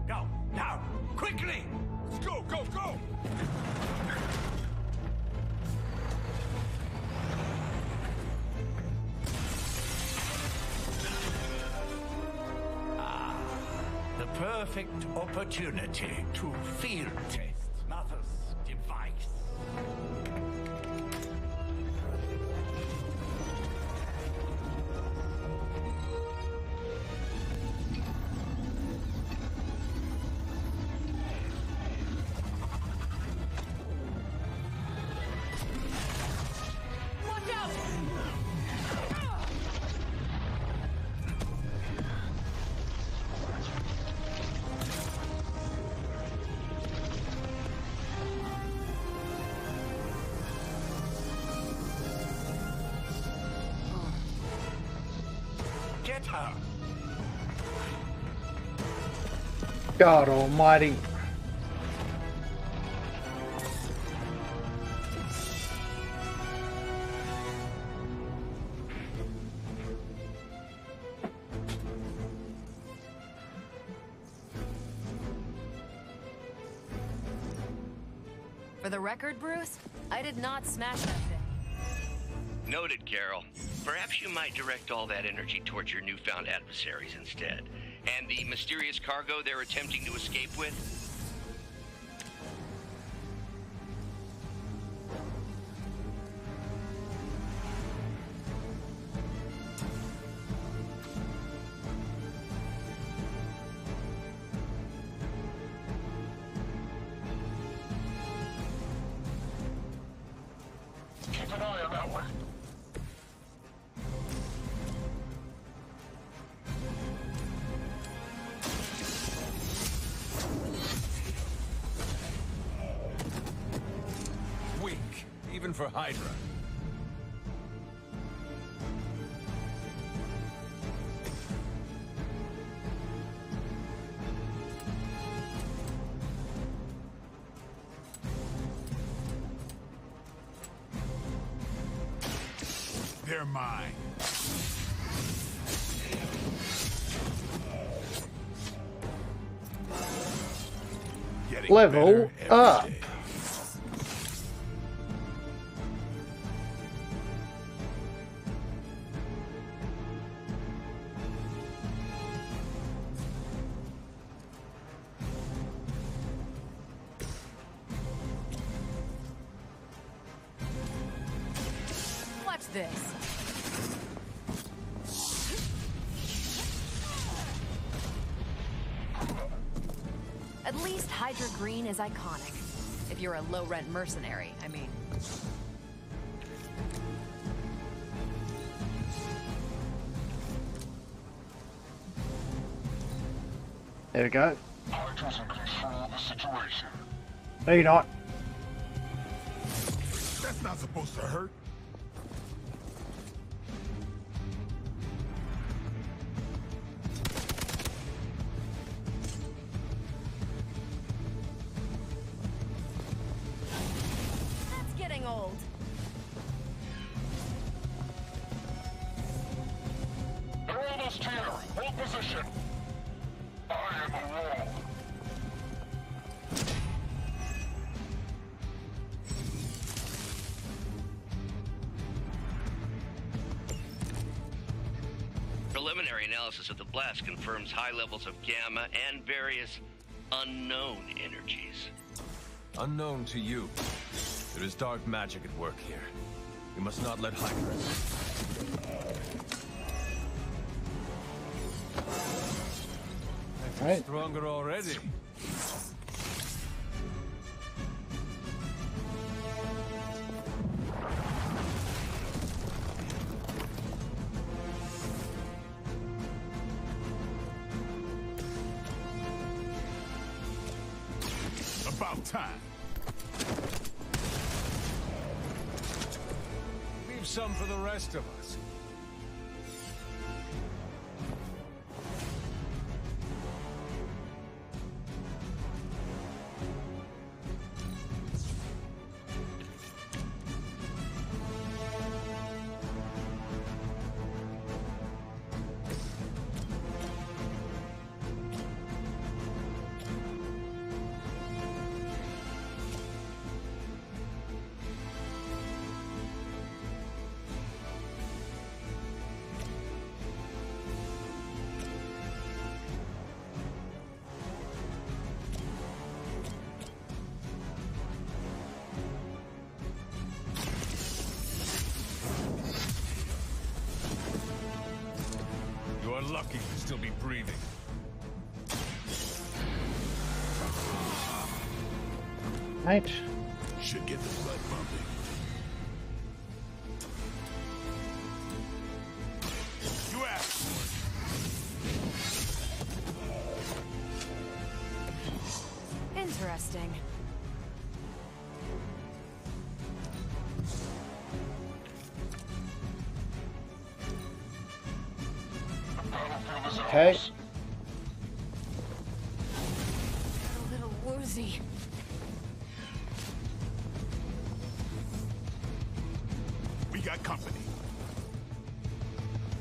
Go, now, quickly! Let's go, go, go! The perfect opportunity to field test Mother's device. Watch out! Get her! God almighty. For the record, Bruce, I did not smash that thing. Noted, Carol. Perhaps you might direct all that energy towards your newfound adversaries instead. And the mysterious cargo they're attempting to escape with? Keep an eye on that one. Weak, even for Hydra. They're mine. Getting Level better up. every day. Watch this. At least Hydra Green is iconic. If you're a low-rent mercenary, I mean. There we go. Hydra's in control of the situation. No, you're not. That's not supposed to hurt. That's getting old. They're almost here. Hold position. I am a wall. Preliminary analysis of the blast confirms high levels of gamma and various unknown energies. Unknown to you. There is dark magic at work here. We must not let Hydra. Right. Stronger already. About time. Leave some for the rest of us. You are lucky to still be breathing. Right. Should get the blood pumping. You asked for Interesting. Okay. A little woozy. We got company.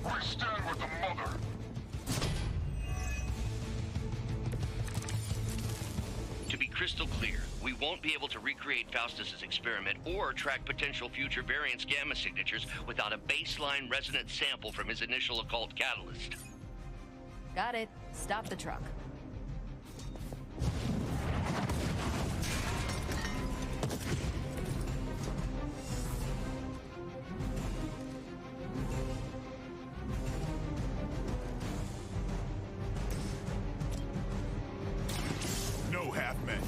We stand with the mother. To be crystal clear, we won't be able to recreate Faustus's experiment or track potential future variants gamma signatures without a baseline resonance sample from his initial occult catalyst. Got it. Stop the truck. No half men.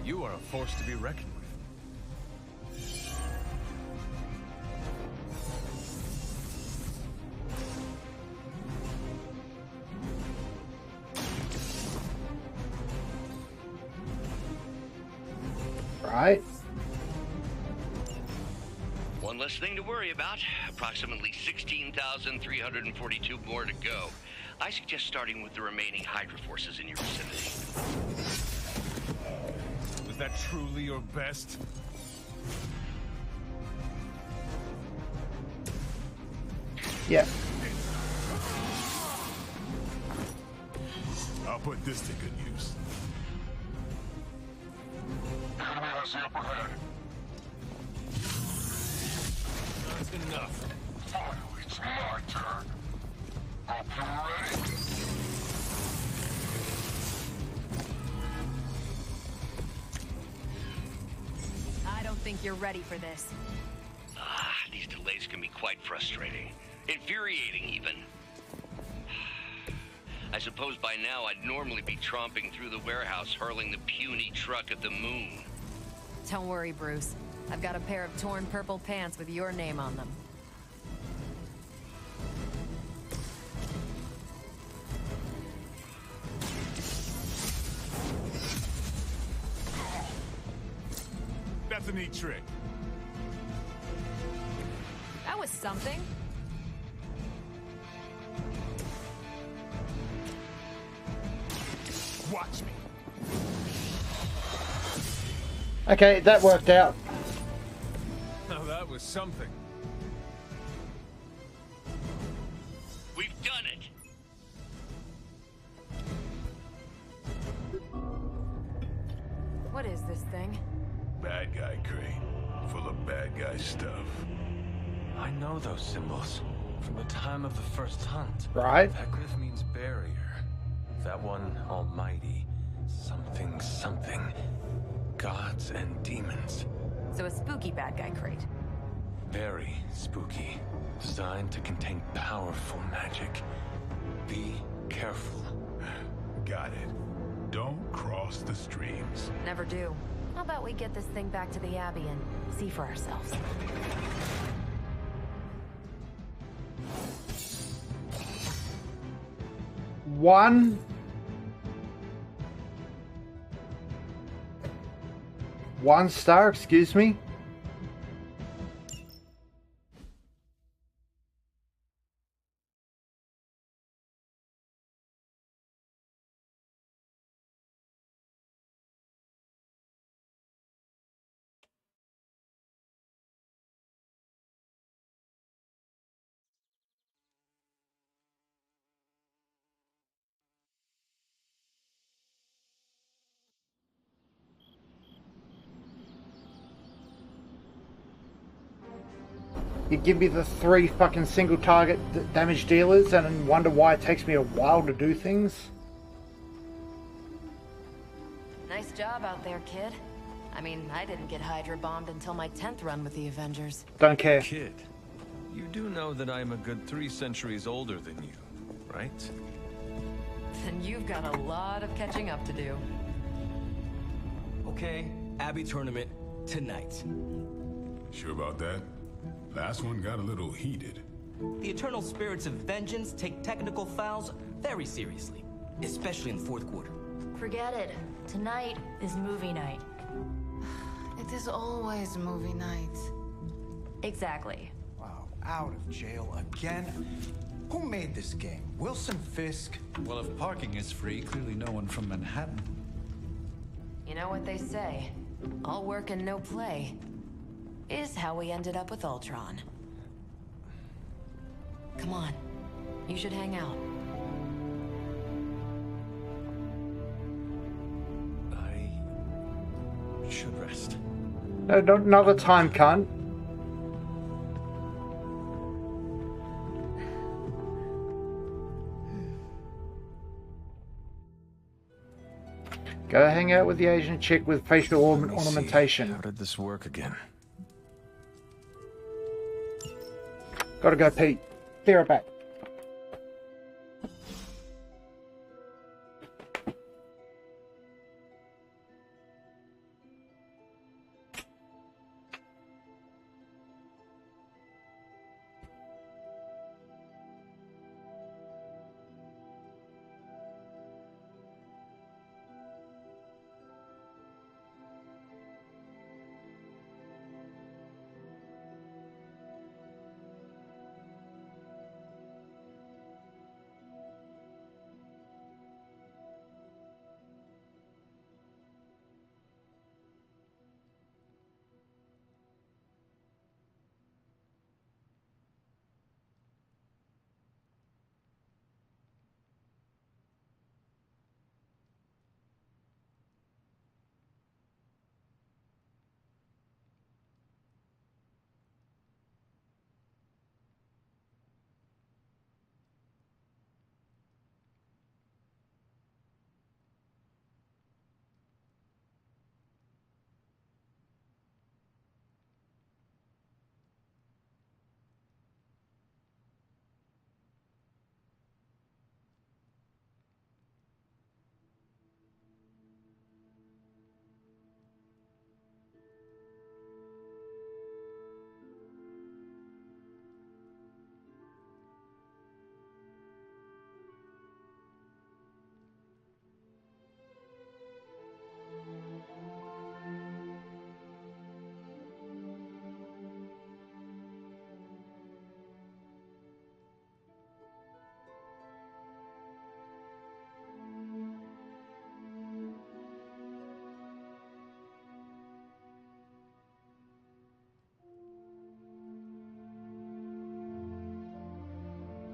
You are a force to be reckoned with. Right. One less thing to worry about. Approximately 16,342 more to go. I suggest starting with the remaining Hydra forces in your vicinity. The that truly your best? Yeah. I'll put this to good use. Enemy has the upper hand. That's enough. Finally, it's my turn. Hope you're ready. I don't think you're ready for this. These delays can be quite frustrating. Infuriating, even. I suppose by now I'd normally be tromping through the warehouse hurling the puny truck at the moon. Don't worry, Bruce. I've got a pair of torn purple pants with your name on them. That's a neat trick. That was something. Watch me. Okay, that worked out. Now that was something. We've done it! What is this thing? Bad guy crate. Full of bad guy stuff. I know those symbols from the time of the first hunt. Right. That glyph means barrier. That one, almighty. Something, something. Gods and demons. So a spooky bad guy crate. Very spooky. Designed to contain powerful magic. Be careful. Got it. Don't cross the streams. Never do. How about we get this thing back to the Abbey and see for ourselves? One star, excuse me. You give me the 3 fucking single target damage dealers and then wonder why it takes me a while to do things? Nice job out there, kid. I mean, I didn't get Hydra bombed until my 10th run with the Avengers. Don't care. Kid, you do know that I'm a good 3 centuries older than you, right? Then you've got a lot of catching up to do. Okay, Abbey tournament tonight. Sure about that? Last one got a little heated. The Eternal Spirits of Vengeance take technical fouls very seriously, especially in the fourth quarter. Forget it. Tonight is movie night. It is always movie night. Exactly. Wow, out of jail again? Who made this game? Wilson Fisk? Well, if parking is free, clearly no one from Manhattan. You know what they say? All work and no play. Is how we ended up with Ultron. Come on. You should hang out. I should rest. No, not another time, cunt. Go hang out with the Asian chick with facial ornamentation. How did this work again? Gotta go, Pete. Be right back.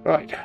Right.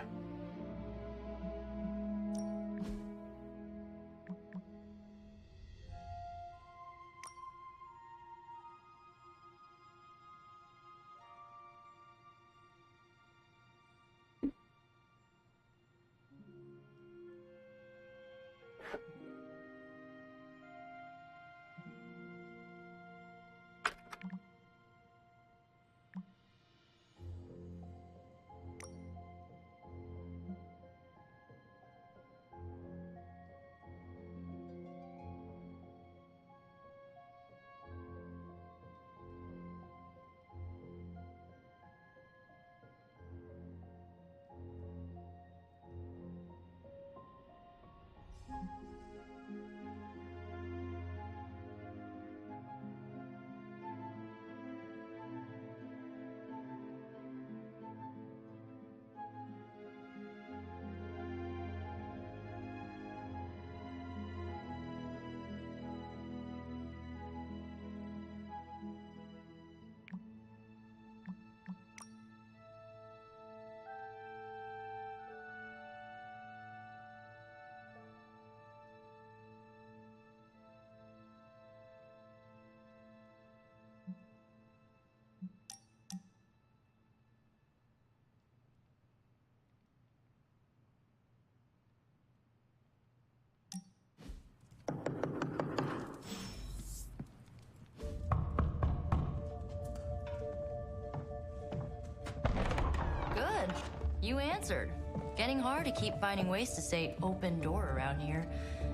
Good. You answered. Getting hard to keep finding ways to say open door around here.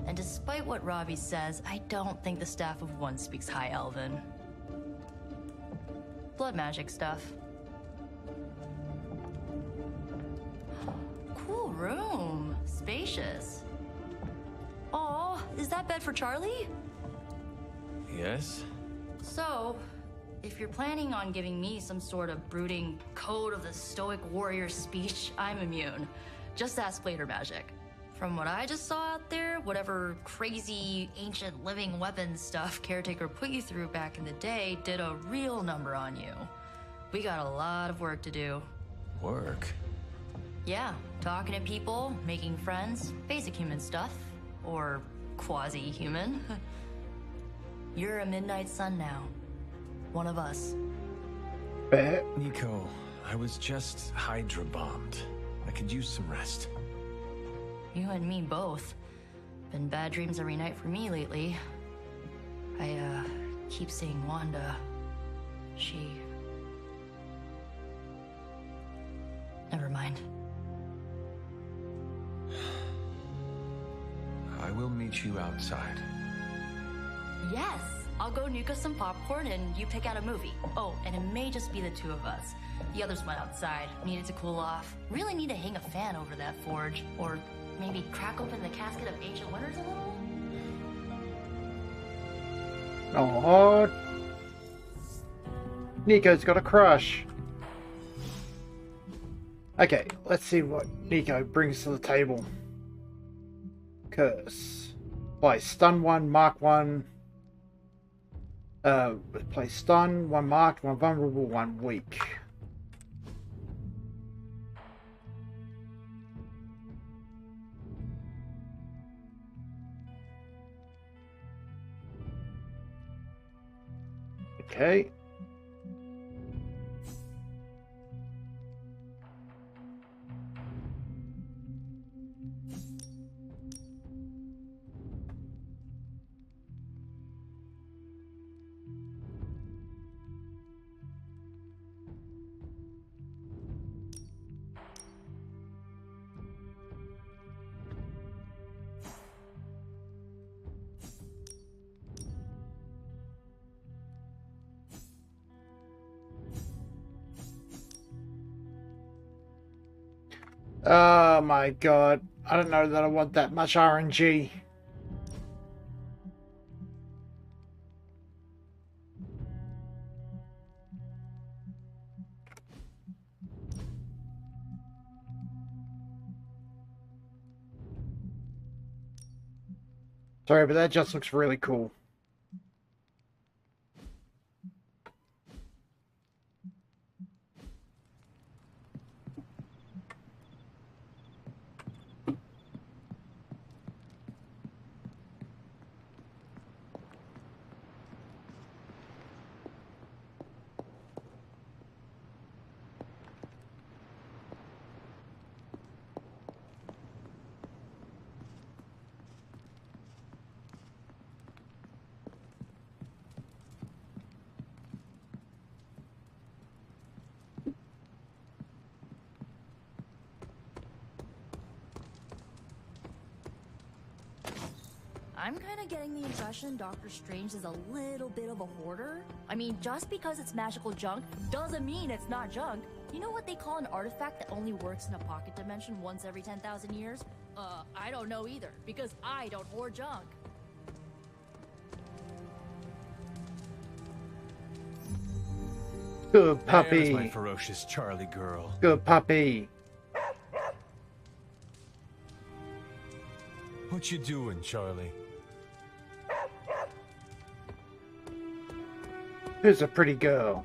And despite what Robbie says, I don't think the staff of one speaks High Elven. Blood magic stuff. Cool room. Spacious. Aw, is that bed for Charlie? Yes? So, if you're planning on giving me some sort of brooding code of the stoic warrior speech, I'm immune. Just ask later, Magic. From what I just saw out there, whatever crazy ancient living weapons stuff Caretaker put you through back in the day did a real number on you. We got a lot of work to do. Work? Yeah, talking to people, making friends, basic human stuff. Or quasi-human. You're a Midnight Sun now. One of us. Nico, I was just Hydra bombed. I could use some rest. You and me both. Been bad dreams every night for me lately. I, keep seeing Wanda. She... Never mind. I will meet you outside. Yes! I'll go nuke us some popcorn and you pick out a movie. Oh, and it may just be the two of us. The others went outside, needed to cool off. Really need to hang a fan over that forge. Or maybe crack open the casket of ancient wonders a little? Oh, Nico's got a crush. Okay, let's see what Nico brings to the table. Curse. Play stun 1, mark 1. Play stun, 1 marked, 1 vulnerable, 1 weak. Okay. Oh my god. I don't know that I want that much RNG. Sorry, but that just looks really cool. I'm kind of getting the impression Doctor Strange is a little bit of a hoarder. I mean, just because it's magical junk doesn't mean it's not junk. You know what they call an artifact that only works in a pocket dimension once every 10,000 years? I don't know either, because I don't hoard junk. Good There's puppy. my ferocious Charlie girl. Good puppy. What you doing, Charlie? Who's a pretty girl?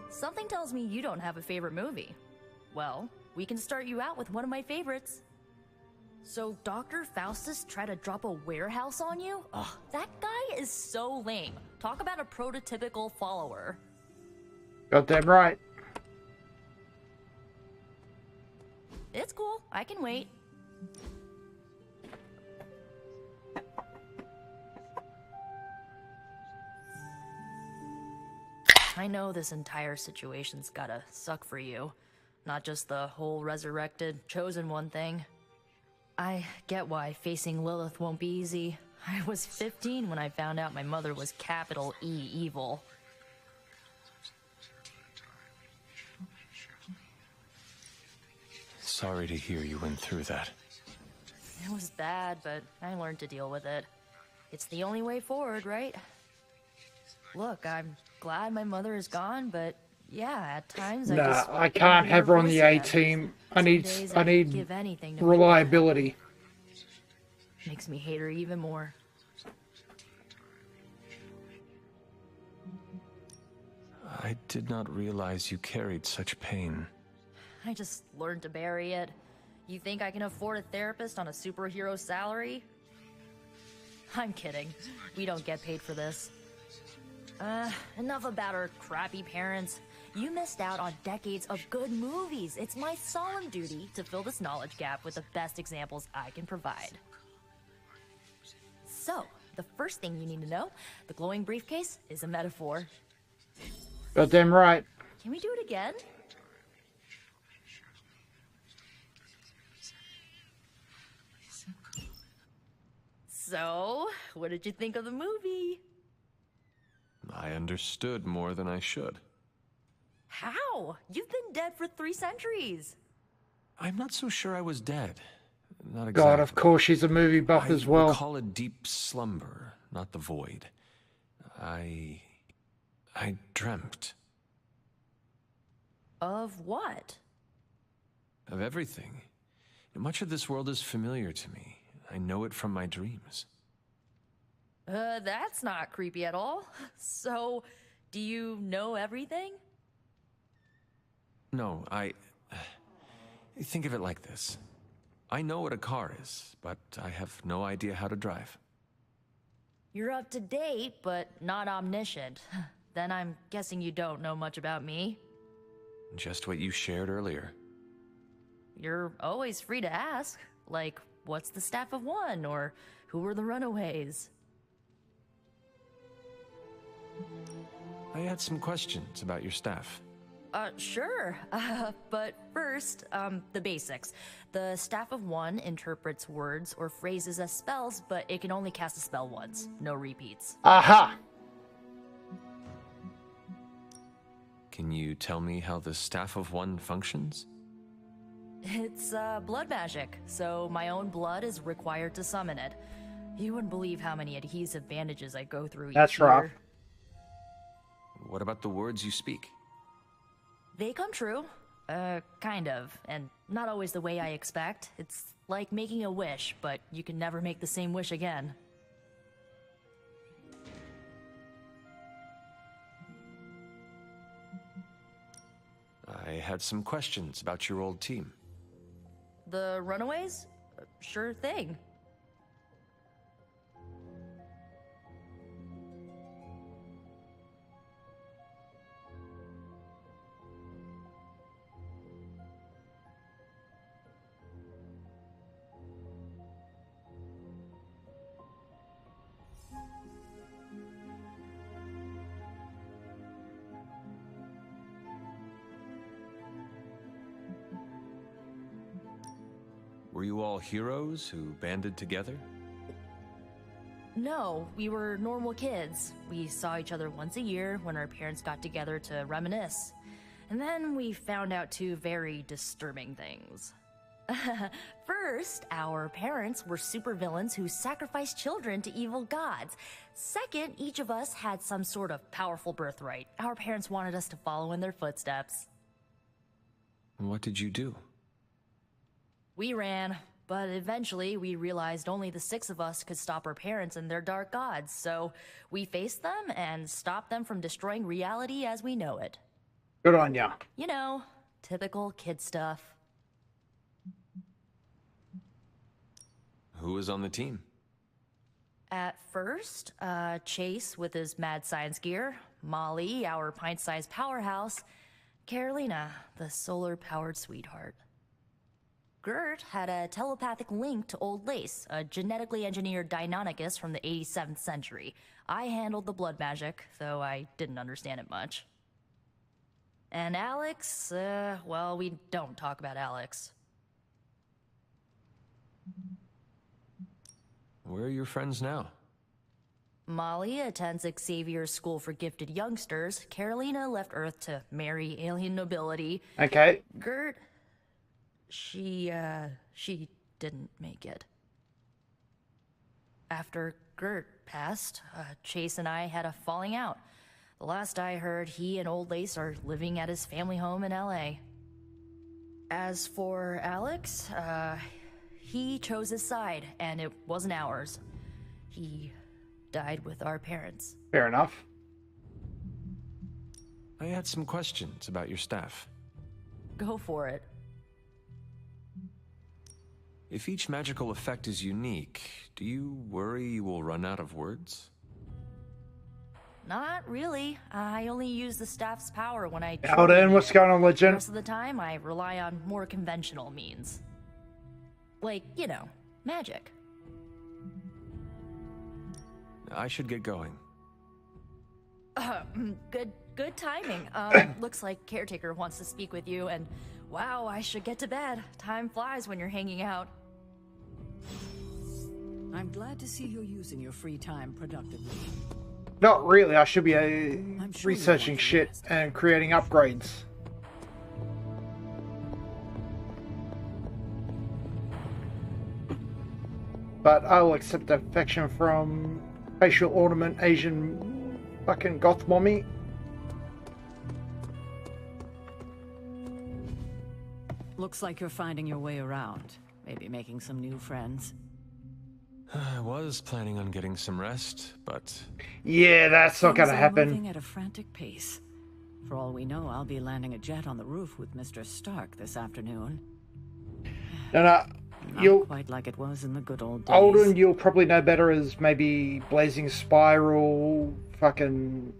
Something tells me you don't have a favorite movie. Well, we can start you out with one of my favorites. So Dr. Faustus tried to drop a warehouse on you? Ugh, that guy is so lame. Talk about a prototypical follower. Goddamn right. It's cool, I can wait. I know this entire situation's gotta suck for you. Not just the whole resurrected, chosen one thing. I get why facing Lilith won't be easy. I was 15 when I found out my mother was capital E evil. Sorry to hear you went through that. It was bad, but I learned to deal with it. It's the only way forward, right? Look, I'm glad my mother is gone, but yeah, at times I can't have her on the A team. I need give anything to reliability. Makes me hate her even more. I did not realize you carried such pain. I just learned to bury it. You think I can afford a therapist on a superhero salary? I'm kidding. We don't get paid for this. Enough about our crappy parents. You missed out on decades of good movies. It's my solemn duty to fill this knowledge gap with the best examples I can provide. So, the first thing you need to know, the glowing briefcase is a metaphor. Goddamn right. Can we do it again? So, what did you think of the movie? I understood more than I should. How? You've been dead for 3 centuries. I'm not so sure I was dead. Not exactly. God, of course she's a movie buff as well. I call a deep slumber, not the void. I dreamt. Of what? Of everything. Much of this world is familiar to me. I know it from my dreams. That's not creepy at all. So, do you know everything? No, think of it like this. I know what a car is, but I have no idea how to drive. You're up to date, but not omniscient. Then I'm guessing you don't know much about me. Just what you shared earlier. You're always free to ask. Like, what's the Staff of One? Or who were the Runaways? I had some questions about your staff. Sure. But first, the basics. The Staff of One interprets words or phrases as spells, but it can only cast a spell once. No repeats. Aha! Can you tell me how the Staff of One functions? It's, blood magic, so my own blood is required to summon it. You wouldn't believe how many adhesive bandages I go through each year. That's rough. What about the words you speak? They come true. Kind of. And not always the way I expect. It's like making a wish, but you can never make the same wish again. I had some questions about your old team. The Runaways? Sure thing. Were you all heroes who banded together? No, we were normal kids. We saw each other once a year when our parents got together to reminisce. And then we found out two very disturbing things. First, our parents were supervillains who sacrificed children to evil gods. Second, each of us had some sort of powerful birthright. Our parents wanted us to follow in their footsteps. What did you do? We ran, but eventually we realized only the 6 of us could stop our parents and their dark gods, so we faced them and stopped them from destroying reality as we know it. Good on ya. You know, typical kid stuff. Who was on the team? At first, Chase with his mad science gear, Molly, our pint-sized powerhouse, Carolina, the solar-powered sweetheart. Gert had a telepathic link to Old Lace, a genetically engineered Deinonychus from the 87th century. I handled the blood magic, though I didn't understand it much. And Alex, well, we don't talk about Alex. Where are your friends now? Molly attends Xavier's School for Gifted Youngsters. Carolina left Earth to marry alien nobility. Okay. Gert, she didn't make it. After Gert passed, Chase and I had a falling out. The last I heard, he and Old Lace are living at his family home in LA. As for Alex, he chose his side, and it wasn't ours. He died with our parents. Fair enough. I had some questions about your staff. Go for it. If each magical effect is unique, do you worry you will run out of words? Not really. I only use the staff's power when I... Alden, what's going on, Legend? The rest of the time, I rely on more conventional means. Like, you know, magic. I should get going. Good timing. Looks like Caretaker wants to speak with you, and wow, I should get to bed. Time flies when you're hanging out. I'm glad to see you're using your free time productively. Not really. I should be sure researching shit and creating upgrades. But I'll accept affection from facial ornament Asian fucking goth mommy. Looks like you're finding your way around. Maybe making some new friends. I was planning on getting some rest, but... Yeah, that's not gonna happen. Moving at a frantic pace. For all we know, I'll be landing a jet on the roof with Mr. Stark this afternoon. No, Not quite like it was in the good old days. Alden, you'll probably know better as maybe Blazing Spiral, fucking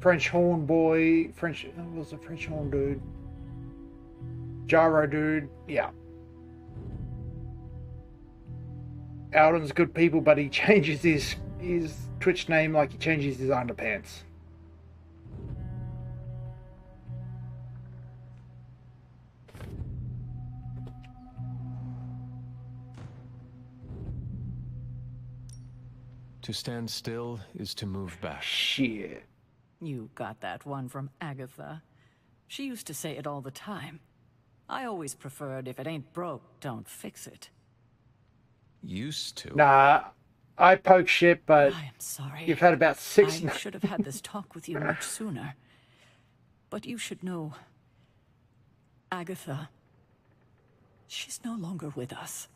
French Horn Boy, what was the French Horn dude? Gyro dude, yeah. Alden's good people, but he changes his Twitch name like he changes his underpants. To stand still is to move back. Shit. You got that one from Agatha. She used to say it all the time. I always preferred if it ain't broke, don't fix it. Used to? Nah, I poke shit, but I am sorry. you've had about 6... I should have had this talk with you much sooner. But you should know, Agatha, she's no longer with us.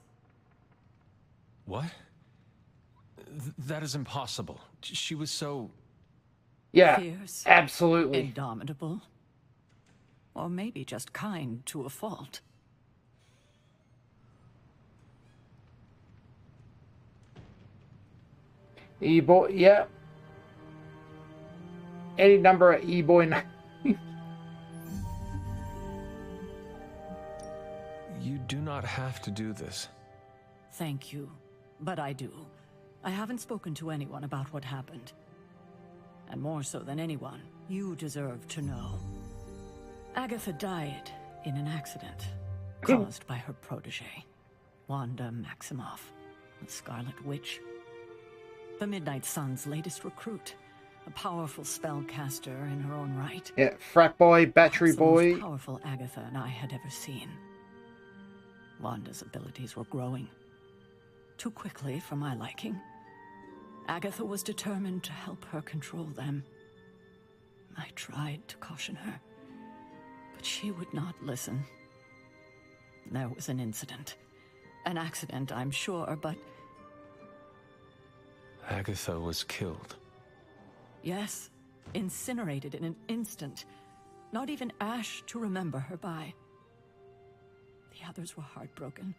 What? That is impossible. She was so... Yeah, fierce, absolutely. Indomitable. Or maybe just kind to a fault. E-boy, yeah. Any number of E-boy. You do not have to do this. Thank you, but I do. I haven't spoken to anyone about what happened. And more so than anyone, you deserve to know. Agatha died in an accident. caused by her protege, Wanda Maximoff, the Scarlet Witch. The Midnight Sun's latest recruit, a powerful spellcaster in her own right. Yeah, frat boy, battery Perhaps the most boy. powerful Agatha and I had ever seen. Wanda's abilities were growing. Too quickly for my liking. Agatha was determined to help her control them. I tried to caution her, but she would not listen. There was an incident. An accident, I'm sure, but... Agatha was killed. Yes, incinerated in an instant. Not even ash to remember her by. The others were heartbroken,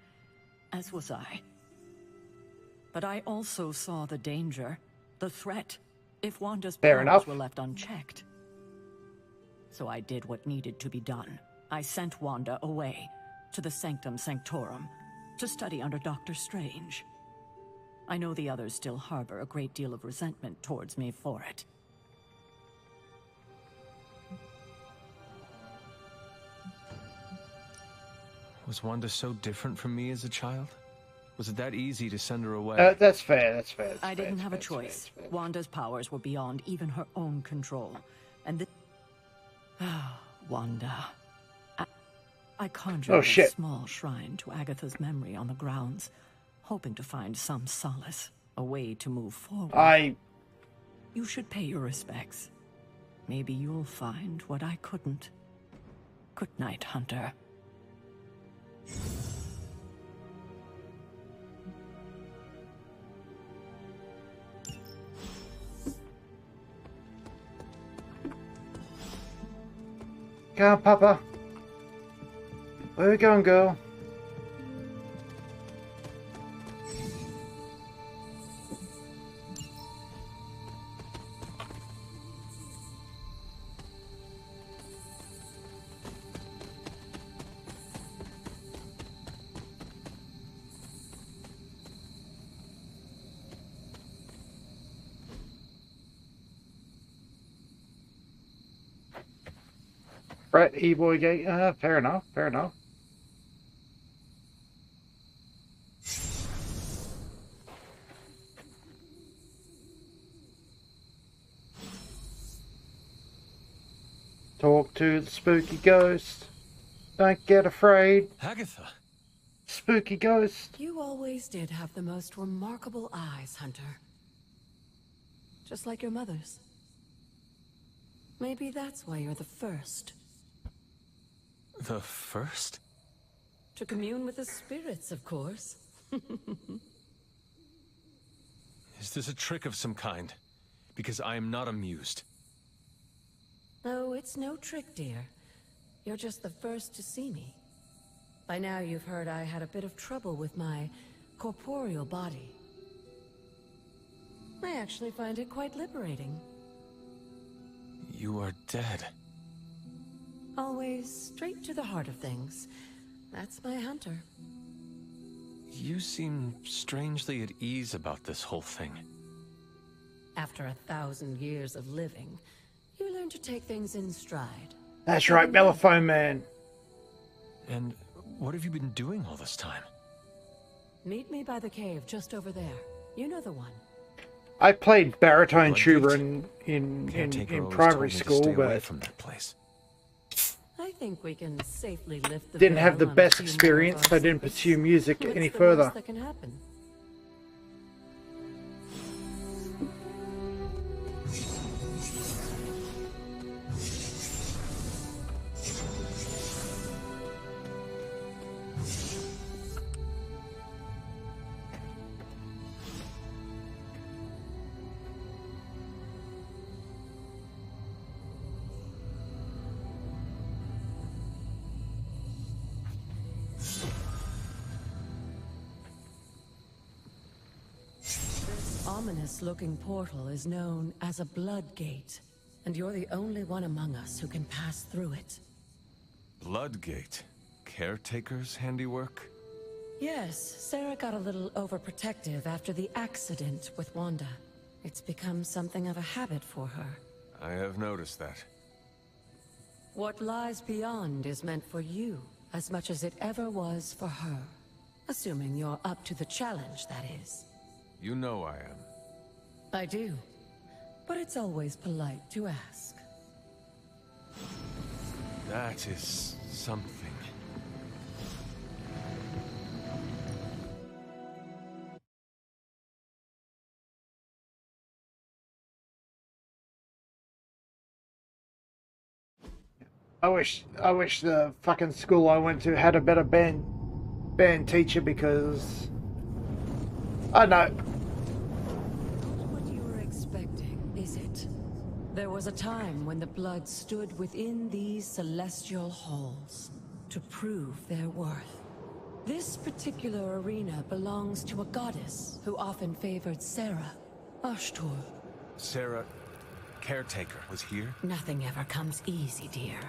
as was I. But I also saw the danger, the threat, if Wanda's powers were left unchecked. So I did what needed to be done. I sent Wanda away, to the Sanctum Sanctorum, to study under Doctor Strange. I know the others still harbor a great deal of resentment towards me for it. Was Wanda so different from me as a child? Was it that easy to send her away? That's fair, that's fair. I didn't have a choice. Wanda's powers were beyond even her own control. And the... Wanda. I conjured a small shrine to Agatha's memory on the grounds, hoping to find some solace, a way to move forward. You should pay your respects. Maybe you'll find what I couldn't. Good night, Hunter. Come on, Papa. Where we going, girl? Right, E-boy gate. Fair enough, fair enough. Talk to the spooky ghost. Don't get afraid. Agatha. Spooky ghost. You always did have the most remarkable eyes, Hunter. Just like your mother's. Maybe that's why you're the first. The first? To commune with the spirits, of course. Is this a trick of some kind? Because I am not amused. Oh, it's no trick, dear. You're just the first to see me. By now you've heard I had a bit of trouble with my corporeal body. I actually find it quite liberating. You are dead. Always straight to the heart of things. That's my Hunter. You seem strangely at ease about this whole thing. After 1,000 years of living, you learn to take things in stride. That's right, Mellophone Man. And what have you been doing all this time? Meet me by the cave just over there. You know the one. I played baritone tuba in primary school, but from that place. I think we can safely lift the didn't have the veil on a best few more experience. of our I didn't secrets. pursue music What's any the further. worst that can happen? Ominous-looking portal is known as a blood gate, and you're the only one among us who can pass through it. Bloodgate. Caretaker's handiwork? Yes, Sarah got a little overprotective after the accident with Wanda. It's become something of a habit for her. I have noticed that. What lies beyond is meant for you, as much as it ever was for her. Assuming you're up to the challenge, that is. You know I am. I do. But it's always polite to ask. That is something. I wish the fucking school I went to had a better band teacher, because I know. What you were expecting, is it? There was a time when the blood stood within these celestial halls to prove their worth. This particular arena belongs to a goddess who often favored Sarah, Ashtur. Sarah, caretaker, was here? Nothing ever comes easy, dear.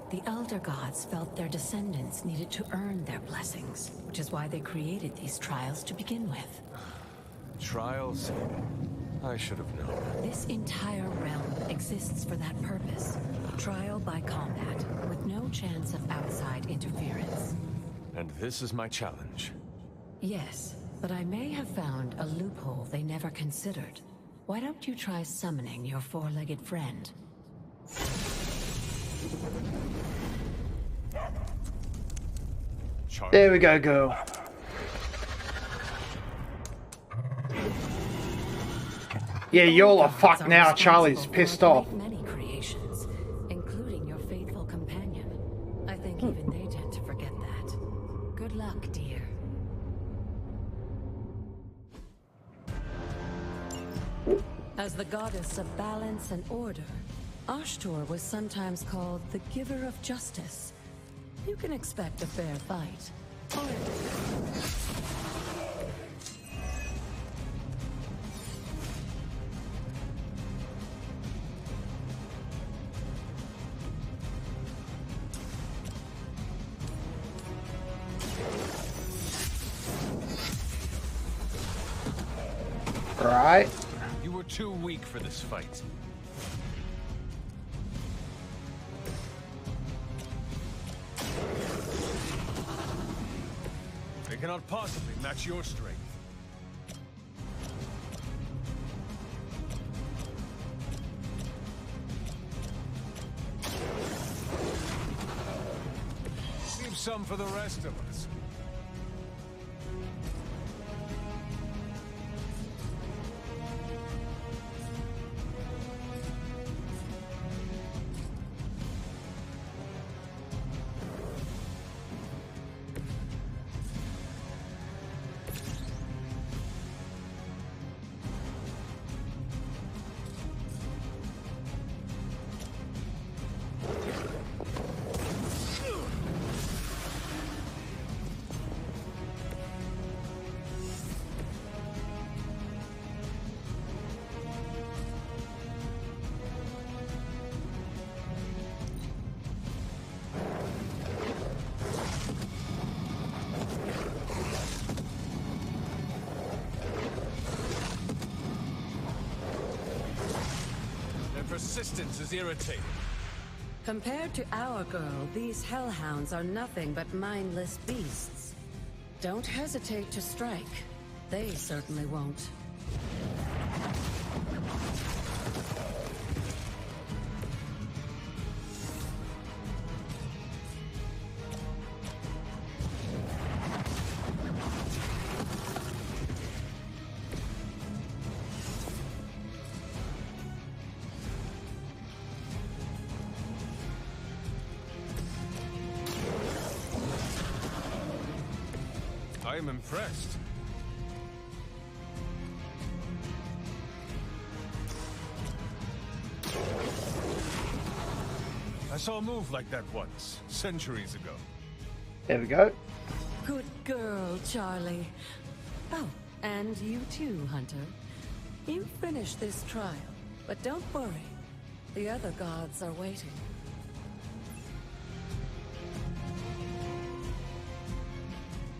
The Elder Gods felt their descendants needed to earn their blessings, which is why they created these trials to begin with. Trials? I should have known. This entire realm exists for that purpose. Trial by combat, with no chance of outside interference. And this is my challenge. Yes, but I may have found a loophole they never considered. Why don't you try summoning your four-legged friend? There we go, girl. Yeah, y'all are fucked now. Charlie's pissed off. Many creations, including your faithful companion. I think even they tend to forget that. Good luck, dear. As the goddess of balance and order, Ashtur was sometimes called the giver of justice. You can expect a fair fight. Right. You were too weak for this fight. They cannot possibly match your strength. Leave some for the rest of us. Persistence is irritating. Compared to our girl, these hellhounds are nothing but mindless beasts. Don't hesitate to strike. They certainly won't. I am impressed. I saw a move like that once, centuries ago. There we go. Good girl, Charlie. Oh, and you too, Hunter. You finished this trial, but don't worry. The other gods are waiting.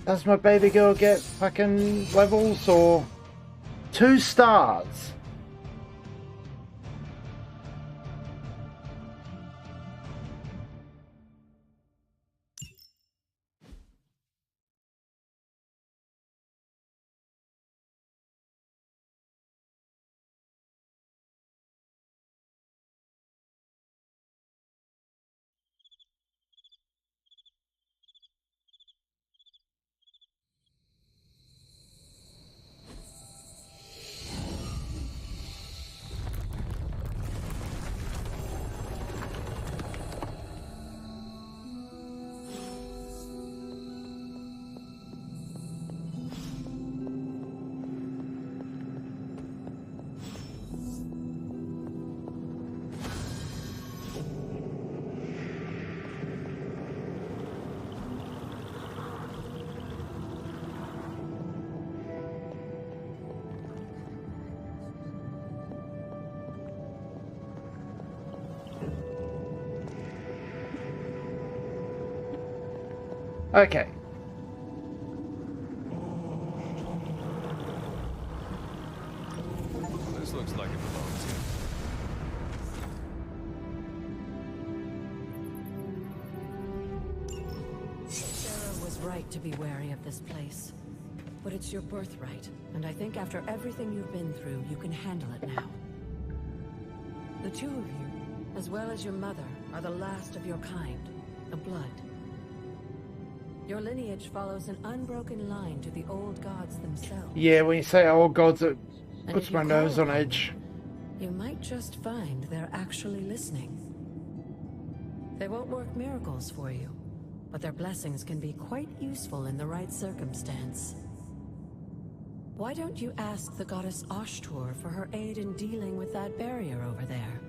Does my baby girl get fucking levels or 2 stars? Okay. This looks like it belongs here. Sarah was right to be wary of this place. But it's your birthright, and I think after everything you've been through, you can handle it now. The two of you, as well as your mother, are the last of your kind, the Blood. Your lineage follows an unbroken line to the old gods themselves. Yeah, when you say old gods, it And puts if you my nose call on upon edge. them, you might just find they're actually listening. They won't work miracles for you, but their blessings can be quite useful in the right circumstance. Why don't you ask the goddess Ashtur for her aid in dealing with that barrier over there?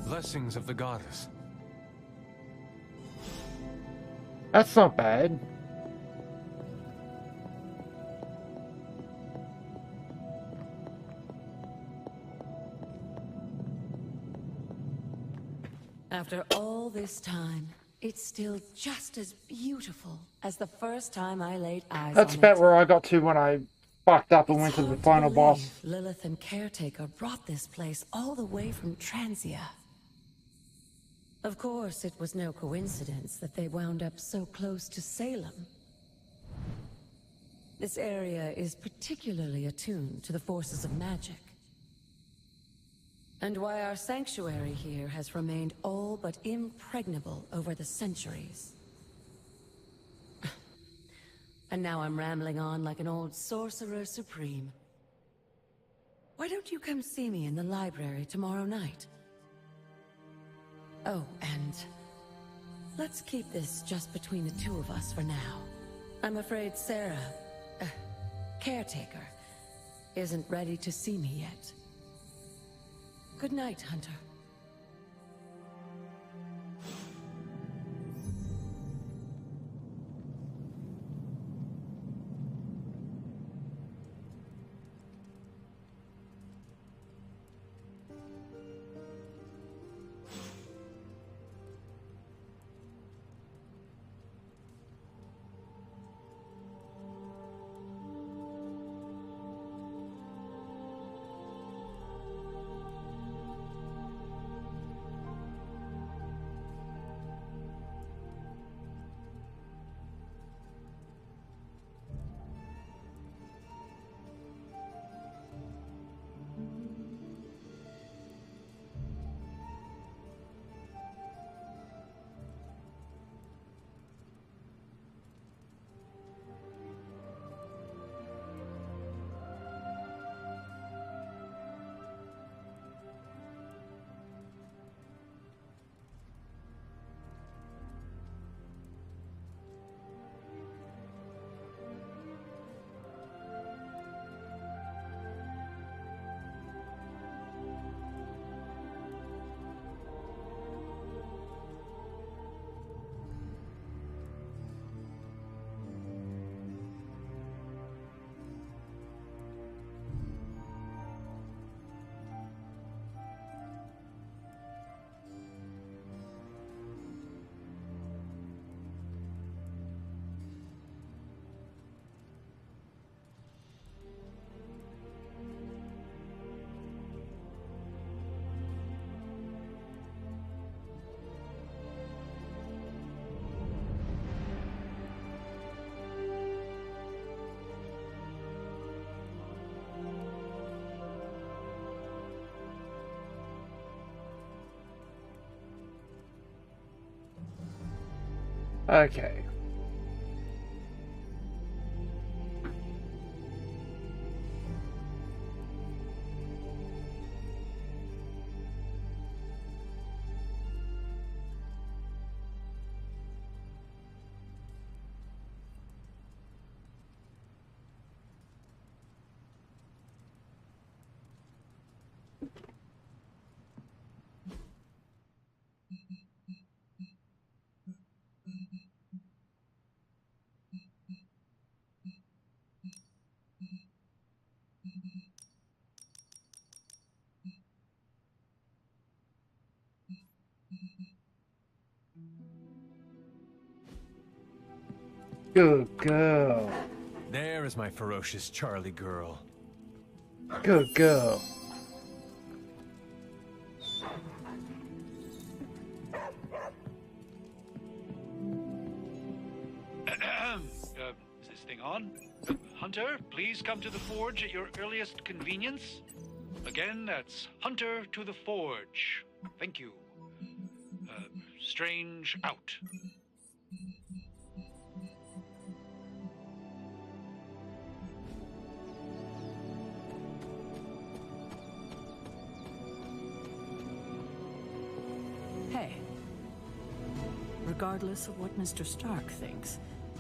Blessings of the goddess. That's not bad. After all this time, it's still just as beautiful as the first time I laid eyes That's on about it. where I got to when I fucked up and went to the Hard final to boss. believe Lilith and Caretaker brought this place all the way from Transia. Of course, it was no coincidence that they wound up so close to Salem. This area is particularly attuned to the forces of magic. And why our sanctuary here has remained all but impregnable over the centuries. And now I'm rambling on like an old sorcerer supreme. Why don't you come see me in the library tomorrow night? Oh, and let's keep this just between the two of us for now. I'm afraid Sarah, Caretaker, isn't ready to see me yet. Good night, Hunter. Okay. Good girl. There is my ferocious Charlie girl. Good girl. Is this thing on? Hunter, please come to the forge at your earliest convenience. Again, that's Hunter to the forge. Thank you. Strange out. Hey. Regardless of what Mr. Stark thinks,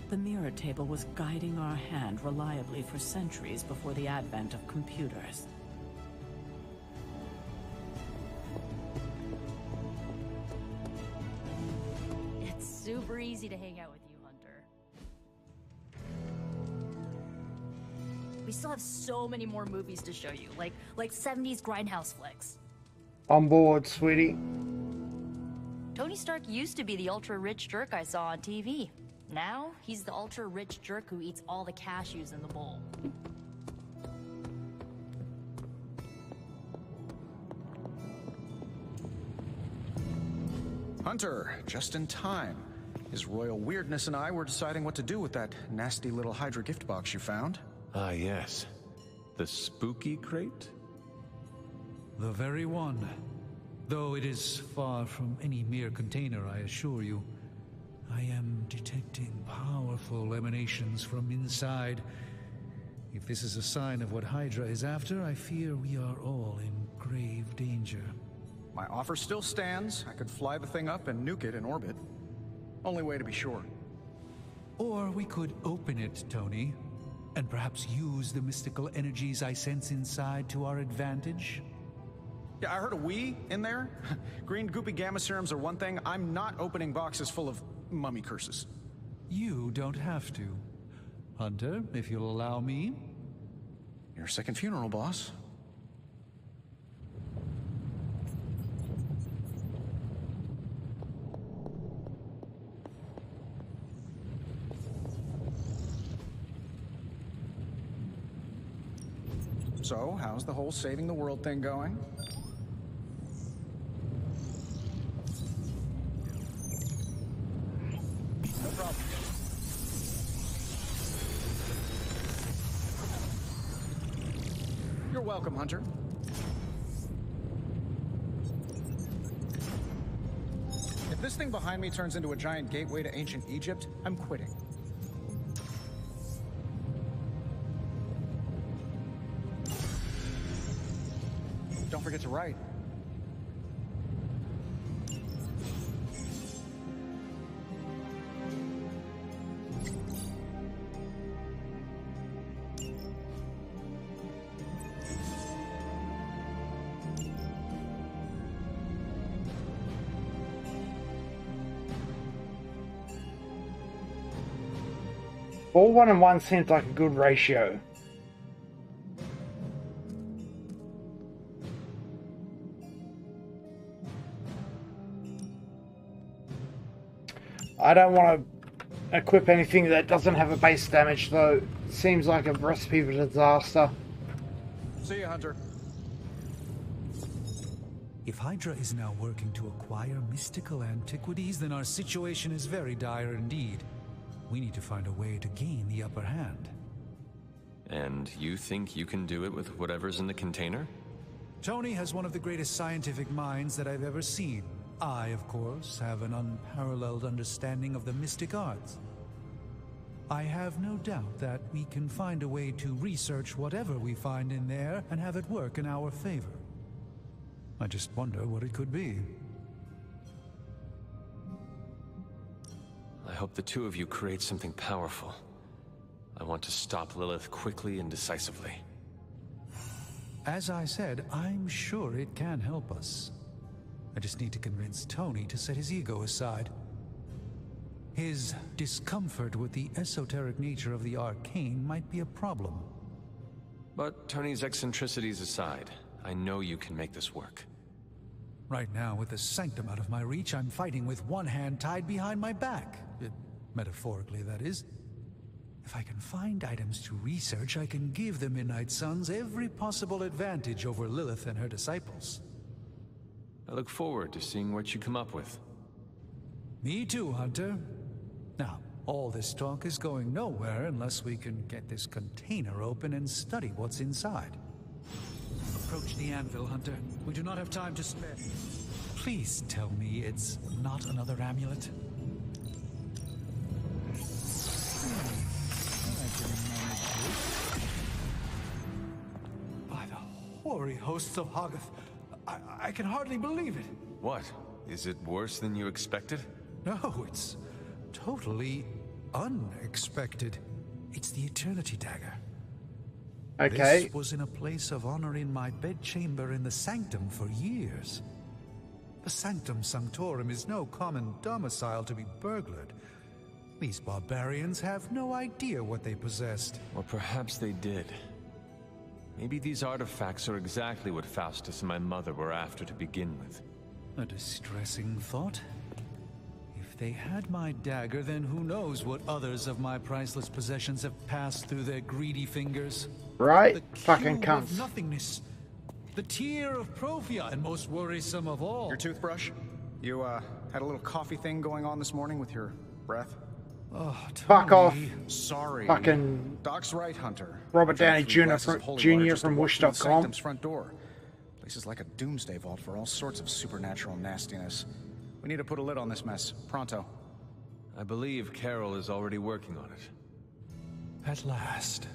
the mirror table was guiding our hand reliably for centuries before the advent of computers. It's super easy to hang out with you, Hunter. We still have so many more movies to show you, like 70s grindhouse flicks. On board, sweetie. Tony Stark used to be the ultra-rich jerk I saw on TV. Now, he's the ultra-rich jerk who eats all the cashews in the bowl. Hunter, just in time. His royal weirdness and I were deciding what to do with that nasty little Hydra gift box you found. Ah, yes. The spooky crate? The very one. Though it is far from any mere container, I assure you. I am detecting powerful emanations from inside. If this is a sign of what Hydra is after, I fear we are all in grave danger. My offer still stands. I could fly the thing up and nuke it in orbit. Only way to be sure. Or we could open it, Tony, and perhaps use the mystical energies I sense inside to our advantage. Yeah, I heard a "we" in there. Green goopy gamma serums are one thing. I'm not opening boxes full of mummy curses. You don't have to. Hunter, if you'll allow me. Your second funeral, boss. So, how's the whole saving the world thing going? No problem. You're welcome, Hunter. If this thing behind me turns into a giant gateway to ancient Egypt, I'm quitting. Don't forget to write. All 1 and 1 seems like a good ratio. I don't want to equip anything that doesn't have a base damage, though. It seems like a recipe for disaster. See you, Hunter. If Hydra is now working to acquire mystical antiquities, then our situation is very dire indeed. We need to find a way to gain the upper hand. And you think you can do it with whatever's in the container? Tony has one of the greatest scientific minds that I've ever seen. I, of course, have an unparalleled understanding of the mystic arts. I have no doubt that we can find a way to research whatever we find in there and have it work in our favor. I just wonder what it could be. I hope the two of you create something powerful. I want to stop Lilith quickly and decisively. As I said, I'm sure it can help us. I just need to convince Tony to set his ego aside. His discomfort with the esoteric nature of the arcane might be a problem. But Tony's eccentricities aside, I know you can make this work. Right now, with the sanctum out of my reach, I'm fighting with one hand tied behind my back. Metaphorically, that is. If I can find items to research, I can give the Midnight Suns every possible advantage over Lilith and her disciples. I look forward to seeing what you come up with. Me too, Hunter. Now, all this talk is going nowhere unless we can get this container open and study what's inside. Approach the anvil, Hunter. We do not have time to spare. Please tell me it's not another amulet. By the hoary hosts of Hoggoth, I can hardly believe it. What? Is it worse than you expected? No, it's totally unexpected. It's the Eternity Dagger. Okay. This was in a place of honor in my bedchamber in the Sanctum for years. The Sanctum Sanctorum is no common domicile to be burglared. These barbarians have no idea what they possessed. Or perhaps they did. Maybe these artifacts are exactly what Faustus and my mother were after to begin with. A distressing thought. If they had my dagger, then who knows what others of my priceless possessions have passed through their greedy fingers. Right? The Fucking cube of cunts. nothingness. The tear of Profia, and most worrisome of all. Your toothbrush? You, had a little coffee thing going on this morning with your breath? Oh, Fuck off. Sorry. Fucking Doc's right, Hunter. Robert Downey Three Jr. glasses of from, holy Jr. water just to from walk through the Wish.com. Sanctum's front door. Place is like a doomsday vault for all sorts of supernatural nastiness. We need to put a lid on this mess. Pronto. I believe Carol is already working on it. At last.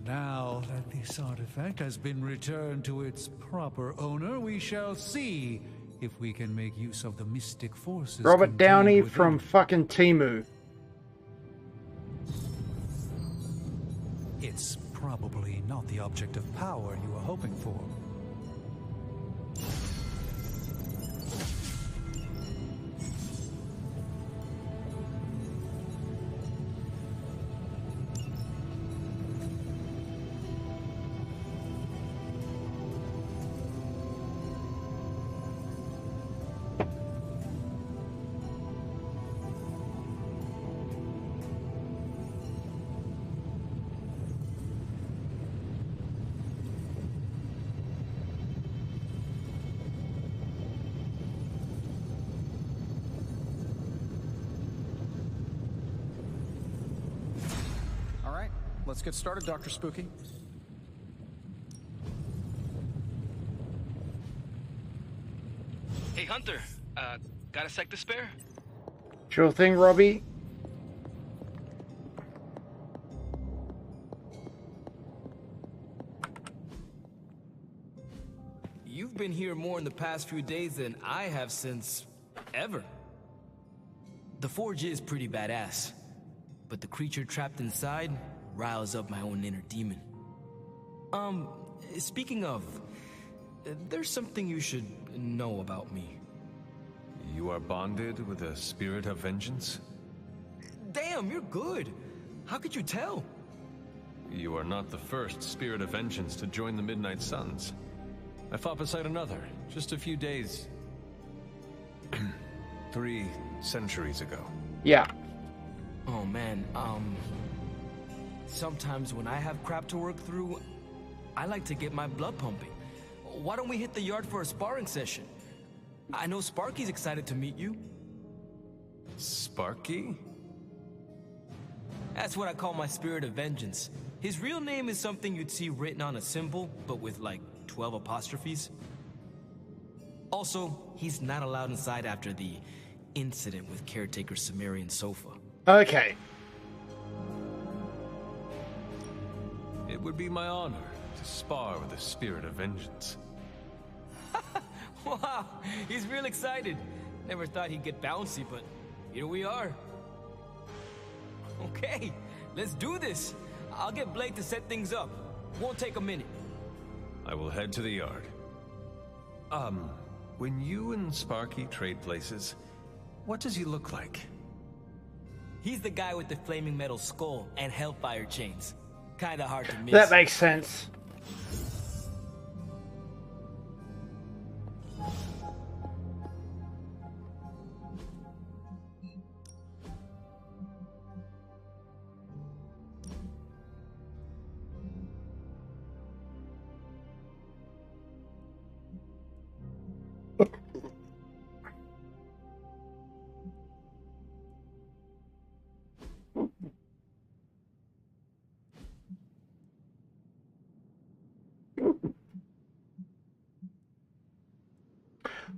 Now that this artifact has been returned to its proper owner, we shall see if we can make use of the mystic forces. Robert Downey contained from within. fucking Timu. It's probably not the object of power you were hoping for. Let's get started, Dr. Spooky. Hey, Hunter. Got a sec to spare? Sure thing, Robbie. You've been here more in the past few days than I have since... ever. The forge is pretty badass, but the creature trapped inside riles up my own inner demon. Speaking of, there's something you should know about me. You are bonded with a spirit of vengeance? Damn, you're good. How could you tell? You are not the first spirit of vengeance to join the Midnight Suns. I fought beside another, just a few days... 3 centuries ago. Yeah. Oh man, sometimes when I have crap to work through, I like to get my blood pumping. Why don't we hit the yard for a sparring session? I know Sparky's excited to meet you. Sparky? That's what I call my spirit of vengeance. His real name is something you'd see written on a symbol, but with like 12 apostrophes. Also, he's not allowed inside after the incident with caretaker Sumerian Sofa. Okay. It would be my honor to spar with a spirit of vengeance. Wow, he's real excited. Never thought he'd get bouncy, but here we are. Okay, let's do this. I'll get Blake to set things up. Won't take a minute. I will head to the yard. When you and Sparky trade places, what does he look like? He's the guy with the flaming metal skull and hellfire chains. Kinda hard to miss. That makes sense.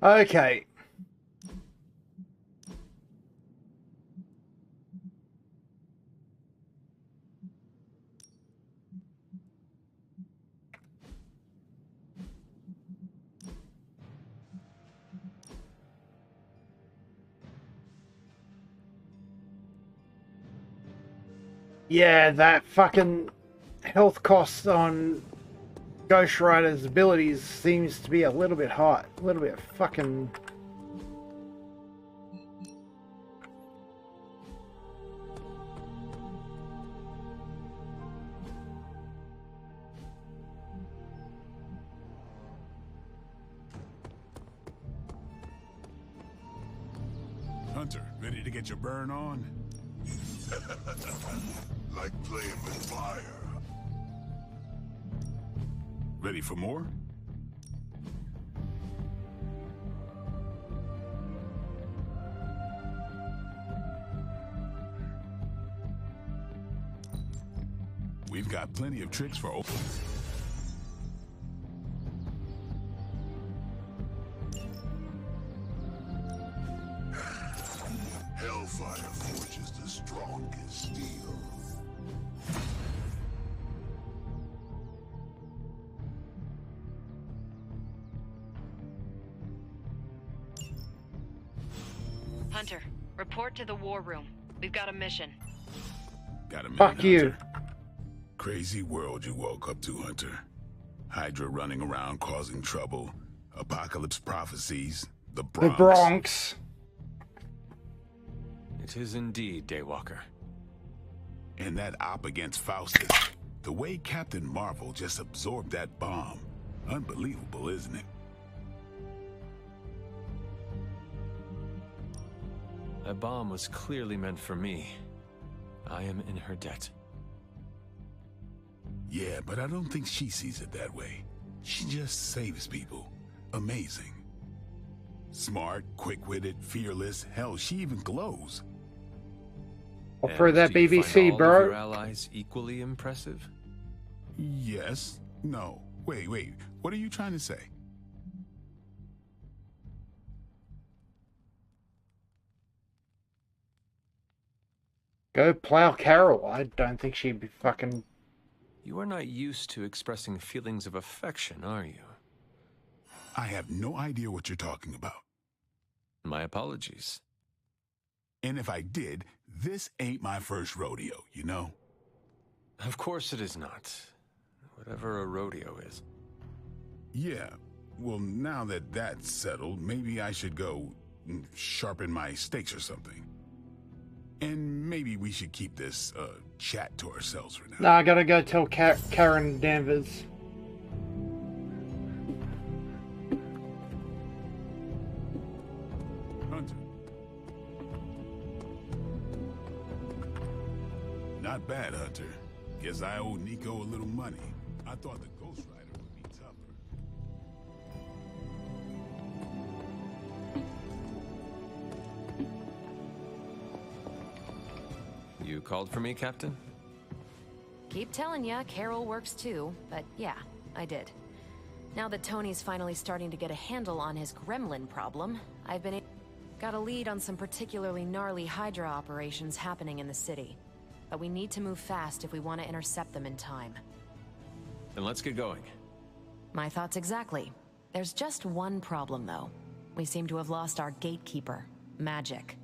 Okay. Yeah, that fucking health cost on Ghost Rider's abilities seems to be a little bit high. A little bit fucking... Hunter, ready to get your burn on? Like playing with fire. Ready for more? We've got plenty of tricks for... Hellfire forges the strongest steel. Hunter, report to the war room. We've got a mission. Got a minute, Fuck you. Hunter? Crazy world you woke up to, Hunter. Hydra running around causing trouble. Apocalypse prophecies. The Bronx. The Bronx. It is indeed, Daywalker. And that op against Faustus. The way Captain Marvel just absorbed that bomb. Unbelievable, isn't it? That bomb was clearly meant for me. I am in her debt. Yeah, but I don't think she sees it that way. She just saves people. Amazing. Smart, quick-witted, fearless. Hell, she even glows. Well, for that do you find BBC, all bro. of your allies equally impressive? Yes. No. Wait. What are you trying to say? Go plow Carol. I don't think she'd be fucking... You are not used to expressing feelings of affection, are you? I have no idea what you're talking about. My apologies. And if I did, this ain't my first rodeo, you know? Of course it is not. Whatever a rodeo is. Yeah. Well, now that that's settled, maybe I should go sharpen my stakes or something. And maybe we should keep this chat to ourselves for now. Nah, I gotta go tell Karen Danvers. Hunter. Not bad, Hunter. Guess I owe Nico a little money. I thought the Ghost Rider would be tougher. You called for me, Captain? Keep telling ya, Carol works too, but yeah, I did. Now that Tony's finally starting to get a handle on his gremlin problem, I've been got a lead on some particularly gnarly Hydra operations happening in the city. But we need to move fast if we want to intercept them in time. Then let's get going. My thoughts exactly. There's just one problem, though. We seem to have lost our gatekeeper, Magic.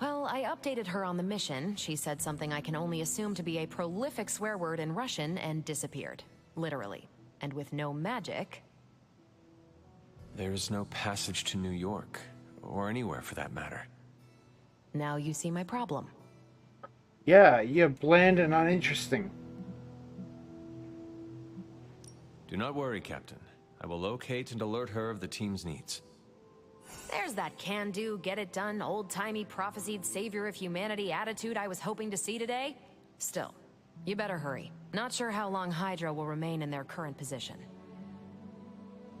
Well, I updated her on the mission. She said something I can only assume to be a prolific swear word in Russian and disappeared. Literally. And with no magic... There is no passage to New York, or anywhere for that matter. Now you see my problem. Yeah, you're bland and uninteresting. Do not worry, Captain. I will locate and alert her of the team's needs. There's that can-do, get-it-done, old-timey prophesied savior of humanity attitude I was hoping to see today. Still, you better hurry. Not sure how long Hydra will remain in their current position.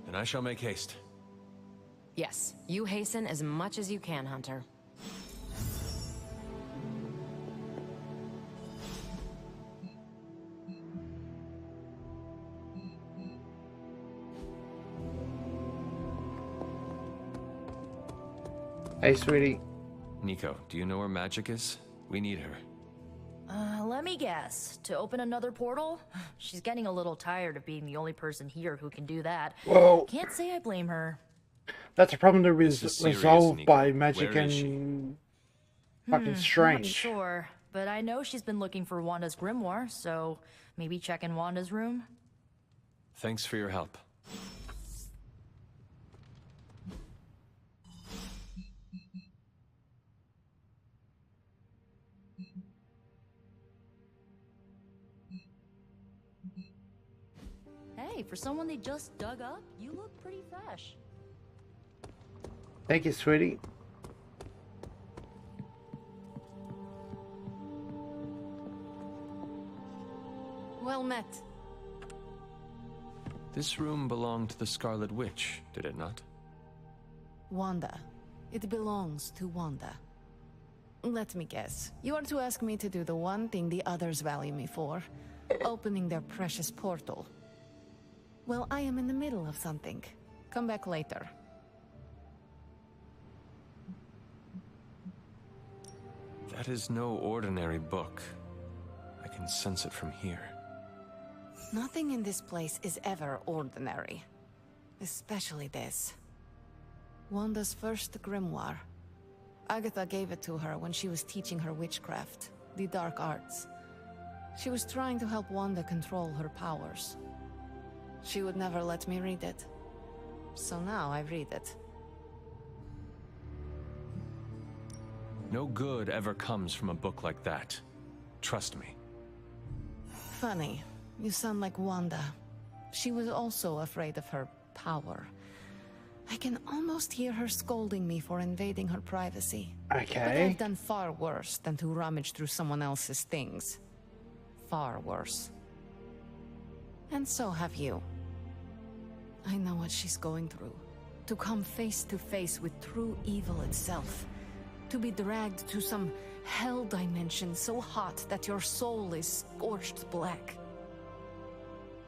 Then I shall make haste. Yes, you hasten as much as you can, Hunter. Hey, sweetie. Nico, do you know where magic is? We need her. Let me guess. To open another portal? She's getting a little tired of being the only person here who can do that. Whoa. Can't say I blame her. That's a problem to Serious, resolve Nico. by magic Where is she? and fucking Not strange. sure, but I know she's been looking for Wanda's grimoire, so maybe check in Wanda's room? Thanks for your help. Hey, for someone they just dug up, you look pretty fresh. Thank you, sweetie. Well met. This room belonged to the Scarlet Witch, did it not? Wanda. It belongs to Wanda. Let me guess. You are to ask me to do the one thing the others value me for. Opening their precious portal. Well, I am in the middle of something. Come back later. That is no ordinary book. I can sense it from here. Nothing in this place is ever ordinary. Especially this. Wanda's first grimoire. Agatha gave it to her when she was teaching her witchcraft, the dark arts. She was trying to help Wanda control her powers. She would never let me read it. So now I read it. No good ever comes from a book like that. Trust me. Funny. You sound like Wanda. She was also afraid of her power. I can almost hear her scolding me for invading her privacy. Okay. But I've done far worse than to rummage through someone else's things. Far worse. And so have you. I know what she's going through. To come face to face with true evil itself. To be dragged to some hell dimension so hot that your soul is scorched black.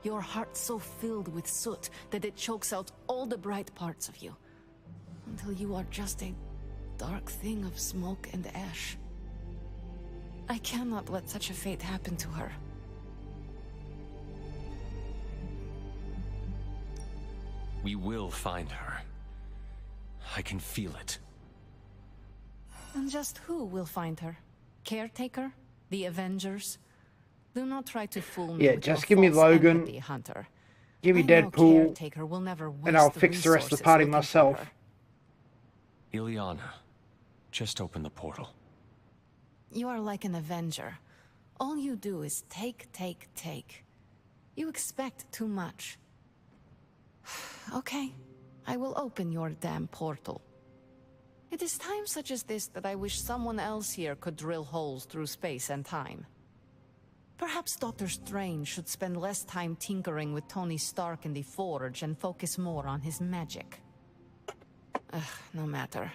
Your heart so filled with soot that it chokes out all the bright parts of you. Until you are just a dark thing of smoke and ash. I cannot let such a fate happen to her. We will find her. I can feel it. And just who will find her? Caretaker? The Avengers? Do not try to fool me. Yeah, with just your give me false Logan. empathy, Hunter. Give me I know Deadpool. Caretaker will never waste And I'll fix the rest of the resources party looking for myself. her. Ileana, just open the portal. You are like an Avenger. All you do is take, take, take. You expect too much. Okay, I will open your damn portal. It is times such as this that I wish someone else here could drill holes through space and time. Perhaps Doctor Strange should spend less time tinkering with Tony Stark in the Forge and focus more on his magic. No matter.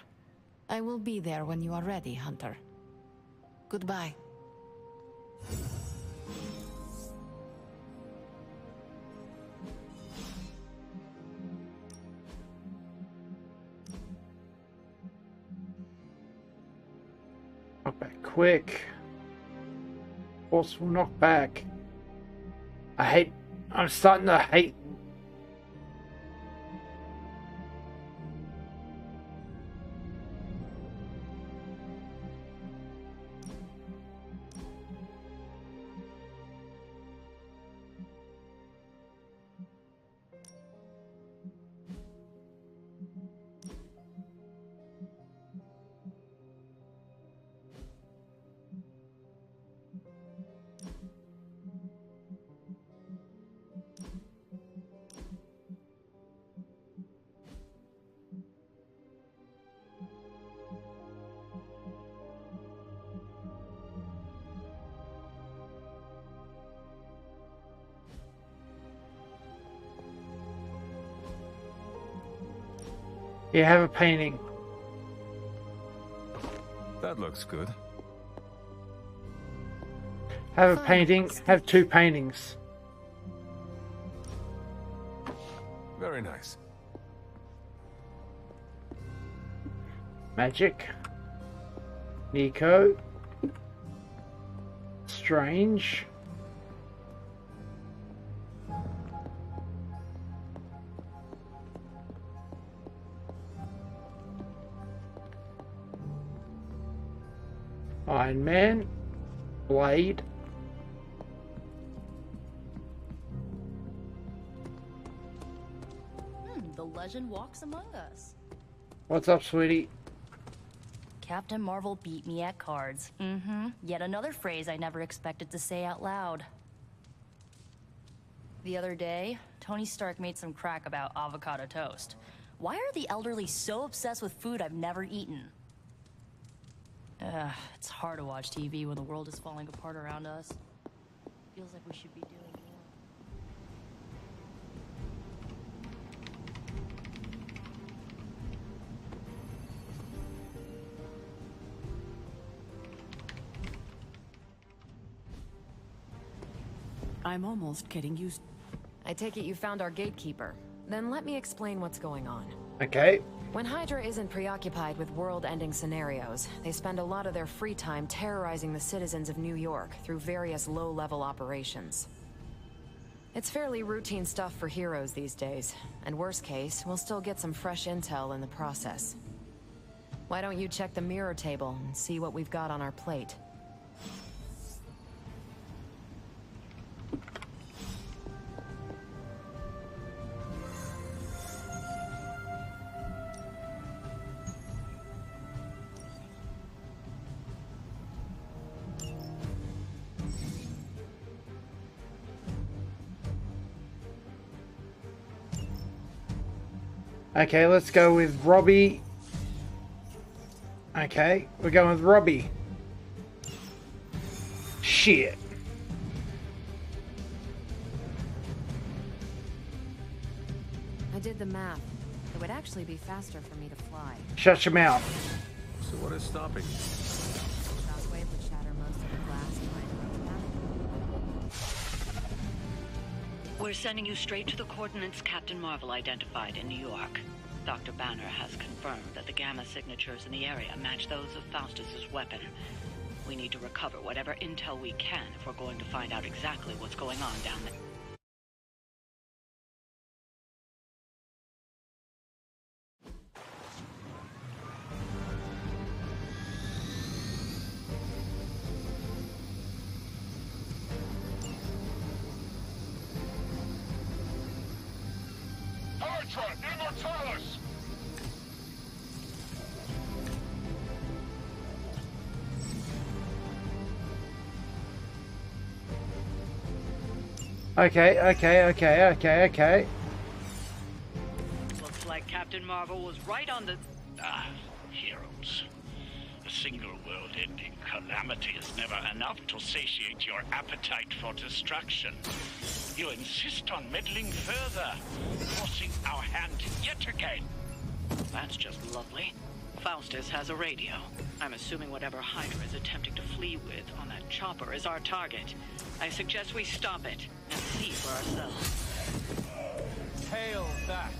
I will be there when you are ready, Hunter. Goodbye. Knock back quick. Forceful knockback. I'm starting to hate. You have a painting. That looks good. Have a painting. Have two paintings. Very nice. Magic. Nico. Strange. Iron Man. Blade. The legend walks among us. What's up, sweetie? Captain Marvel beat me at cards. Yet another phrase I never expected to say out loud. The other day, Tony Stark made some crack about avocado toast. Why are the elderly so obsessed with food I've never eaten? It's hard to watch TV when the world is falling apart around us. Feels like we should be doing more. I'm almost getting used. I take it you found our gatekeeper. Then let me explain what's going on. Okay. When Hydra isn't preoccupied with world-ending scenarios, they spend a lot of their free time terrorizing the citizens of New York through various low-level operations. It's fairly routine stuff for heroes these days, and worst case, we'll still get some fresh intel in the process. Why don't you check the mirror table and see what we've got on our plate? Okay, let's go with Robbie. Okay, we're going with Robbie. Shit. I did the math. It would actually be faster for me to fly. Shut your mouth. So what is stopping you? Shockwave would shatter most of the glass behind the We're sending you straight to the coordinates Captain Marvel identified in New York. Dr. Banner has confirmed that the gamma signatures in the area match those of Faustus's weapon. We need to recover whatever intel we can if we're going to find out exactly what's going on down there. Hydra Immortalis! Okay. Looks like Captain Marvel was right on the... Heroes. A single world-ending calamity is never enough to satiate your appetite for destruction. You insist on meddling further, forcing our hand yet again. That's just lovely. Faustus has a radio. I'm assuming whatever Hydra is attempting to flee with on that chopper is our target. I suggest we stop it and see for ourselves. Hail that!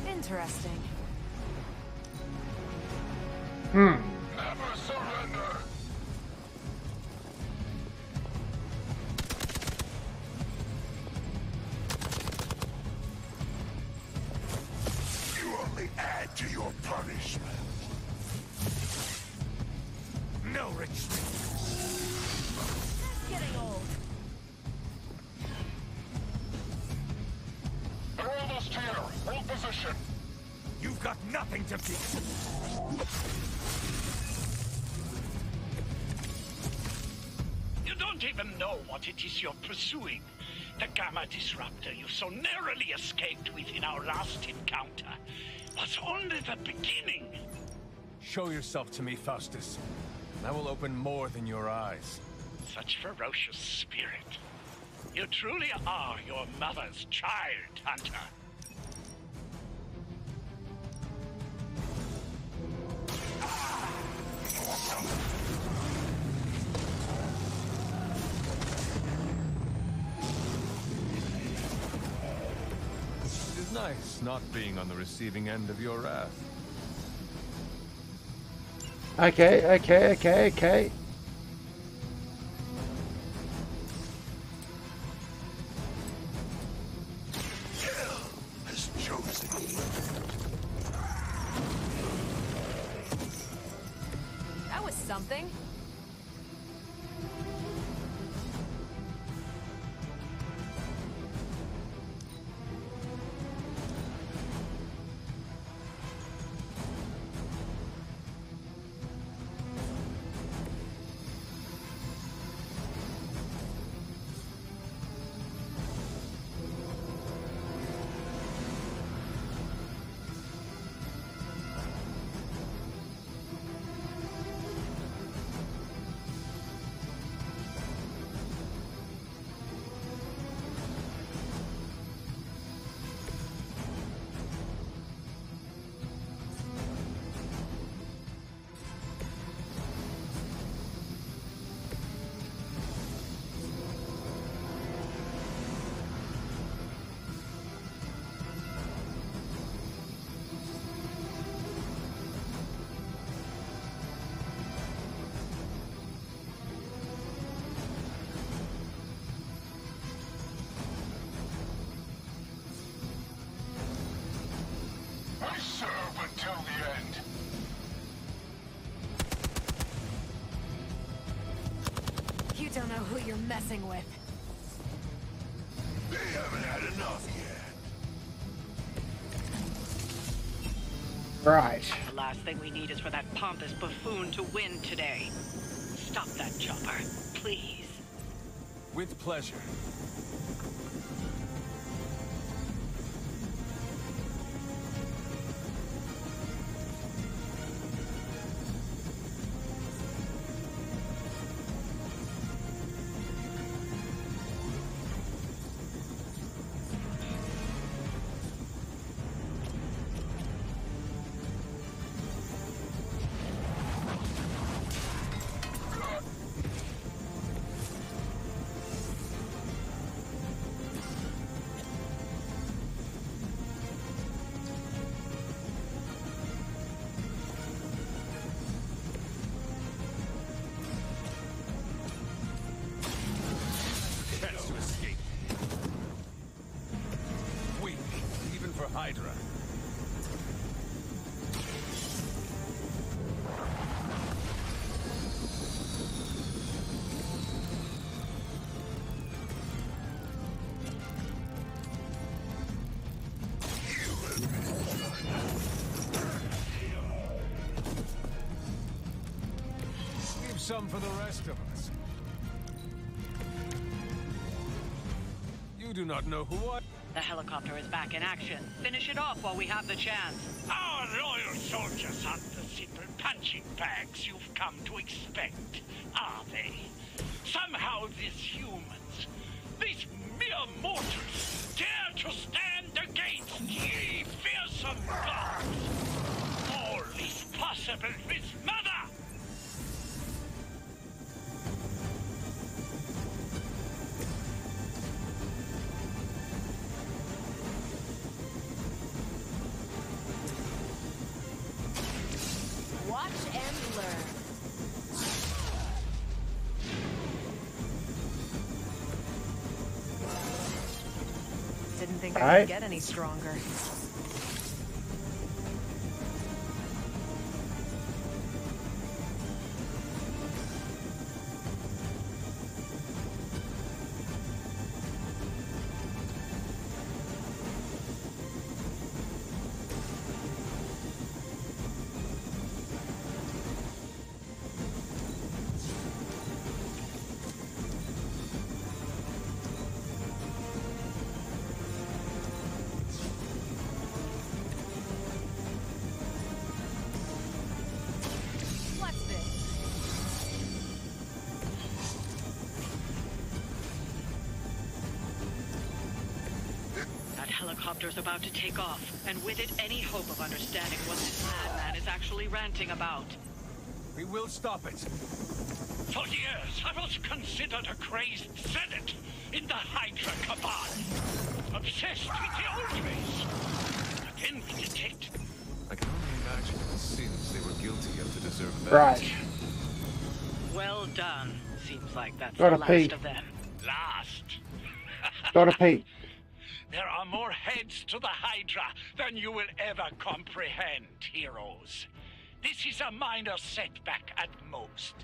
Interesting. Never surrender! You only add to your punishment. position! You've got nothing to fear! You don't even know what it is you're pursuing. The Gamma Disruptor you so narrowly escaped with in our last encounter was only the beginning. Show yourself to me, Faustus. I will open more than your eyes. Such ferocious spirit. You truly are your mother's child, Hunter. It is nice not being on the receiving end of your wrath. Okay. Has chosen. That was something. I serve until the end. You don't know who you're messing with. They haven't had enough yet. Right. The last thing we need is for that pompous buffoon to win today. Stop that chopper, please. With pleasure. Chance to escape. Weak, even for Hydra. Leave some for the rest of us. You do not know who I... The helicopter is back in action. Finish it off while we have the chance. Our loyal soldiers aren't the simple punching bags you've come to expect, are they? Somehow these humans, these mere mortals, dare to stand against ye fearsome gods. All is possible with Mother! Watch and learn. Didn't think I could get any stronger. helicopter's about to take off, and with it, any hope of understanding what this madman is actually ranting about. We will stop it. For years, I was considered a crazed zealot in the Hydra cabal. Obsessed with the old ways. But then we detect... I can only imagine the sins they were guilty of to deserve that. Right. Well done. Seems like that's Gotta the last pee. of them. Last. Gotta pee. There are more heads to the Hydra than you will ever comprehend, heroes. This is a minor setback at most.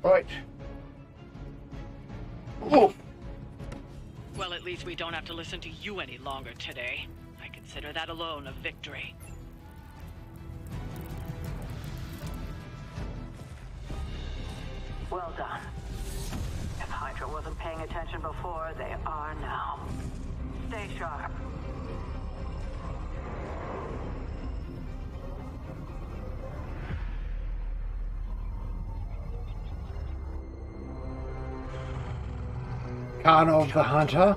Right. Oh. Well, at least we don't have to listen to you any longer today. I consider that alone a victory. Well done. If Hydra wasn't paying attention before, they are now. Stay sharp. Karnov the Hunter.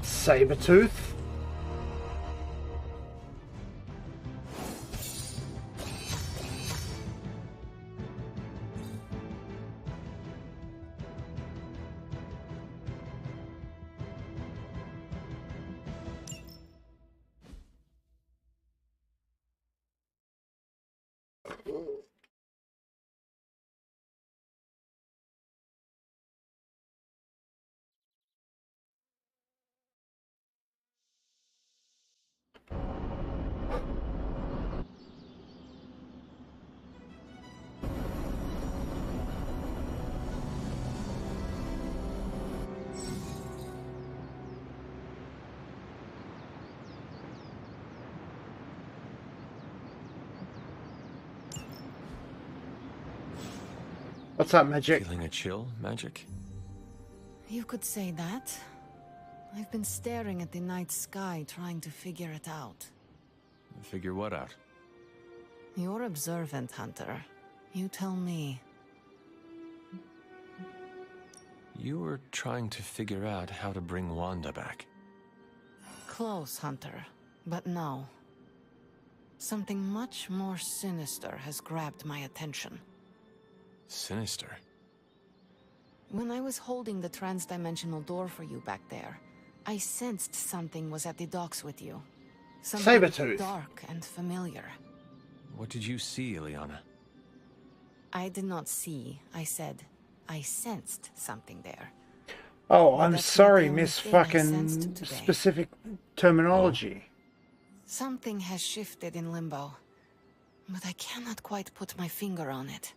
Sabretooth. What's up, Magic? Feeling a chill, Magic? You could say that. I've been staring at the night sky, trying to figure it out. Figure what out? You're observant, Hunter. You tell me. You were trying to figure out how to bring Wanda back. Close, Hunter. But no. Something much more sinister has grabbed my attention. Sinister? When I was holding the trans-dimensional door for you back there, I sensed something was at the docks with you. Something Sabretooth. dark and familiar. What did you see, Ileana? I did not see. I said, I sensed something there. Oh, I'm That's sorry, not the only Miss thing I fucking sensed today. specific terminology. Something has shifted in Limbo, but I cannot quite put my finger on it.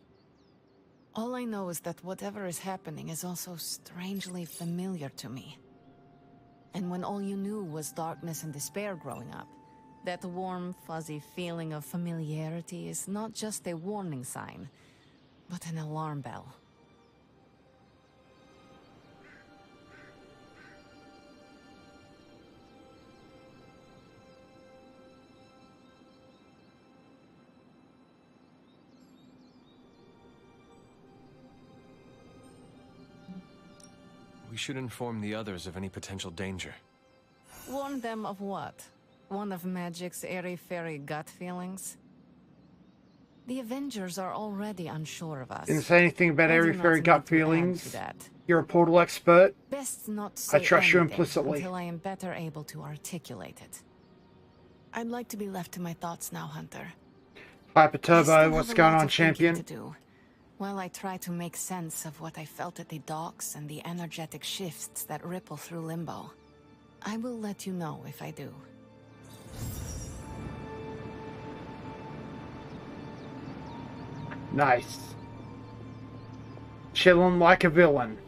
All I know is that whatever is happening is also strangely familiar to me. And when all you knew was darkness and despair growing up, that warm, fuzzy feeling of familiarity is not just a warning sign, but an alarm bell. should inform the others of any potential danger. Warn them of what? One of Magic's airy-fairy gut feelings? The Avengers are already unsure of us. Didn't say anything about I do airy not fairy need gut to add feelings. to that. You're a portal expert. Best not I say trust you anything implicitly. until I am better able to articulate it. I'd like to be left to my thoughts now, Hunter. Hyper I still Turbo, have what's a going lot on, of thinking champion? to do, while I try to make sense of what I felt at the docks and the energetic shifts that ripple through Limbo. I will let you know if I do. Nice. Chillin' like a villain.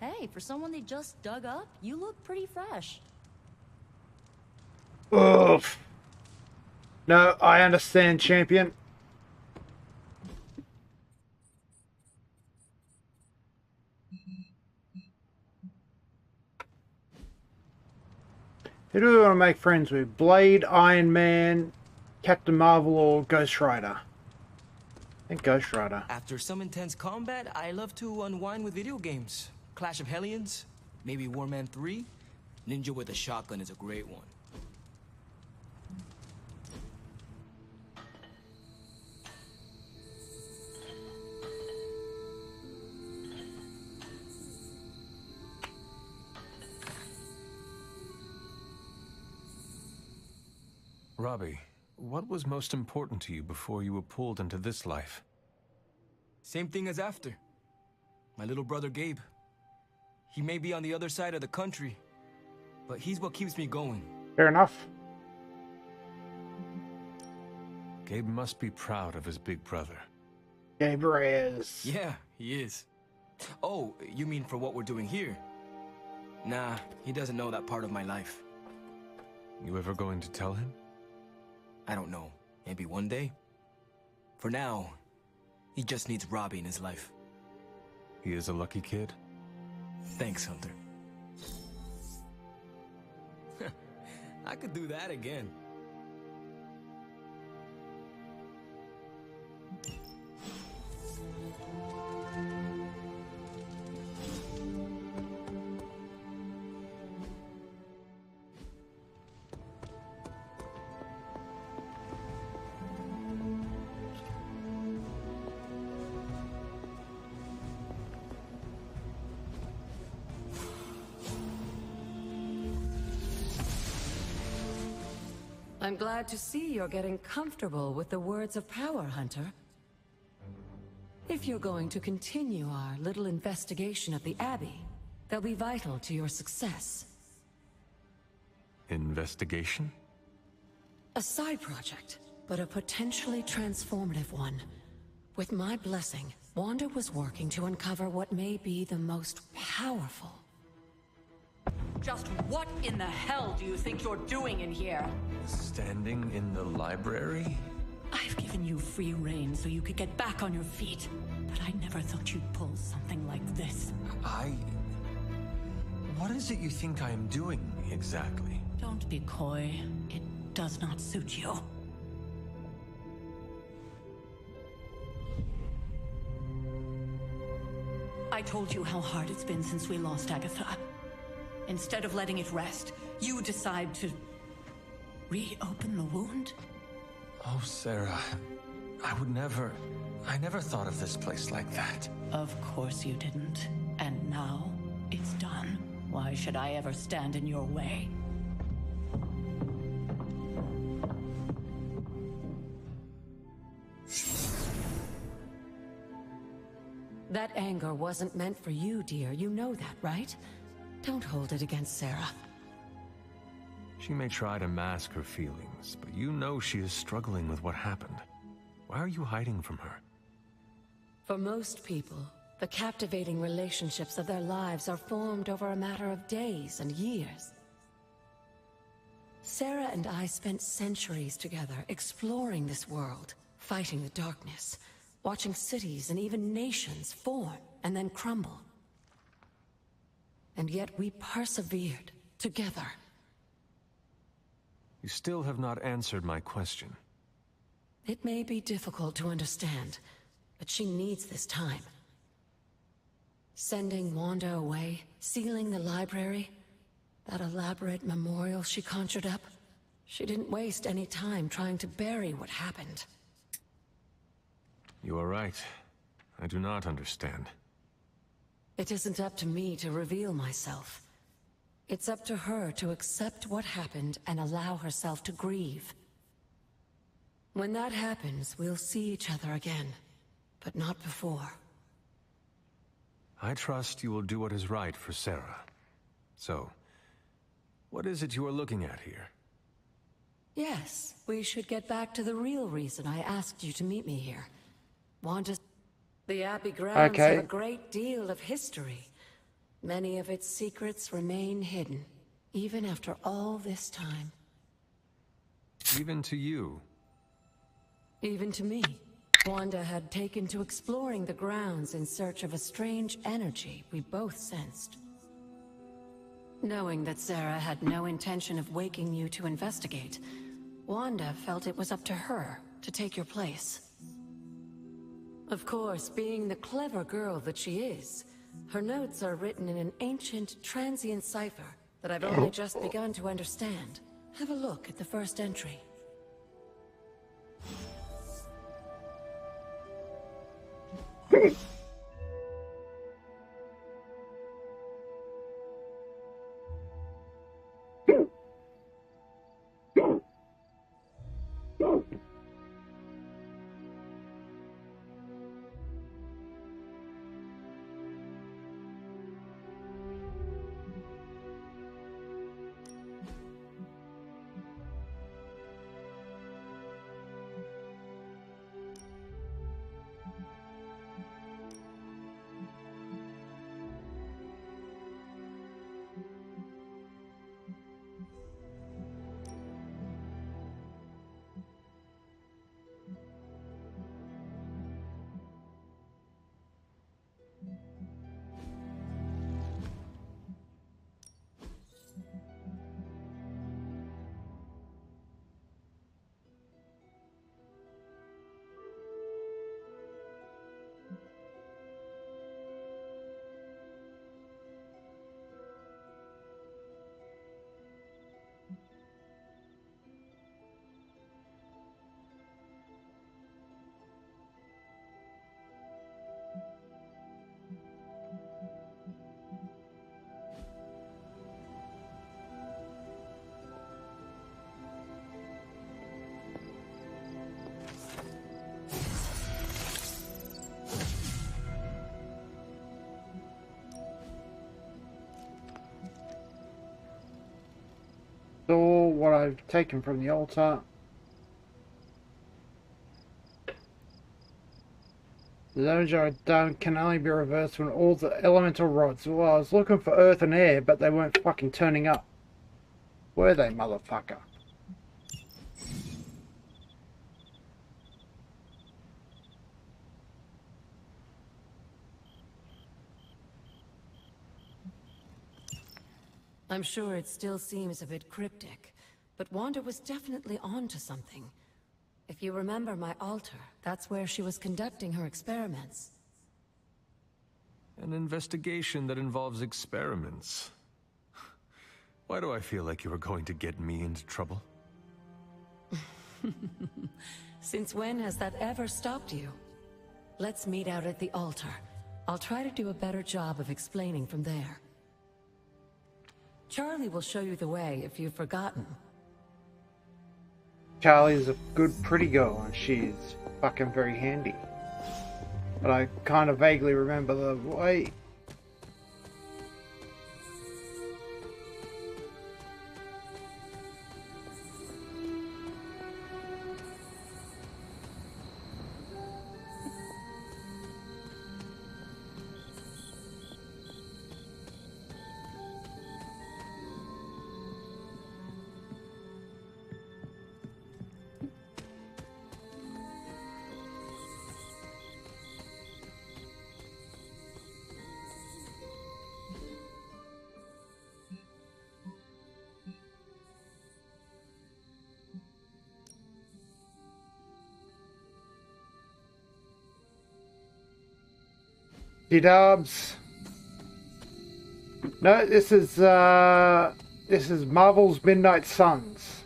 Hey, for someone they just dug up, you look pretty fresh. Oof. No, I understand, champion. Who do we want to make friends with? Blade, Iron Man, Captain Marvel, or Ghost Rider? I think Ghost Rider. After some intense combat, I love to unwind with video games. Clash of Hellions, maybe Warman 3. Ninja with a shotgun is a great one. Robbie, what was most important to you before you were pulled into this life? Same thing as after. My little brother Gabe. He may be on the other side of the country, but he's what keeps me going. Fair enough. Gabe must be proud of his big brother. Gabe is. Yeah, he is. Oh, you mean for what we're doing here? Nah, he doesn't know that part of my life. You ever going to tell him? I don't know. Maybe one day? For now, he just needs Robbie in his life. He is a lucky kid. Thanks, Hunter. I could do that again. I'm glad to see you're getting comfortable with the words of power, Hunter. If you're going to continue our little investigation of the Abbey, they'll be vital to your success. Investigation? A side project, but a potentially transformative one. With my blessing, Wanda was working to uncover what may be the most powerful. Just what in the hell do you think you're doing in here? Standing in the library? I've given you free rein so you could get back on your feet, but I never thought you'd pull something like this. What is it you think I am doing, exactly? Don't be coy. It does not suit you. I told you how hard it's been since we lost Agatha. Instead of letting it rest, you decide to reopen the wound? Oh, Sarah, I never thought of this place like that. Of course you didn't. And now, it's done. Why should I ever stand in your way? That anger wasn't meant for you, dear. You know that, right? Don't hold it against Sarah. She may try to mask her feelings, but you know she is struggling with what happened. Why are you hiding from her? For most people, the captivating relationships of their lives are formed over a matter of days and years. Sarah and I spent centuries together exploring this world, fighting the darkness, watching cities and even nations form and then crumble. And yet we persevered together. You still have not answered my question. It may be difficult to understand, but she needs this time. Sending Wanda away, sealing the library, that elaborate memorial she conjured up, she didn't waste any time trying to bury what happened. You are right. I do not understand. It isn't up to me to reveal myself. It's up to her to accept what happened and allow herself to grieve. When that happens, we'll see each other again, but not before. I trust you will do what is right for Sarah. So, what is it you are looking at here? Yes, we should get back to the real reason I asked you to meet me here. Wanda's... The Abbey grounds have a great deal of history. Many of its secrets remain hidden, even after all this time. Even to you? Even to me. Wanda had taken to exploring the grounds in search of a strange energy we both sensed. Knowing that Sarah had no intention of waking you to investigate, Wanda felt it was up to her to take your place. Of course, being the clever girl that she is, her notes are written in an ancient, transient cipher that I've only just begun to understand. Have a look at the first entry. So what I've taken from the altar. The damage I've done can only be reversed when all the elemental rods. Well, I was looking for earth and air, but they weren't fucking turning up. Were they, motherfucker? I'm sure it still seems a bit cryptic, but Wanda was definitely onto something. If you remember my altar, that's where she was conducting her experiments. An investigation that involves experiments. Why do I feel like you are going to get me into trouble? Since when has that ever stopped you? Let's meet out at the altar. I'll try to do a better job of explaining from there. Charlie will show you the way if you've forgotten. Charlie's a good, pretty girl, and she's fucking very handy. But I kind of vaguely remember the way. G-dubs. No, this is Marvel's Midnight Suns.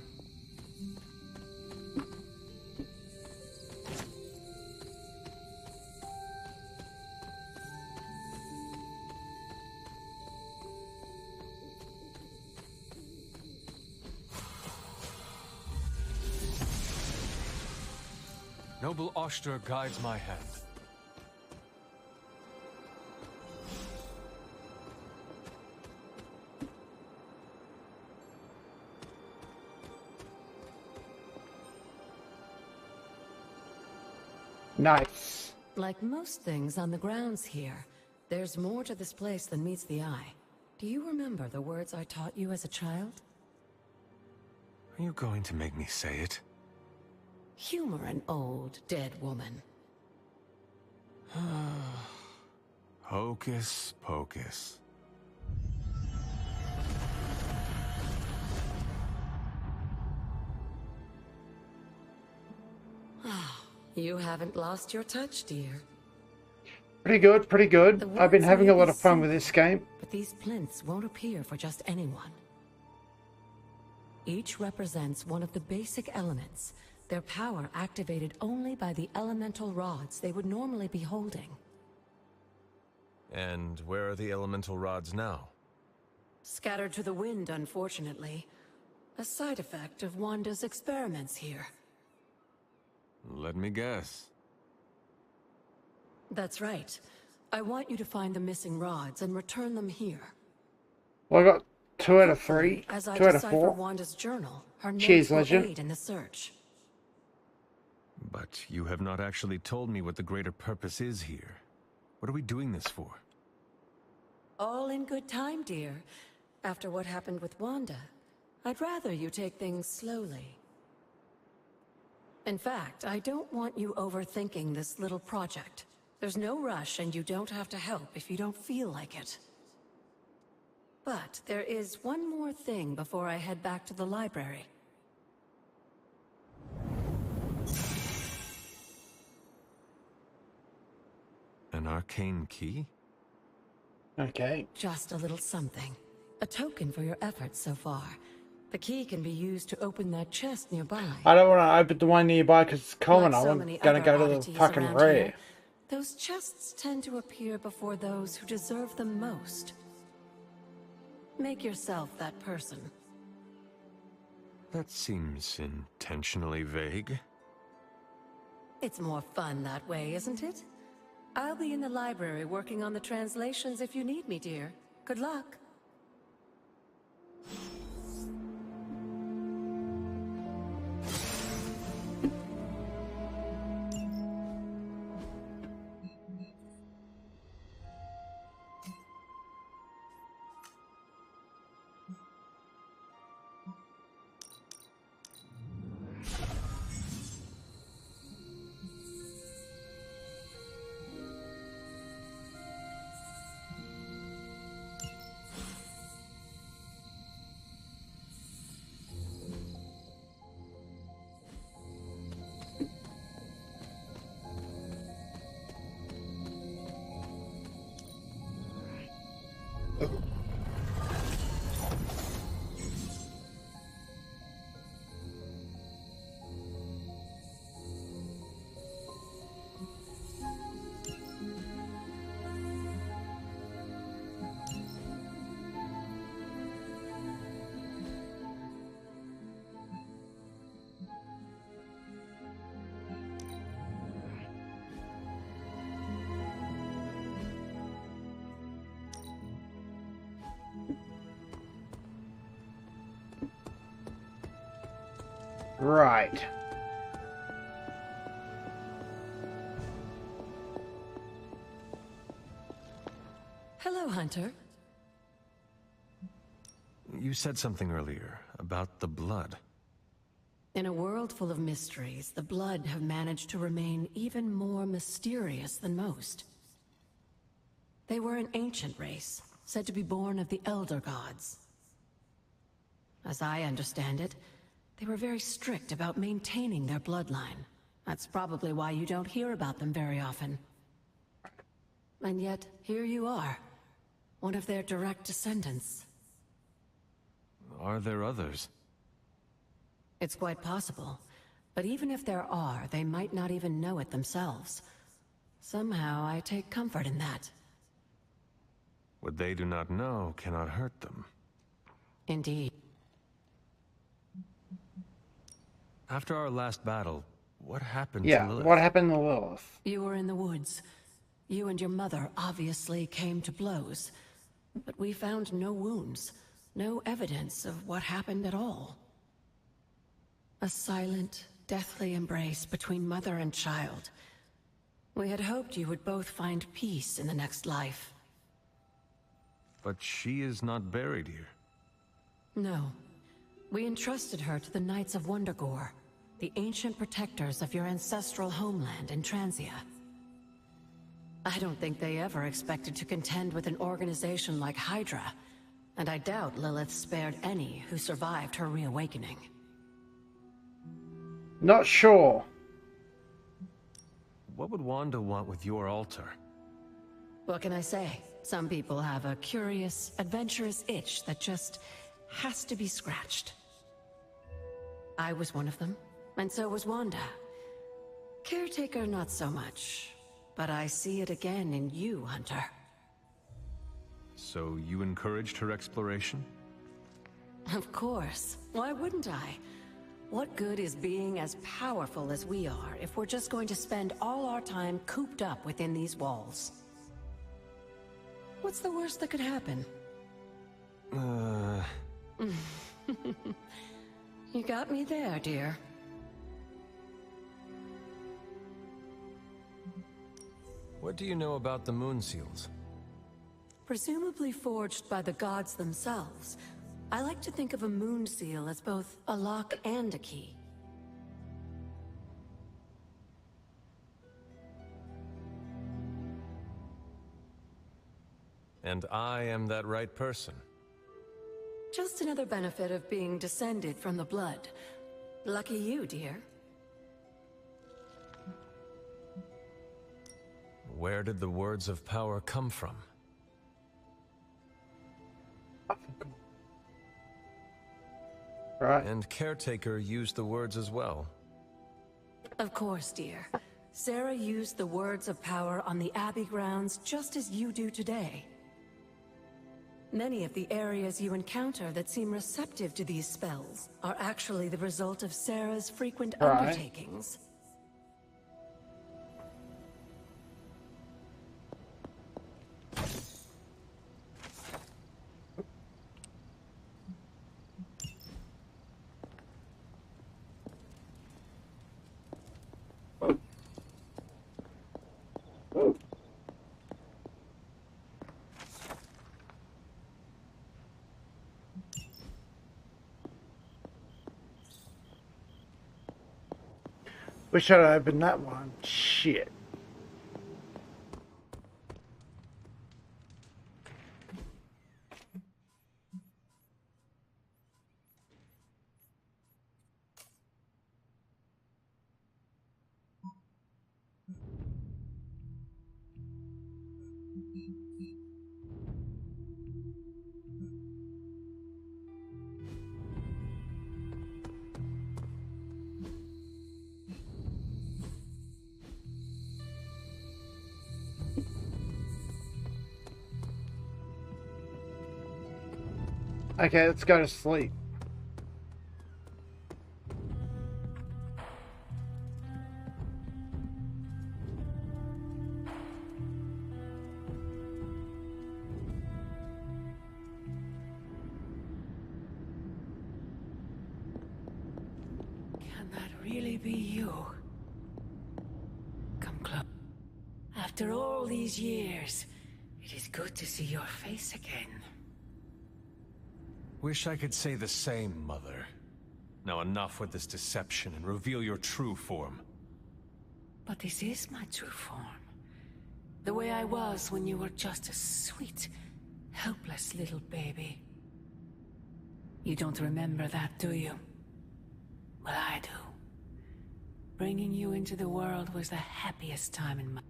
Noble Oster guides my hand. Nice. Like most things on the grounds here, there's more to this place than meets the eye. Do you remember the words I taught you as a child? Are you going to make me say it? Humor an old, dead woman. Hocus pocus. You haven't lost your touch, dear. Pretty good, pretty good. I've been having a lot of fun with this game. But these plinths won't appear for just anyone. Each represents one of the basic elements, their power activated only by the elemental rods they would normally be holding. And where are the elemental rods now? Scattered to the wind, unfortunately. A side effect of Wanda's experiments here. Let me guess. That's right. I want you to find the missing rods and return them here. Well, I got 2 out of 3. As I 2 out of decipher 4. Wanda's journal, her Cheers, notes will Legend. aid in the search. But you have not actually told me what the greater purpose is here. What are we doing this for? All in good time, dear. After what happened with Wanda, I'd rather you take things slowly. In fact, I don't want you overthinking this little project. There's no rush, and you don't have to help if you don't feel like it. But there is one more thing before I head back to the library. An arcane key? Okay. Just a little something. A token for your efforts so far. The key can be used to open that chest nearby. I don't want to open the one nearby because it's common. Like so I'm many gonna other go to the oddities fucking around rare. here, those chests tend to appear before those who deserve them most. Make yourself that person. That seems intentionally vague. It's more fun that way, isn't it? I'll be in the library working on the translations if you need me, dear. Good luck. Right. Hello, Hunter. You said something earlier about the blood. In a world full of mysteries, the Blood have managed to remain even more mysterious than most. They were an ancient race, said to be born of the Elder Gods. As I understand it, they were very strict about maintaining their bloodline. That's probably why you don't hear about them very often. And yet, here you are. One of their direct descendants. Are there others? It's quite possible. But even if there are, they might not even know it themselves. Somehow, I take comfort in that. What they do not know cannot hurt them. Indeed. After our last battle, what happened Yeah, to Lilith? what happened to Lilith? You were in the woods. You and your mother obviously came to blows. But we found no wounds, no evidence of what happened at all. A silent, deathly embrace between mother and child. We had hoped you would both find peace in the next life. But she is not buried here. No. We entrusted her to the Knights of Wondergore, the ancient protectors of your ancestral homeland in Transia. I don't think they ever expected to contend with an organization like Hydra, and I doubt Lilith spared any who survived her reawakening. Not sure. What would Wanda want with your altar? What can I say? Some people have a curious, adventurous itch that just has to be scratched. I was one of them, and so was Wanda. Caretaker, not so much. But I see it again in you, Hunter. So you encouraged her exploration? Of course. Why wouldn't I? What good is being as powerful as we are if we're just going to spend all our time cooped up within these walls? What's the worst that could happen? You got me there, dear. What do you know about the moon seals? Presumably forged by the gods themselves. I like to think of a moon seal as both a lock and a key. And I am that right person. Just another benefit of being descended from the blood. Lucky you, dear. Where did the words of power come from? Right. And Caretaker used the words as well. Of course, dear. Sarah used the words of power on the Abbey grounds just as you do today. Many of the areas you encounter that seem receptive to these spells are actually the result of Sarah's frequent undertakings. Wish I'd opened that one. Shit. Okay, let's go to sleep. Can that really be you? Come close. After all these years, it is good to see your face again. Wish I could say the same, Mother. Now enough with this deception and reveal your true form. But this is my true form. The way I was when you were just a sweet, helpless little baby. You don't remember that, do you? Well, I do. Bringing you into the world was the happiest time in my...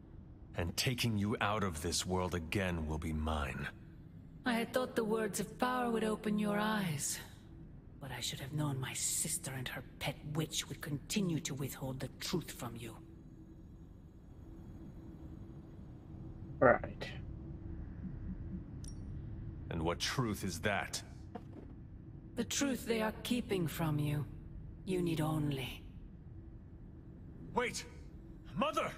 and taking you out of this world again will be mine. I had thought the words of power would open your eyes. But I should have known my sister and her pet witch would continue to withhold the truth from you. Right. And what truth is that? The truth they are keeping from you. You need only. Wait! Mother!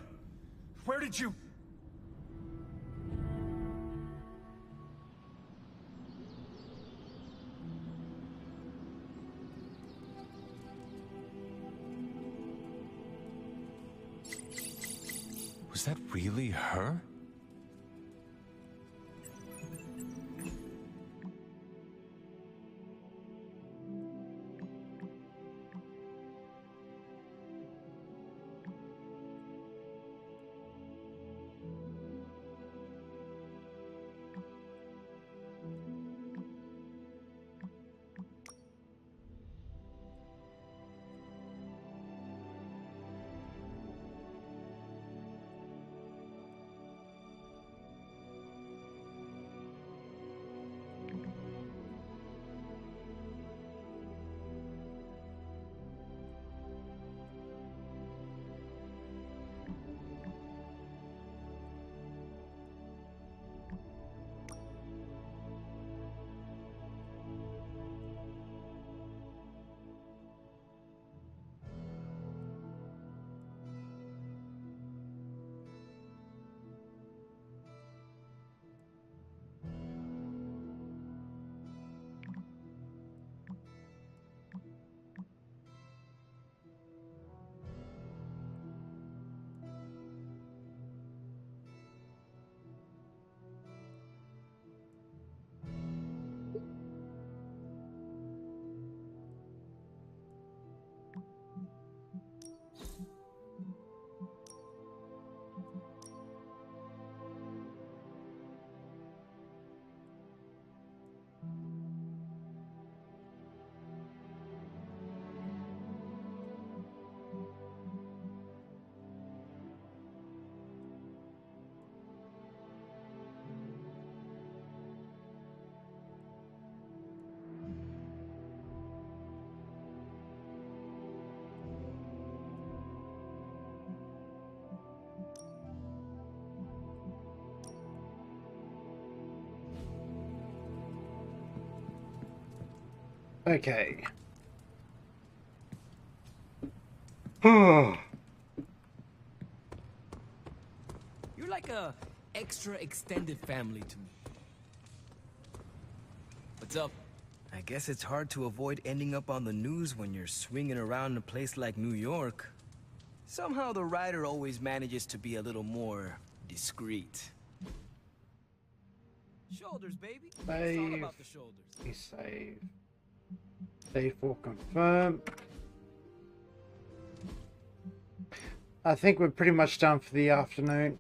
Where did you... Was that really her? Okay. Oh. You're like a extra extended family to me. What's up? I guess it's hard to avoid ending up on the news when you're swinging around a place like New York. Somehow the writer always manages to be a little more discreet. Shoulders, baby. It's all about the shoulders. Save. Save for confirm. I think we're pretty much done for the afternoon.